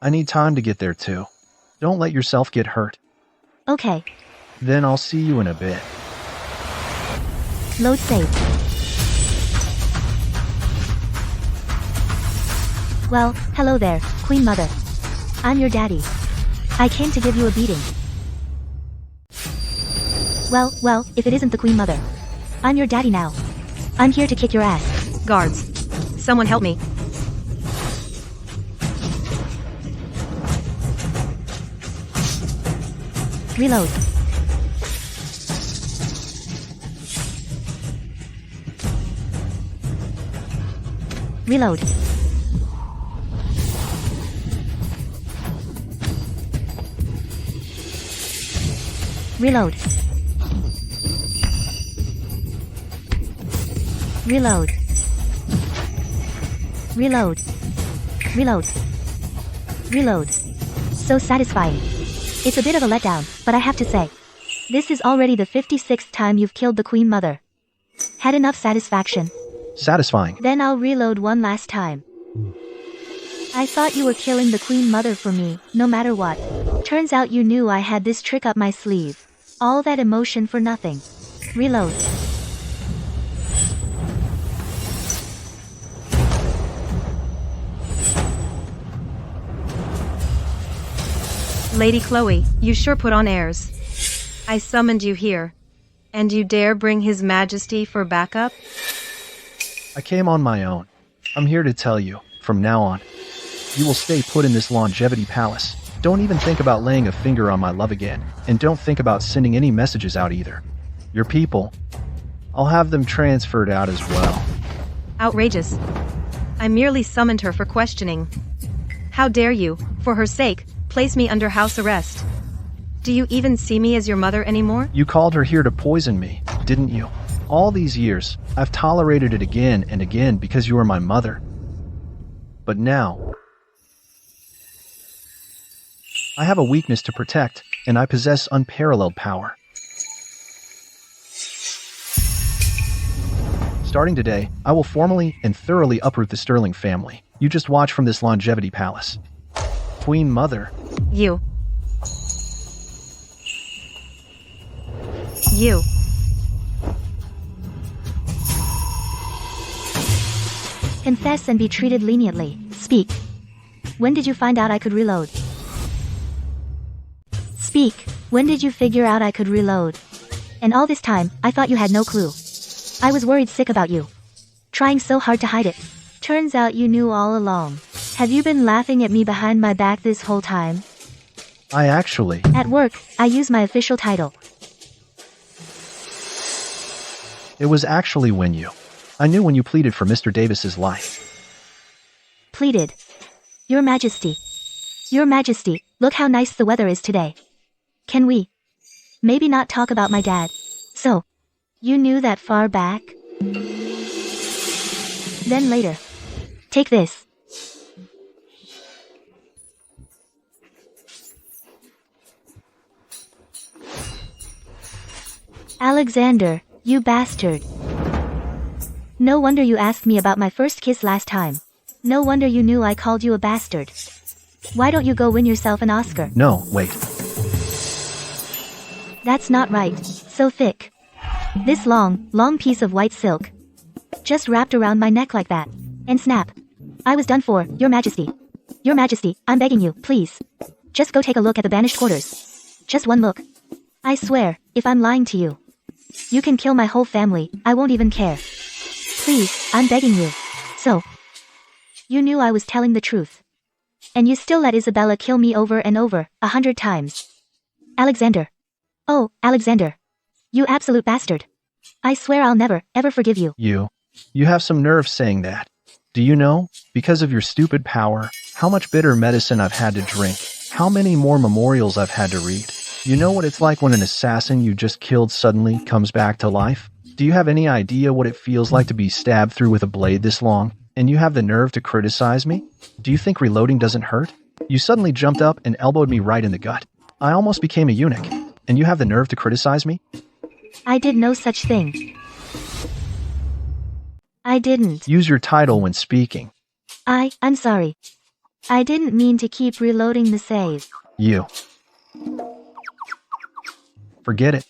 I need time to get there too. Don't let yourself get hurt. Okay. Then I'll see you in a bit. Load save. Well, hello there, Queen Mother. I'm your daddy. I came to give you a beating. Well, if it isn't the Queen Mother. I'm your daddy now. I'm here to kick your ass. Guards. Someone help me. Reload. Reload. Reload. Reload. Reload. Reload. Reload. So satisfying. It's a bit of a letdown, but I have to say, this is already the 56th time you've killed the Queen Mother. Had enough satisfaction? Satisfying. Then I'll reload one last time. I thought you were killing the Queen Mother for me, no matter what. Turns out you knew I had this trick up my sleeve. All that emotion for nothing. Reload. Lady Chloe, you sure put on airs. I summoned you here. And you dare bring His Majesty for backup? I came on my own. I'm here to tell you, from now on, you will stay put in this longevity palace. Don't even think about laying a finger on my love again, and don't think about sending any messages out either. Your people, I'll have them transferred out as well. Outrageous. I merely summoned her for questioning. How dare you, for her sake, place me under house arrest? Do you even see me as your mother anymore? You called her here to poison me, didn't you? All these years, I've tolerated it again and again because you were my mother. But now, I have a weakness to protect, and I possess unparalleled power. Starting today, I will formally and thoroughly uproot the Sterling family. You just watch from this longevity palace. Queen Mother. You. Confess and be treated leniently. Speak. When did you find out I could reload? Speak. When did you figure out I could reload? And all this time, I thought you had no clue. I was worried sick about you. Trying so hard to hide it. Turns out you knew all along. Have you been laughing at me behind my back this whole time? I actually... At work, I use my official title. It was actually when you... I knew when you pleaded for Mr. Davis's life. Pleaded. Your Majesty. Your Majesty, look how nice the weather is today. Can we maybe not talk about my dad? So, you knew that far back? Then later. Take this. Alexander, you bastard. No wonder you asked me about my first kiss last time. No wonder you knew I called you a bastard. Why don't you go win yourself an Oscar? No, wait. That's not right. So thick. This long piece of white silk. Just wrapped around my neck like that. And snap. I was done for, Your Majesty. Your Majesty, I'm begging you, please. Just go take a look at the banished quarters. Just one look. I swear, if I'm lying to you, you can kill my whole family, I won't even care. Please, I'm begging you. So, you knew I was telling the truth. And you still let Isabella kill me over and over, 100 times. Alexander. Oh, Alexander. You absolute bastard. I swear I'll never, ever forgive you. You have some nerve saying that. Do you know, because of your stupid power, how much bitter medicine I've had to drink, how many more memorials I've had to read? You know what it's like when an assassin you just killed suddenly comes back to life? Do you have any idea what it feels like to be stabbed through with a blade this long? And you have the nerve to criticize me? Do you think reloading doesn't hurt? You suddenly jumped up and elbowed me right in the gut. I almost became a eunuch. And you have the nerve to criticize me? I did no such thing. I didn't. Use your title when speaking. I'm sorry. I didn't mean to keep reloading the save. You. Forget it.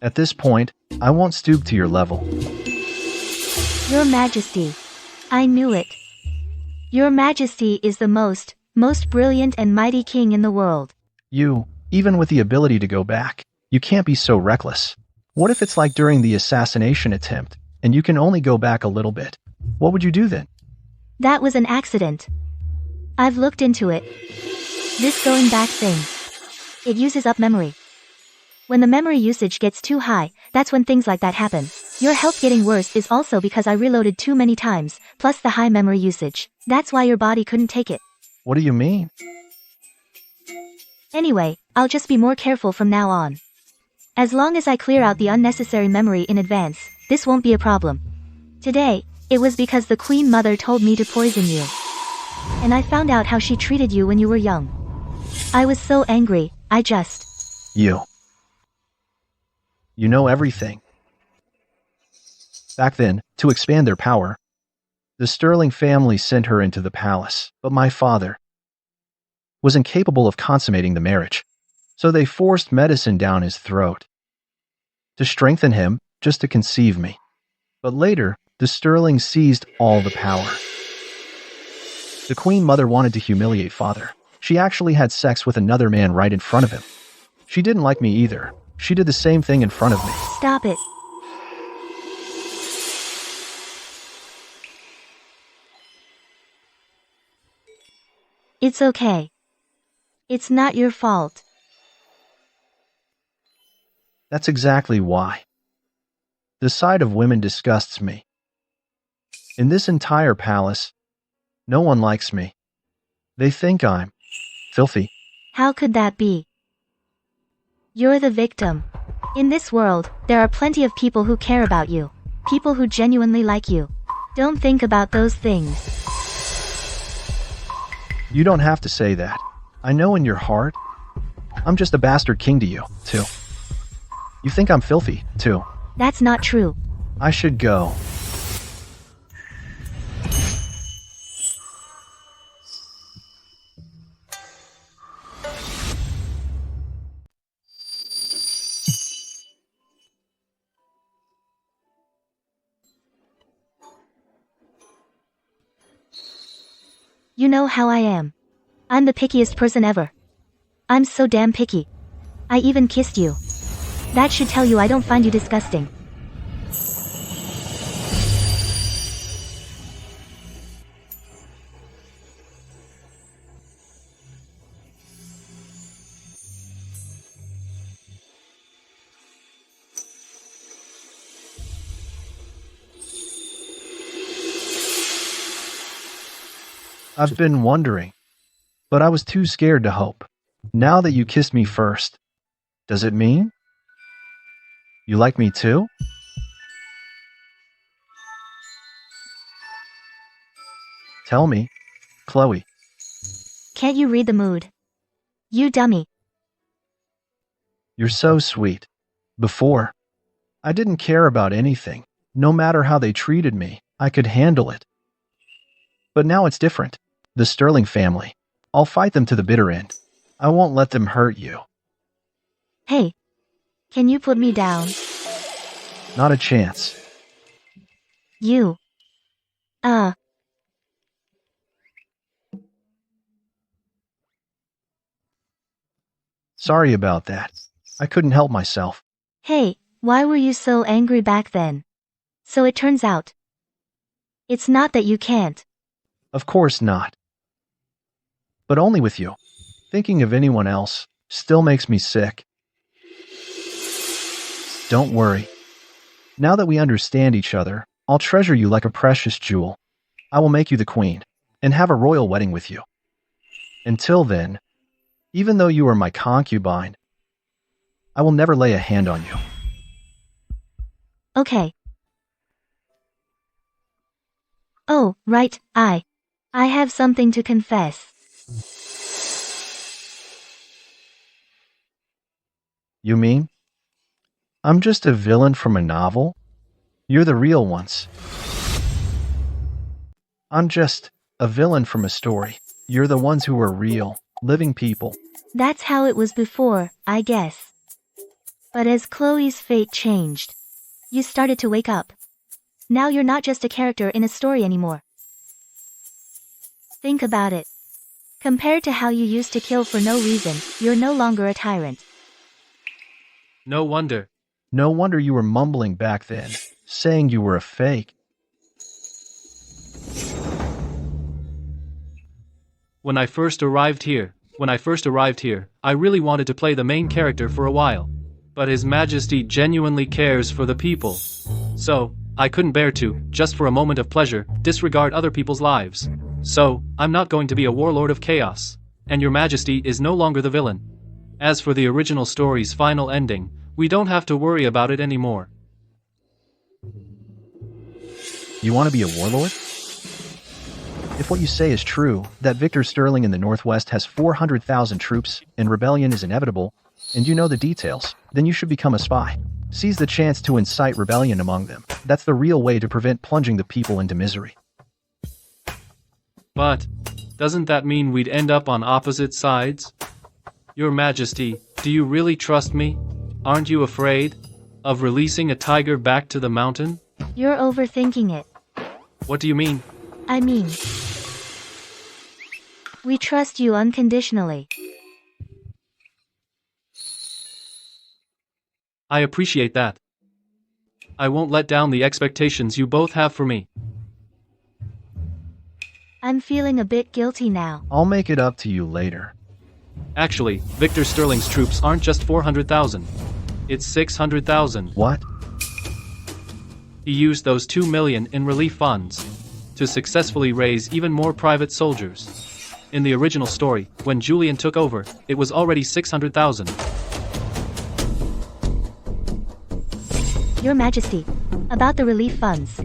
At this point, I won't stoop to your level. Your Majesty. I knew it. Your Majesty is the most brilliant and mighty king in the world. You, even with the ability to go back, you can't be so reckless. What if it's like during the assassination attempt, and you can only go back a little bit? What would you do then? That was an accident. I've looked into it. This going back thing. It uses up memory. When the memory usage gets too high, that's when things like that happen. Your health getting worse is also because I reloaded too many times, plus the high memory usage. That's why your body couldn't take it. What do you mean? Anyway, I'll just be more careful from now on. As long as I clear out the unnecessary memory in advance, this won't be a problem. Today, it was because the Queen Mother told me to poison you. And I found out how she treated you when you were young. I was so angry, I just... You know everything. Back then, to expand their power, the Sterling family sent her into the palace, but my father was incapable of consummating the marriage, so they forced medicine down his throat to strengthen him, just to conceive me. But later, the Sterling seized all the power. The Queen Mother wanted to humiliate father. She actually had sex with another man right in front of him. She didn't like me either. She did the same thing in front of me. Stop it. It's okay. It's not your fault. That's exactly why. The sight of women disgusts me. In this entire palace, no one likes me. They think I'm filthy. How could that be? You're the victim. In this world, there are plenty of people who care about you. People who genuinely like you. Don't think about those things. You don't have to say that. I know in your heart, I'm just a bastard king to you, too. You think I'm filthy, too. That's not true. I should go. You know how I am. I'm the pickiest person ever. I'm so damn picky. I even kissed you. That should tell you I don't find you disgusting. I've been wondering, but I was too scared to hope. Now that you kissed me first, does it mean you like me too? Tell me, Chloe. Can't you read the mood? You dummy. You're so sweet. Before, I didn't care about anything. No matter how they treated me, I could handle it. But now it's different. The Sterling family. I'll fight them to the bitter end. I won't let them hurt you. Hey. Can you put me down? Not a chance. You. Sorry about that. I couldn't help myself. Hey, why were you so angry back then? So it turns out, it's not that you can't. Of course not. But only with you. Thinking of anyone else still makes me sick. Don't worry. Now that we understand each other, I'll treasure you like a precious jewel. I will make you the queen, and have a royal wedding with you. Until then, even though you are my concubine, I will never lay a hand on you. Oh, right, I have something to confess. You mean? I'm just a villain from a novel? You're the real ones. I'm just a villain from a story. You're the ones who are real, living people. That's how it was before, I guess. But as Chloe's fate changed, you started to wake up. Now you're not just a character in a story anymore. Think about it. Compared to how you used to kill for no reason, you're no longer a tyrant. No wonder. No wonder you were mumbling back then, saying you were a fake. When I first arrived here, I really wanted to play the main character for a while. But His Majesty genuinely cares for the people. So, I couldn't bear to, just for a moment of pleasure, disregard other people's lives. So, I'm not going to be a warlord of chaos. And Your Majesty is no longer the villain. As for the original story's final ending, we don't have to worry about it anymore. You want to be a warlord? If what you say is true, that Victor Sterling in the Northwest has 400,000 troops, and rebellion is inevitable, and you know the details, then you should become a spy. Seize the chance to incite rebellion among them. That's the real way to prevent plunging the people into misery. But, doesn't that mean we'd end up on opposite sides? Your Majesty, do you really trust me? Aren't you afraid of releasing a tiger back to the mountain? You're overthinking it. What do you mean? I mean, we trust you unconditionally. I appreciate that. I won't let down the expectations you both have for me. I'm feeling a bit guilty now. I'll make it up to you later. Actually, Victor Sterling's troops aren't just 400,000. It's 600,000. What? He used those 2 million in relief funds to successfully raise even more private soldiers. In the original story, when Julian took over, it was already 600,000. Your Majesty, about the relief funds.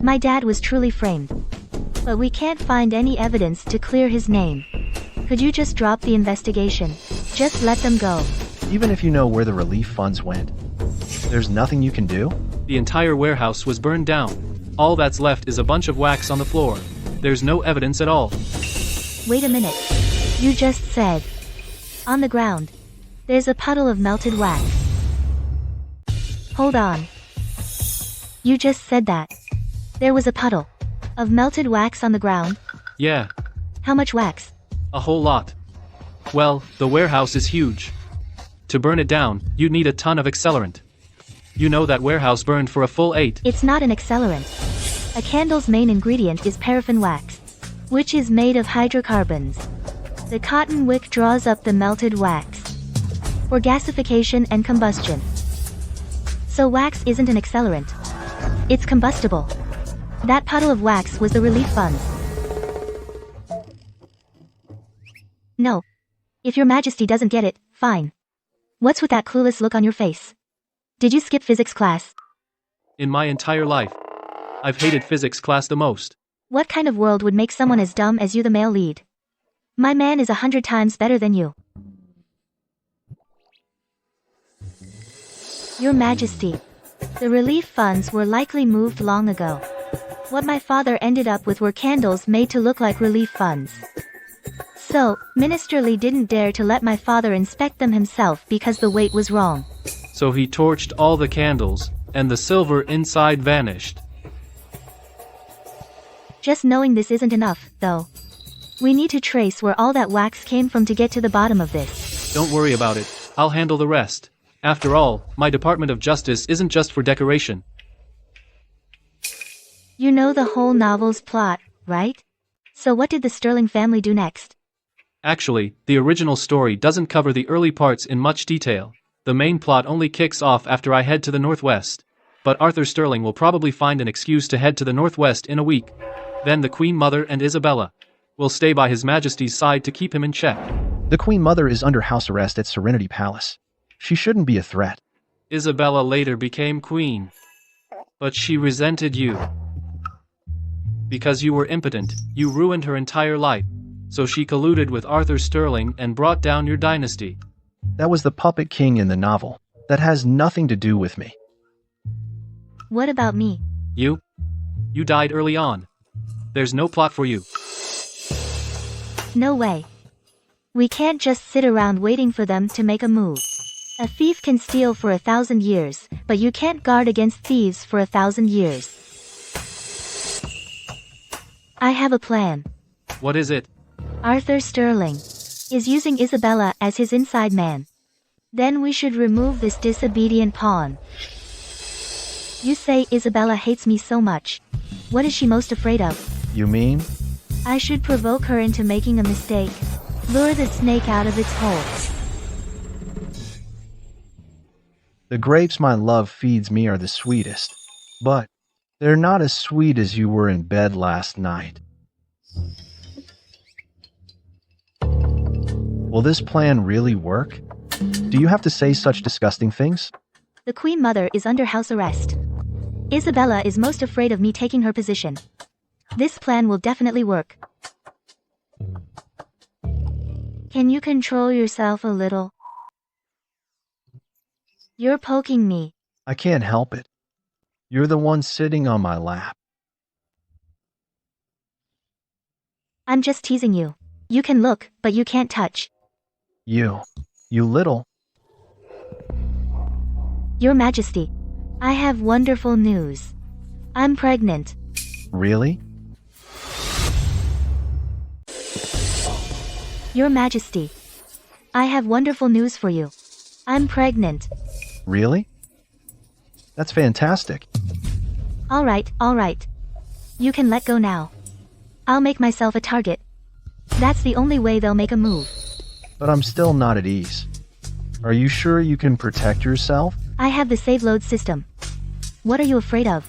My dad was truly framed. But we can't find any evidence to clear his name. Could you just drop the investigation? Just let them go. Even if you know where the relief funds went, there's nothing you can do? The entire warehouse was burned down. All that's left is a bunch of wax on the floor. There's no evidence at all. Wait a minute. You just said, on the ground, there's a puddle of melted wax. Hold on. You just said that. There was a puddle of melted wax on the ground? Yeah. How much wax? A whole lot. Well, the warehouse is huge. To burn it down, you'd need a ton of accelerant. You know that warehouse burned for a full 8. It's not an accelerant. A candle's main ingredient is paraffin wax, which is made of hydrocarbons. The cotton wick draws up the melted wax for gasification and combustion. So wax isn't an accelerant. It's combustible. That puddle of wax was the relief funds. No. If Your Majesty doesn't get it, fine. What's with that clueless look on your face? Did you skip physics class? In my entire life, I've hated physics class the most. What kind of world would make someone as dumb as you the male lead? My man is 100 times better than you. Your Majesty, the relief funds were likely moved long ago. What my father ended up with were candles made to look like relief funds. So, Minister Lee didn't dare to let my father inspect them himself because the weight was wrong. So he torched all the candles, and the silver inside vanished. Just knowing this isn't enough, though. We need to trace where all that wax came from to get to the bottom of this. Don't worry about it. I'll handle the rest. After all, my Department of Justice isn't just for decoration. You know the whole novel's plot, right? So what did the Sterling family do next? Actually, the original story doesn't cover the early parts in much detail. The main plot only kicks off after I head to the northwest. But Arthur Sterling will probably find an excuse to head to the northwest in a week. Then the Queen Mother and Isabella will stay by His Majesty's side to keep him in check. The Queen Mother is under house arrest at Serenity Palace. She shouldn't be a threat. Isabella later became queen. But she resented you. Because you were impotent, you ruined her entire life. So she colluded with Arthur Sterling and brought down your dynasty. That was the puppet king in the novel. That has nothing to do with me. What about me? You died early on. There's no plot for you. No way. We can't just sit around waiting for them to make a move. A thief can steal for 1,000 years, but you can't guard against thieves for 1,000 years. I have a plan. What is it? Arthur Sterling is using Isabella as his inside man. Then we should remove this disobedient pawn. You say Isabella hates me so much. What is she most afraid of? You mean? I should provoke her into making a mistake. Lure the snake out of its hole. The grapes my love feeds me are the sweetest. But they're not as sweet as you were in bed last night. Will this plan really work? Do you have to say such disgusting things? The Queen Mother is under house arrest. Isabella is most afraid of me taking her position. This plan will definitely work. Can you control yourself a little? You're poking me. I can't help it. You're the one sitting on my lap. I'm just teasing you. You can look, but you can't touch. You little. Your Majesty, I have wonderful news. I'm pregnant. Really? Your Majesty, I have wonderful news for you. I'm pregnant. Really? That's fantastic. All right. You can let go now. I'll make myself a target. That's the only way they'll make a move. But I'm still not at ease. Are you sure you can protect yourself? I have the save load system. What are you afraid of?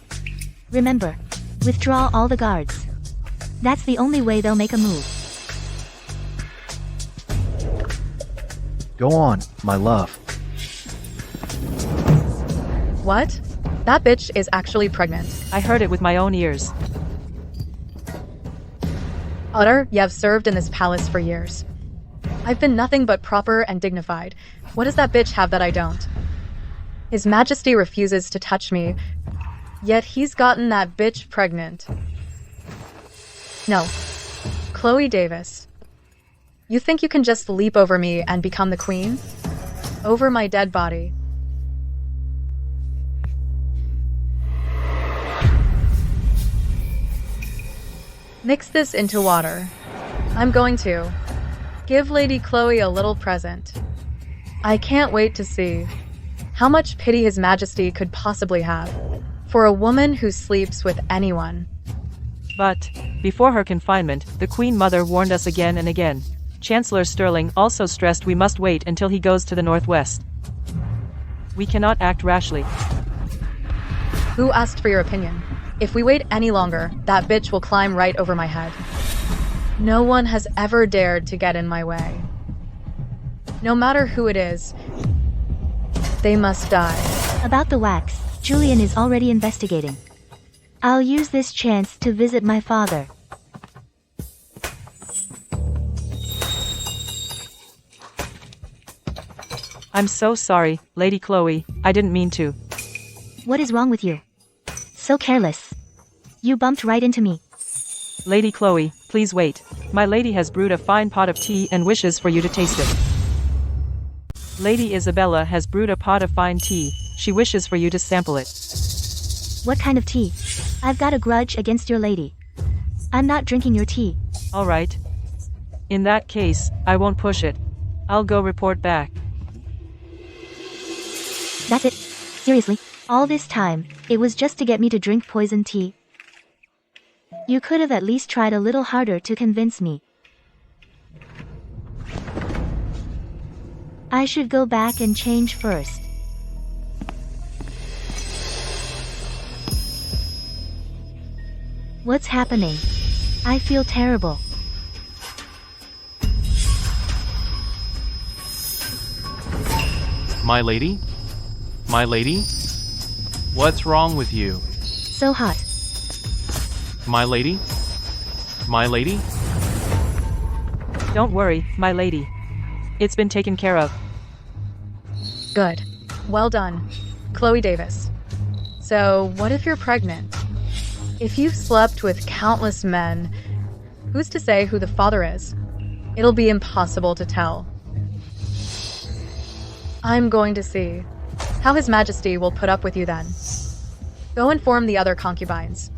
Remember, withdraw all the guards. That's the only way they'll make a move. Go on, my love. What? That bitch is actually pregnant. I heard it with my own ears. Utter, you have served in this palace for years. I've been nothing but proper and dignified. What does that bitch have that I don't? His Majesty refuses to touch me, yet he's gotten that bitch pregnant. No. Chloe Davis. You think you can just leap over me and become the queen? Over my dead body. Mix this into water. I'm going to. Give Lady Chloe a little present. I can't wait to see how much pity His Majesty could possibly have for a woman who sleeps with anyone. But, before her confinement, the Queen Mother warned us again and again. Chancellor Sterling also stressed we must wait until he goes to the northwest. We cannot act rashly. Who asked for your opinion? If we wait any longer, that bitch will climb right over my head. No one has ever dared to get in my way. No matter who it is, they must die. About the wax, Julian is already investigating. I'll use this chance to visit my father. I'm so sorry, Lady Chloe, I didn't mean to. What is wrong with you? So careless. You bumped right into me. Lady Chloe, please wait. My lady has brewed a fine pot of tea and wishes for you to taste it. Lady Isabella has brewed a pot of fine tea. She wishes for you to sample it. What kind of tea? I've got a grudge against your lady. I'm not drinking your tea. All right. In that case, I won't push it. I'll go report back. That's it. Seriously, all this time, it was just to get me to drink poison tea. You could have at least tried a little harder to convince me. I should go back and change first. What's happening? I feel terrible. My lady? My lady? What's wrong with you? So hot. My lady? My lady? Don't worry, my lady. It's been taken care of. Good. Well done. Chloe Davis. So, what if you're pregnant? If you've slept with countless men, who's to say who the father is? It'll be impossible to tell. I'm going to see how His Majesty will put up with you then. Go inform the other concubines.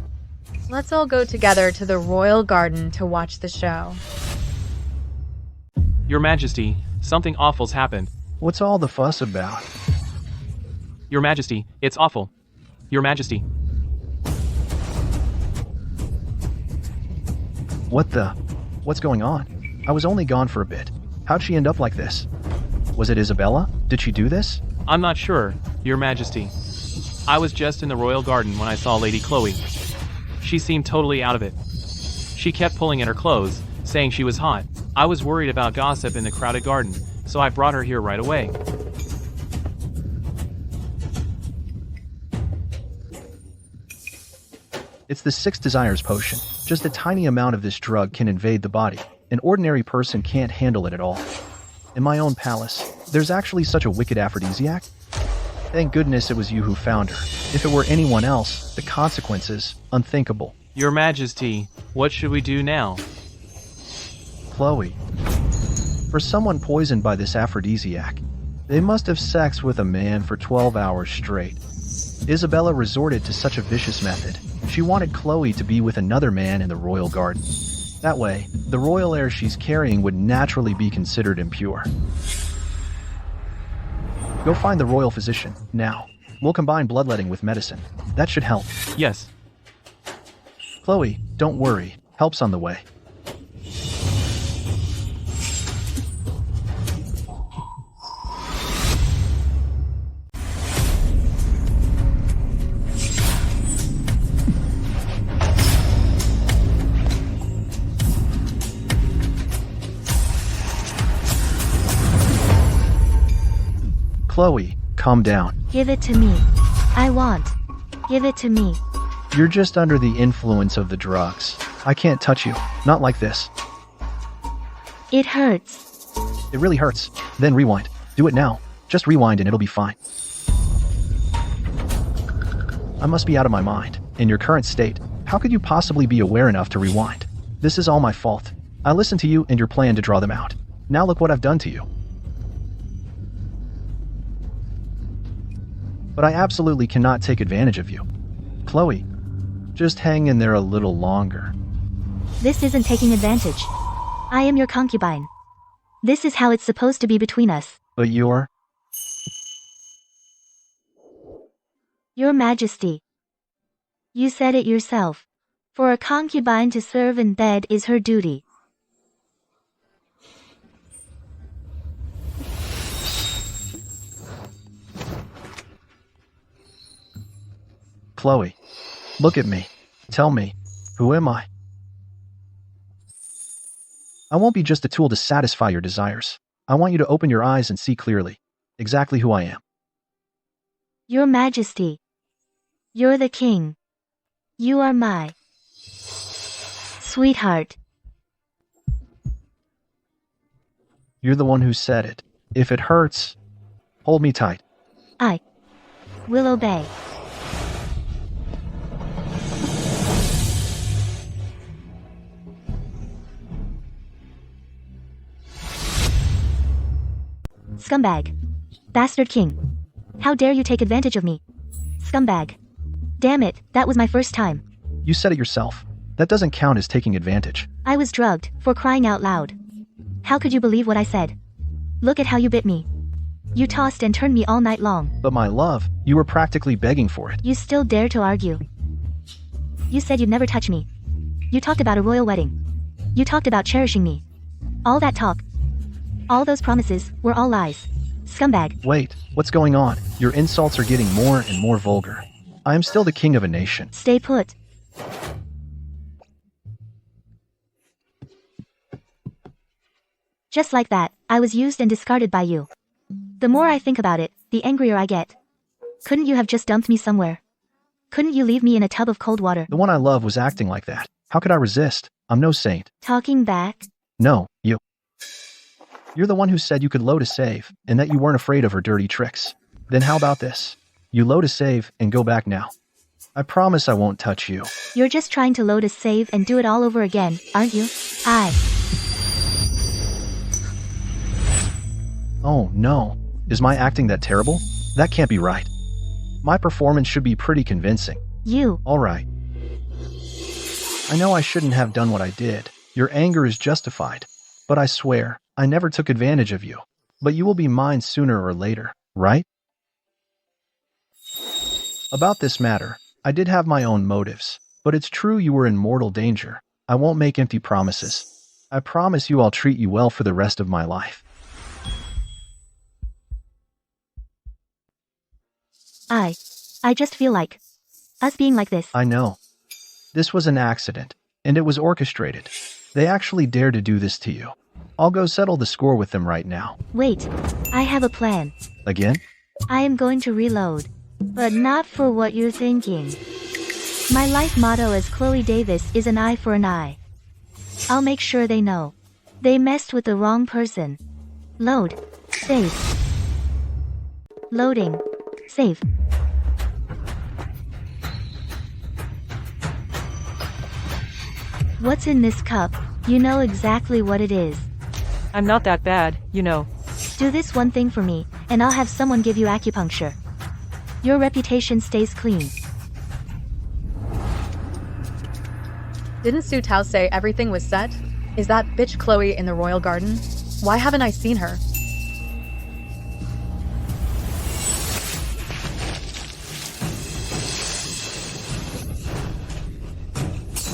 Let's all go together to the royal garden to watch the show. Your Majesty, something awful's happened. What's all the fuss about? Your Majesty, it's awful. Your Majesty. What's going on? I was only gone for a bit. How'd she end up like this? Was it Isabella? Did she do this? I'm not sure, Your Majesty. I was just in the royal garden when I saw Lady Chloe. She seemed totally out of it. She kept pulling at her clothes, saying she was hot. I was worried about gossip in the crowded garden, so I brought her here right away. It's the Six Desires potion. Just a tiny amount of this drug can invade the body. An ordinary person can't handle it at all. In my own palace, there's actually such a wicked aphrodisiac. Thank goodness it was you who found her. If it were anyone else, the consequences, unthinkable. Your Majesty, what should we do now? Chloe. For someone poisoned by this aphrodisiac, they must have sex with a man for 12 hours straight. Isabella resorted to such a vicious method. She wanted Chloe to be with another man in the royal garden. That way, the royal air she's carrying would naturally be considered impure. Go find the royal physician, now. We'll combine bloodletting with medicine. That should help. Yes. Chloe, don't worry. Help's on the way. Chloe, calm down. Give it to me. I want. Give it to me. You're just under the influence of the drugs. I can't touch you. Not like this. It hurts. It really hurts. Then rewind. Do it now. Just rewind and it'll be fine. I must be out of my mind. In your current state, how could you possibly be aware enough to rewind? This is all my fault. I listened to you and your plan to draw them out. Now look what I've done to you. But I absolutely cannot take advantage of you. Chloe, just hang in there a little longer. This isn't taking advantage. I am your concubine. This is how it's supposed to be between us. But you're... Your Majesty. You said it yourself. For a concubine to serve in bed is her duty. Chloe, look at me. Tell me, who am I? I won't be just a tool to satisfy your desires. I want you to open your eyes and see clearly exactly who I am. Your Majesty. You're the king. You are my sweetheart. You're the one who said it. If it hurts, hold me tight. I will obey. Scumbag. Bastard king. How dare you take advantage of me? Scumbag. Damn it, that was my first time. You said it yourself. That doesn't count as taking advantage. I was drugged, for crying out loud. How could you believe what I said? Look at how you bit me. You tossed and turned me all night long. But my love, you were practically begging for it. You still dare to argue. You said you'd never touch me. You talked about a royal wedding. You talked about cherishing me. All that talk. All those promises were all lies. Scumbag. Wait, what's going on? Your insults are getting more and more vulgar. I am still the king of a nation. Stay put. Just like that, I was used and discarded by you. The more I think about it, the angrier I get. Couldn't you have just dumped me somewhere? Couldn't you leave me in a tub of cold water? The one I love was acting like that. How could I resist? I'm no saint. Talking back? No, you. You're the one who said you could load a save, and that you weren't afraid of her dirty tricks. Then how about this? You load a save and go back now. I promise I won't touch you. You're just trying to load a save and do it all over again, aren't you? Oh no. Is my acting that terrible? That can't be right. My performance should be pretty convincing. You. Alright. I know I shouldn't have done what I did. Your anger is justified. But I swear, I never took advantage of you. But you will be mine sooner or later, right? About this matter, I did have my own motives. But it's true you were in mortal danger. I won't make empty promises. I promise you I'll treat you well for the rest of my life. I just feel like us being like this. I know. This was an accident, and it was orchestrated. They actually dared to do this to you. I'll go settle the score with them right now. Wait, I have a plan. Again? I am going to reload. But not for what you're thinking. My life motto as Chloe Davis is an eye for an eye. I'll make sure they know. They messed with the wrong person. Load. Save. Loading. Save. What's in this cup? You know exactly what it is. I'm not that bad, you know. Do this one thing for me, and I'll have someone give you acupuncture. Your reputation stays clean. Didn't Su Tao say everything was set? Is that bitch Chloe in the royal garden? Why haven't I seen her?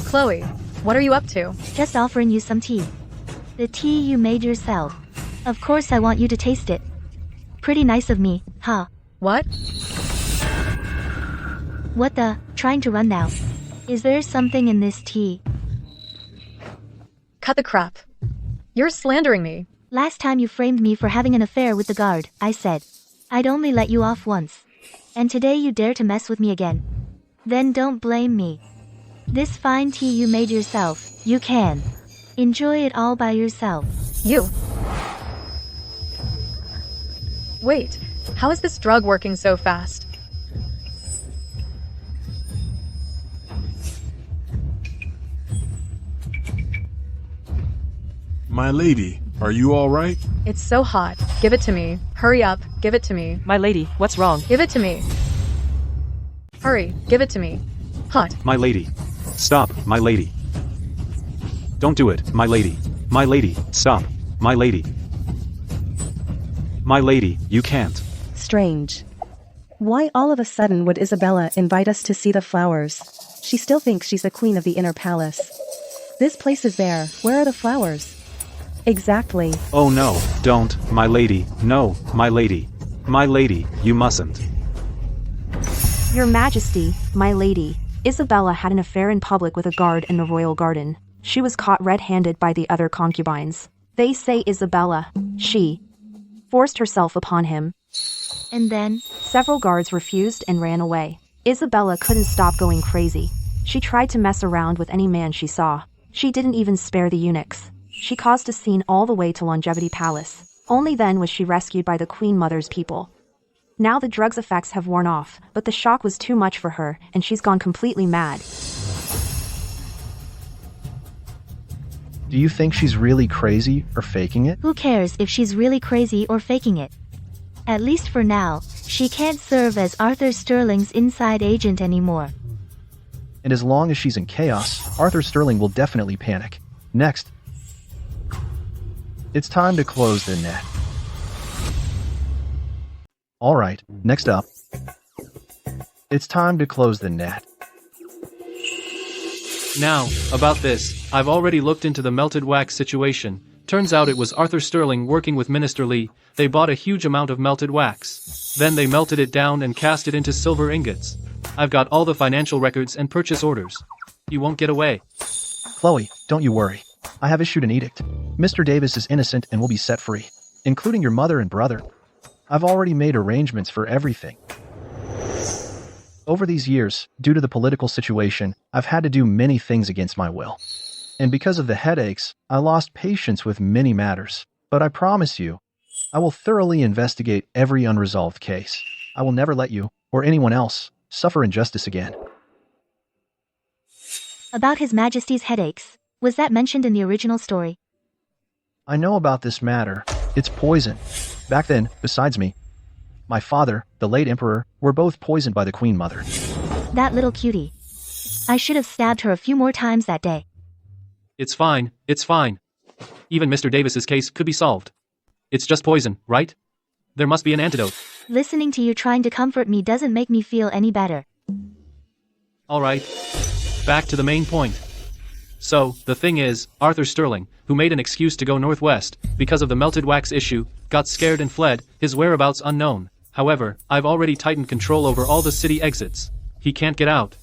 Chloe, what are you up to? Just offering you some tea. The tea you made yourself. Of course I want you to taste it. Pretty nice of me, huh? What? What the? Trying to run now. Is there something in this tea? Cut the crap. You're slandering me. Last time you framed me for having an affair with the guard, I said I'd only let you off once. And today you dare to mess with me again. Then don't blame me. This fine tea you made yourself, you can enjoy it all by yourself. You. Wait, how is this drug working so fast? My lady, are you all right? It's so hot. Give it to me. Hurry up. Give it to me. My lady, what's wrong? Give it to me. Hurry. Give it to me. Hot. My lady. Stop, my lady. Don't do it, my lady. My lady, stop. My lady. My lady, you can't. Strange. Why all of a sudden would Isabella invite us to see the flowers? She still thinks she's the queen of the inner palace. This place is there. Where are the flowers? Exactly. Oh no, don't, my lady. No, my lady. My lady, you mustn't. Your Majesty, my lady, Isabella had an affair in public with a guard in the royal garden. She was caught red-handed by the other concubines. They say Isabella, she, forced herself upon him. And then? Several guards refused and ran away. Isabella couldn't stop going crazy. She tried to mess around with any man she saw. She didn't even spare the eunuchs. She caused a scene all the way to Longevity Palace. Only then was she rescued by the Queen Mother's people. Now the drug's effects have worn off, but the shock was too much for her, and she's gone completely mad. Do you think she's really crazy or faking it? Who cares if she's really crazy or faking it? At least for now, she can't serve as Arthur Sterling's inside agent anymore. And as long as she's in chaos, Arthur Sterling will definitely panic. Next. It's time to close the net. Alright, next up. It's time to close the net. Now, about this, I've already looked into the melted wax situation. Turns out it was Arthur Sterling working with Minister Lee. They bought a huge amount of melted wax. Then they melted it down and cast it into silver ingots. I've got all the financial records and purchase orders. You won't get away. Chloe, don't you worry. I have issued an edict. Mr. Davis is innocent and will be set free, including your mother and brother. I've already made arrangements for everything. Over these years, due to the political situation, I've had to do many things against my will. And because of the headaches, I lost patience with many matters. But I promise you, I will thoroughly investigate every unresolved case. I will never let you, or anyone else, suffer injustice again. About His Majesty's headaches, was that mentioned in the original story? I know about this matter. It's poison. Back then, besides me, my father, the late emperor, were both poisoned by the Queen Mother. That little cutie. I should have stabbed her a few more times that day. It's fine, it's fine. Even Mr. Davis's case could be solved. It's just poison, right? There must be an antidote. Listening to you trying to comfort me doesn't make me feel any better. Alright. Back to the main point. So, the thing is, Arthur Sterling, who made an excuse to go northwest, because of the melted wax issue, got scared and fled, his whereabouts unknown. However, I've already tightened control over all the city exits. He can't get out.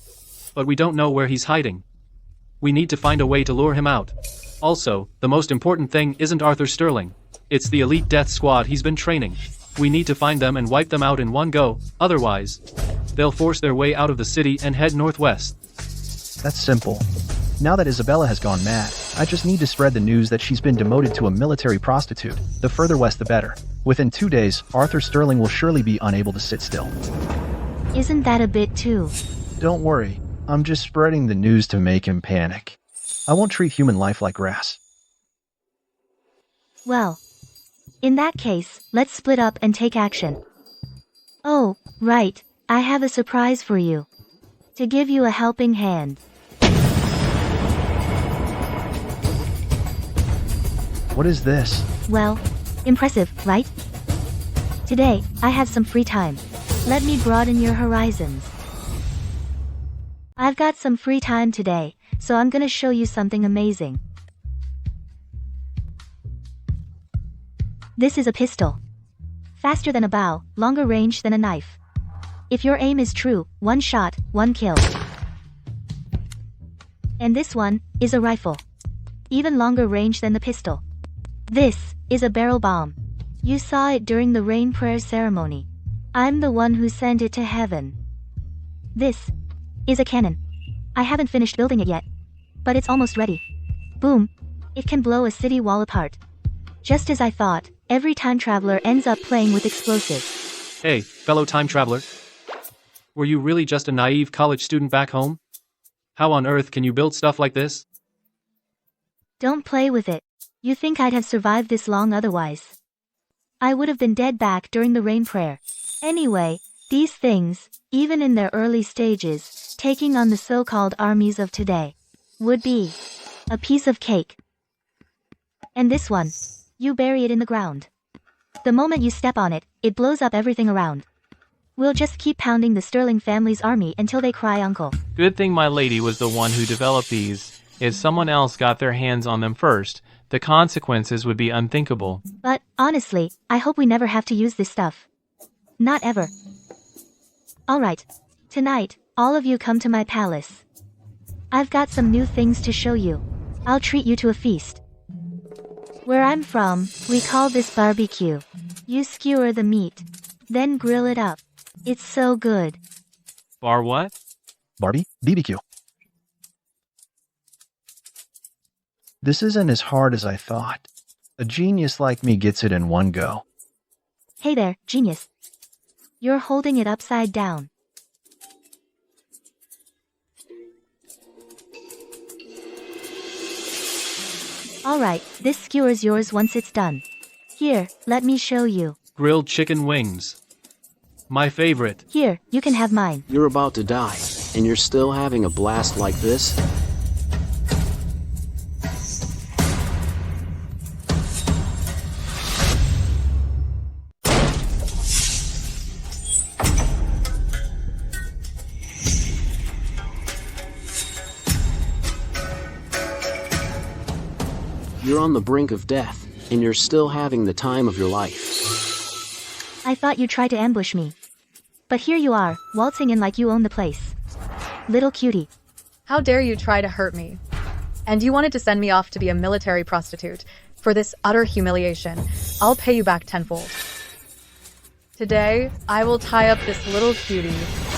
But we don't know where he's hiding. We need to find a way to lure him out. Also, the most important thing isn't Arthur Sterling. It's the elite death squad he's been training. We need to find them and wipe them out in one go, otherwise, they'll force their way out of the city and head northwest. That's simple. Now that Isabella has gone mad, I just need to spread the news that she's been demoted to a military prostitute. The further west the better. Within 2 days, Arthur Sterling will surely be unable to sit still. Isn't that a bit too? Don't worry, I'm just spreading the news to make him panic. I won't treat human life like grass. Well, in that case, let's split up and take action. Oh, right, I have a surprise for you. To give you a helping hand. What is this? Well, impressive, right? Today, I have some free time. Let me broaden your horizons. I've got some free time today, so I'm gonna show you something amazing. This is a pistol. Faster than a bow, longer range than a knife. If your aim is true, one shot, one kill. And this one is a rifle. Even longer range than the pistol. This is a barrel bomb. You saw it during the rain prayer ceremony. I'm the one who sent it to heaven. This is a cannon. I haven't finished building it yet, but it's almost ready. Boom. It can blow a city wall apart. Just as I thought, every time traveler ends up playing with explosives. Hey, fellow time traveler. Were you really just a naive college student back home? How on earth can you build stuff like this? Don't play with it. You think I'd have survived this long otherwise? I would have been dead back during the rain prayer. Anyway, these things, even in their early stages, taking on the so-called armies of today, would be a piece of cake. And this one, you bury it in the ground. The moment you step on it, it blows up everything around. We'll just keep pounding the Sterling family's army until they cry uncle. Good thing my lady was the one who developed these. If someone else got their hands on them first, the consequences would be unthinkable. But, honestly, I hope we never have to use this stuff. Not ever. Alright. Tonight, all of you come to my palace. I've got some new things to show you. I'll treat you to a feast. Where I'm from, we call this barbecue. You skewer the meat, then grill it up. It's so good. Bar what? Barbie? BBQ. This isn't as hard as I thought. A genius like me gets it in one go. Hey there, genius. You're holding it upside down. Alright, this skewer's yours once it's done. Here, let me show you. Grilled chicken wings. My favorite. Here, you can have mine. You're about to die, and you're still having a blast like this? You're on the brink of death, and you're still having the time of your life. I thought you'd try to ambush me. But here you are, waltzing in like you own the place. Little cutie. How dare you try to hurt me? And you wanted to send me off to be a military prostitute. For this utter humiliation, I'll pay you back tenfold. Today, I will tie up this little cutie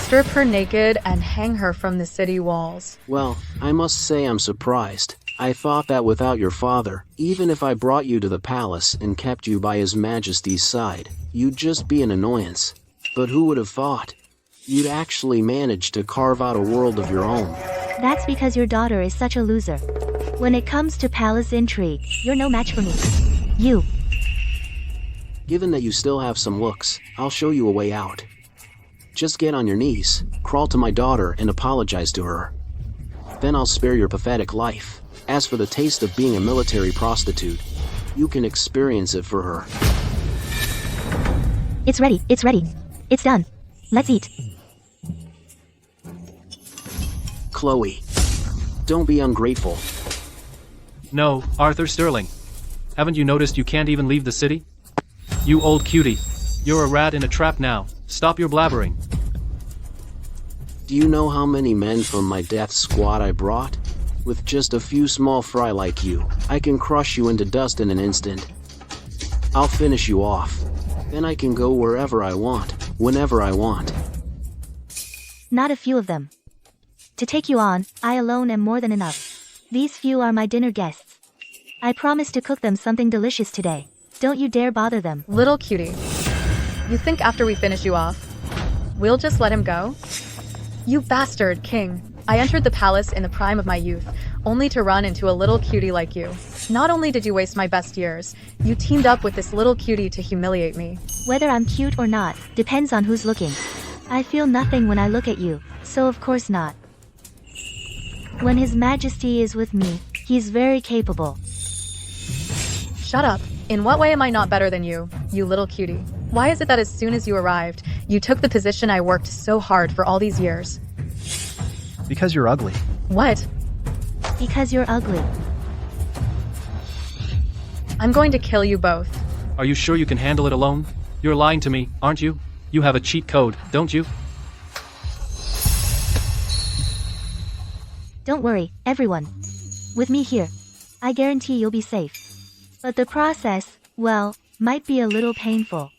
strip her naked and hang her from the city walls. Well, I must say I'm surprised. I thought that without your father, even if I brought you to the palace and kept you by His Majesty's side, you'd just be an annoyance. But who would have thought? You'd actually manage to carve out a world of your own. That's because your daughter is such a loser. When it comes to palace intrigue, you're no match for me. You. Given that you still have some looks, I'll show you a way out. Just get on your knees, crawl to my daughter and apologize to her. Then I'll spare your pathetic life. As for the taste of being a military prostitute, you can experience it for her. It's ready, it's ready. It's done. Let's eat. Chloe, don't be ungrateful. No, Arthur Sterling. Haven't you noticed you can't even leave the city? You old cutie. You're a rat in a trap now. Stop your blabbering. Do you know how many men from my death squad I brought? With just a few small fry like you, I can crush you into dust in an instant. I'll finish you off. Then I can go wherever I want, whenever I want. Not a few of them. To take you on, I alone am more than enough. These few are my dinner guests. I promise to cook them something delicious today. Don't you dare bother them. Little cutie. You think after we finish you off, we'll just let him go? You bastard, king. I entered the palace in the prime of my youth, only to run into a little cutie like you. Not only did you waste my best years, you teamed up with this little cutie to humiliate me. Whether I'm cute or not, depends on who's looking. I feel nothing when I look at you, so of course not. When His Majesty is with me, he's very capable. Shut up. In what way am I not better than you, you little cutie? Why is it that as soon as you arrived, you took the position I worked so hard for all these years? Because you're ugly. What? Because you're ugly. I'm going to kill you both. Are you sure you can handle it alone? You're lying to me, aren't you? You have a cheat code, don't you? Don't worry, everyone. With me here, I guarantee you'll be safe. But the process, well, might be a little painful.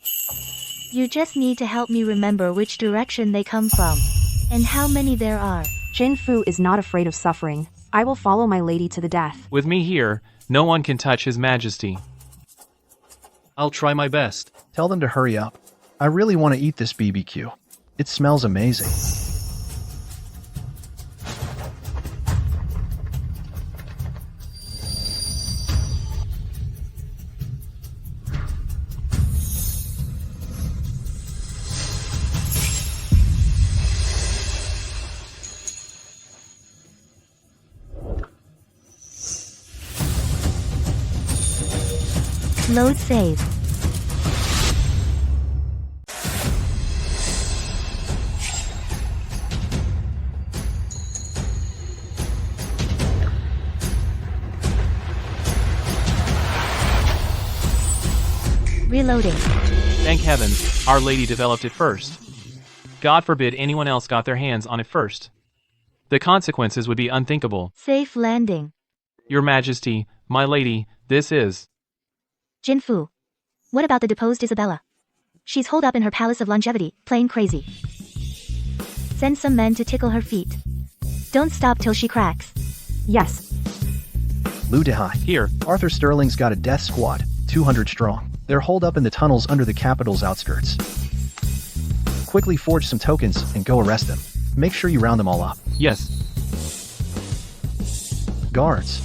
You just need to help me remember which direction they come from, and how many there are. Jin Fu is not afraid of suffering. I will follow my lady to the death. With me here, no one can touch His Majesty. I'll try my best. Tell them to hurry up. I really want to eat this BBQ. It smells amazing. Load save. Reloading. Thank heaven, Our Lady developed it first. God forbid anyone else got their hands on it first. The consequences would be unthinkable. Safe landing. Your Majesty, my lady, this is... Jin Fu. What about the deposed Isabella? She's holed up in her palace of longevity, playing crazy. Send some men to tickle her feet. Don't stop till she cracks. Yes. Lu Dehai. Here. Arthur Sterling's got a death squad, 200 strong. They're holed up in the tunnels under the capital's outskirts. Quickly forge some tokens and go arrest them. Make sure you round them all up. Yes. Guards.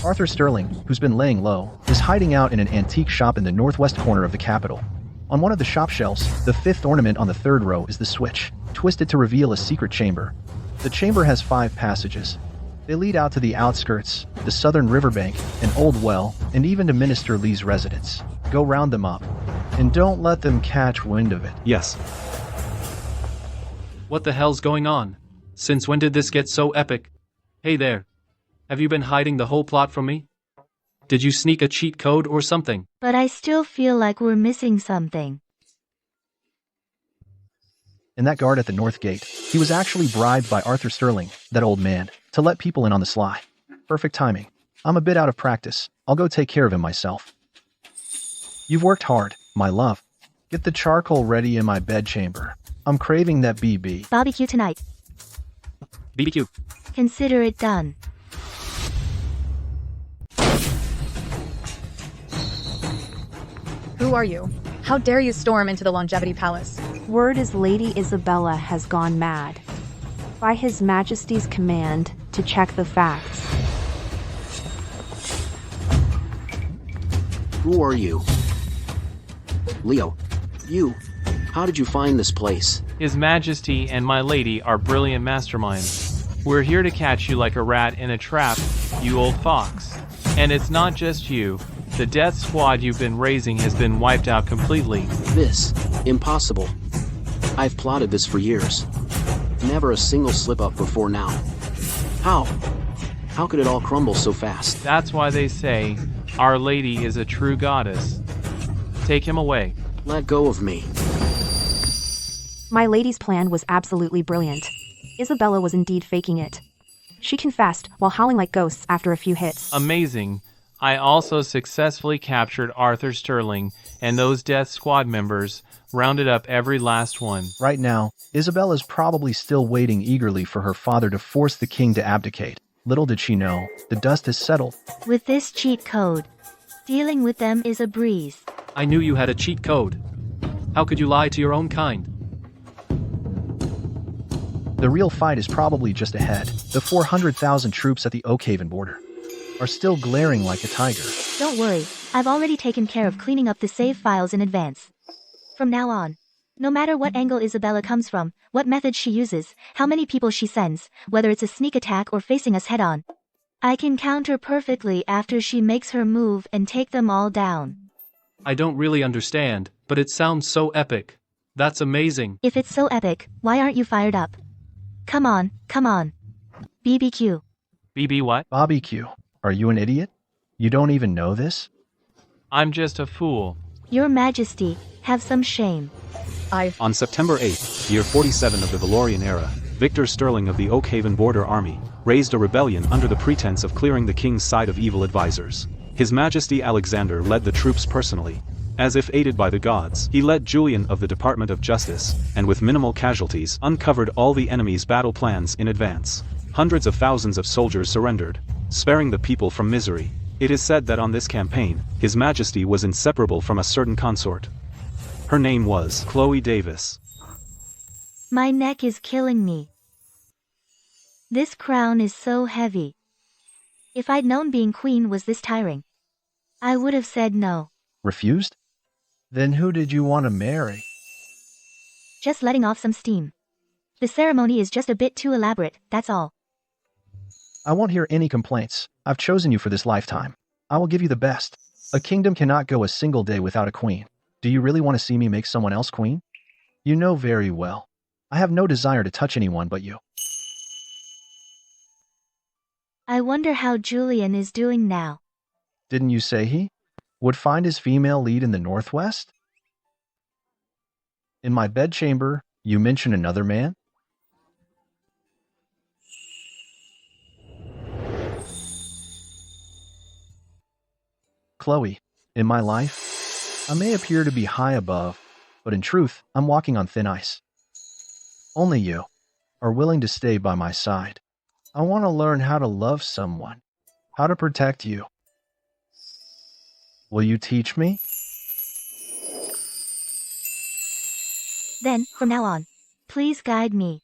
Arthur Sterling, who's been laying low, is hiding out in an antique shop in the northwest corner of the capital. On one of the shop shelves, the fifth ornament on the third row is the switch, twisted to reveal a secret chamber. The chamber has 5 passages. They lead out to the outskirts, the southern riverbank, an old well, and even to Minister Lee's residence. Go round them up, and don't let them catch wind of it. Yes. What the hell's going on? Since when did this get so epic? Hey there. Have you been hiding the whole plot from me? Did you sneak a cheat code or something? But I still feel like we're missing something. And that guard at the north gate, he was actually bribed by Arthur Sterling, that old man, to let people in on the sly. Perfect timing. I'm a bit out of practice. I'll go take care of him myself. You've worked hard, my love. Get the charcoal ready in my bedchamber. I'm craving that BB. Barbecue tonight. BBQ. Consider it done. Who are you? How dare you storm into the Longevity Palace? Word is Lady Isabella has gone mad. By His Majesty's command, to check the facts. Who are you? Leo, how did you find this place? His Majesty and my lady are brilliant masterminds. We're here to catch you like a rat in a trap, you old fox. And it's not just you. The death squad you've been raising has been wiped out completely. This, impossible. I've plotted this for years. Never a single slip-up before now. How? How could it all crumble so fast? That's why they say, Our Lady is a true goddess. Take him away. Let go of me. My lady's plan was absolutely brilliant. Isabella was indeed faking it. She confessed while howling like ghosts after a few hits. Amazing. I also successfully captured Arthur Sterling and those Death Squad members, rounded up every last one. Right now, Isabella's probably still waiting eagerly for her father to force the king to abdicate. Little did she know, the dust has settled. With this cheat code, dealing with them is a breeze. I knew you had a cheat code. How could you lie to your own kind? The real fight is probably just ahead. The 400,000 troops at the Oakhaven border are still glaring like a tiger. Don't worry, I've already taken care of cleaning up the save files in advance. From now on, no matter what angle Isabella comes from, what methods she uses, how many people she sends, whether it's a sneak attack or facing us head-on, I can counter perfectly after she makes her move and take them all down. I don't really understand, but it sounds so epic. That's amazing. If it's so epic, why aren't you fired up? Come on, come on. BBQ. BB what? Barbecue. Are you an idiot? You don't even know this? I'm just a fool. Your Majesty, have some shame. On September 8, year 47 of the Valorian era, Victor Sterling of the Oakhaven Border Army raised a rebellion under the pretense of clearing the king's side of evil advisors. His Majesty Alexander led the troops personally. As if aided by the gods, he led Julian of the Department of Justice, and with minimal casualties, uncovered all the enemy's battle plans in advance. Hundreds of thousands of soldiers surrendered, sparing the people from misery. It is said that on this campaign, His Majesty was inseparable from a certain consort. Her name was Chloe Davis. My neck is killing me. This crown is so heavy. If I'd known being queen was this tiring, I would have said no. Refused? Then who did you want to marry? Just letting off some steam. The ceremony is just a bit too elaborate, that's all. I won't hear any complaints. I've chosen you for this lifetime. I will give you the best. A kingdom cannot go a single day without a queen. Do you really want to see me make someone else queen? You know very well. I have no desire to touch anyone but you. I wonder how Julian is doing now. Didn't you say he would find his female lead in the Northwest? In my bedchamber, you mention another man? Chloe, in my life, I may appear to be high above, but in truth, I'm walking on thin ice. Only you are willing to stay by my side. I want to learn how to love someone, how to protect you. Will you teach me? Then, from now on, please guide me.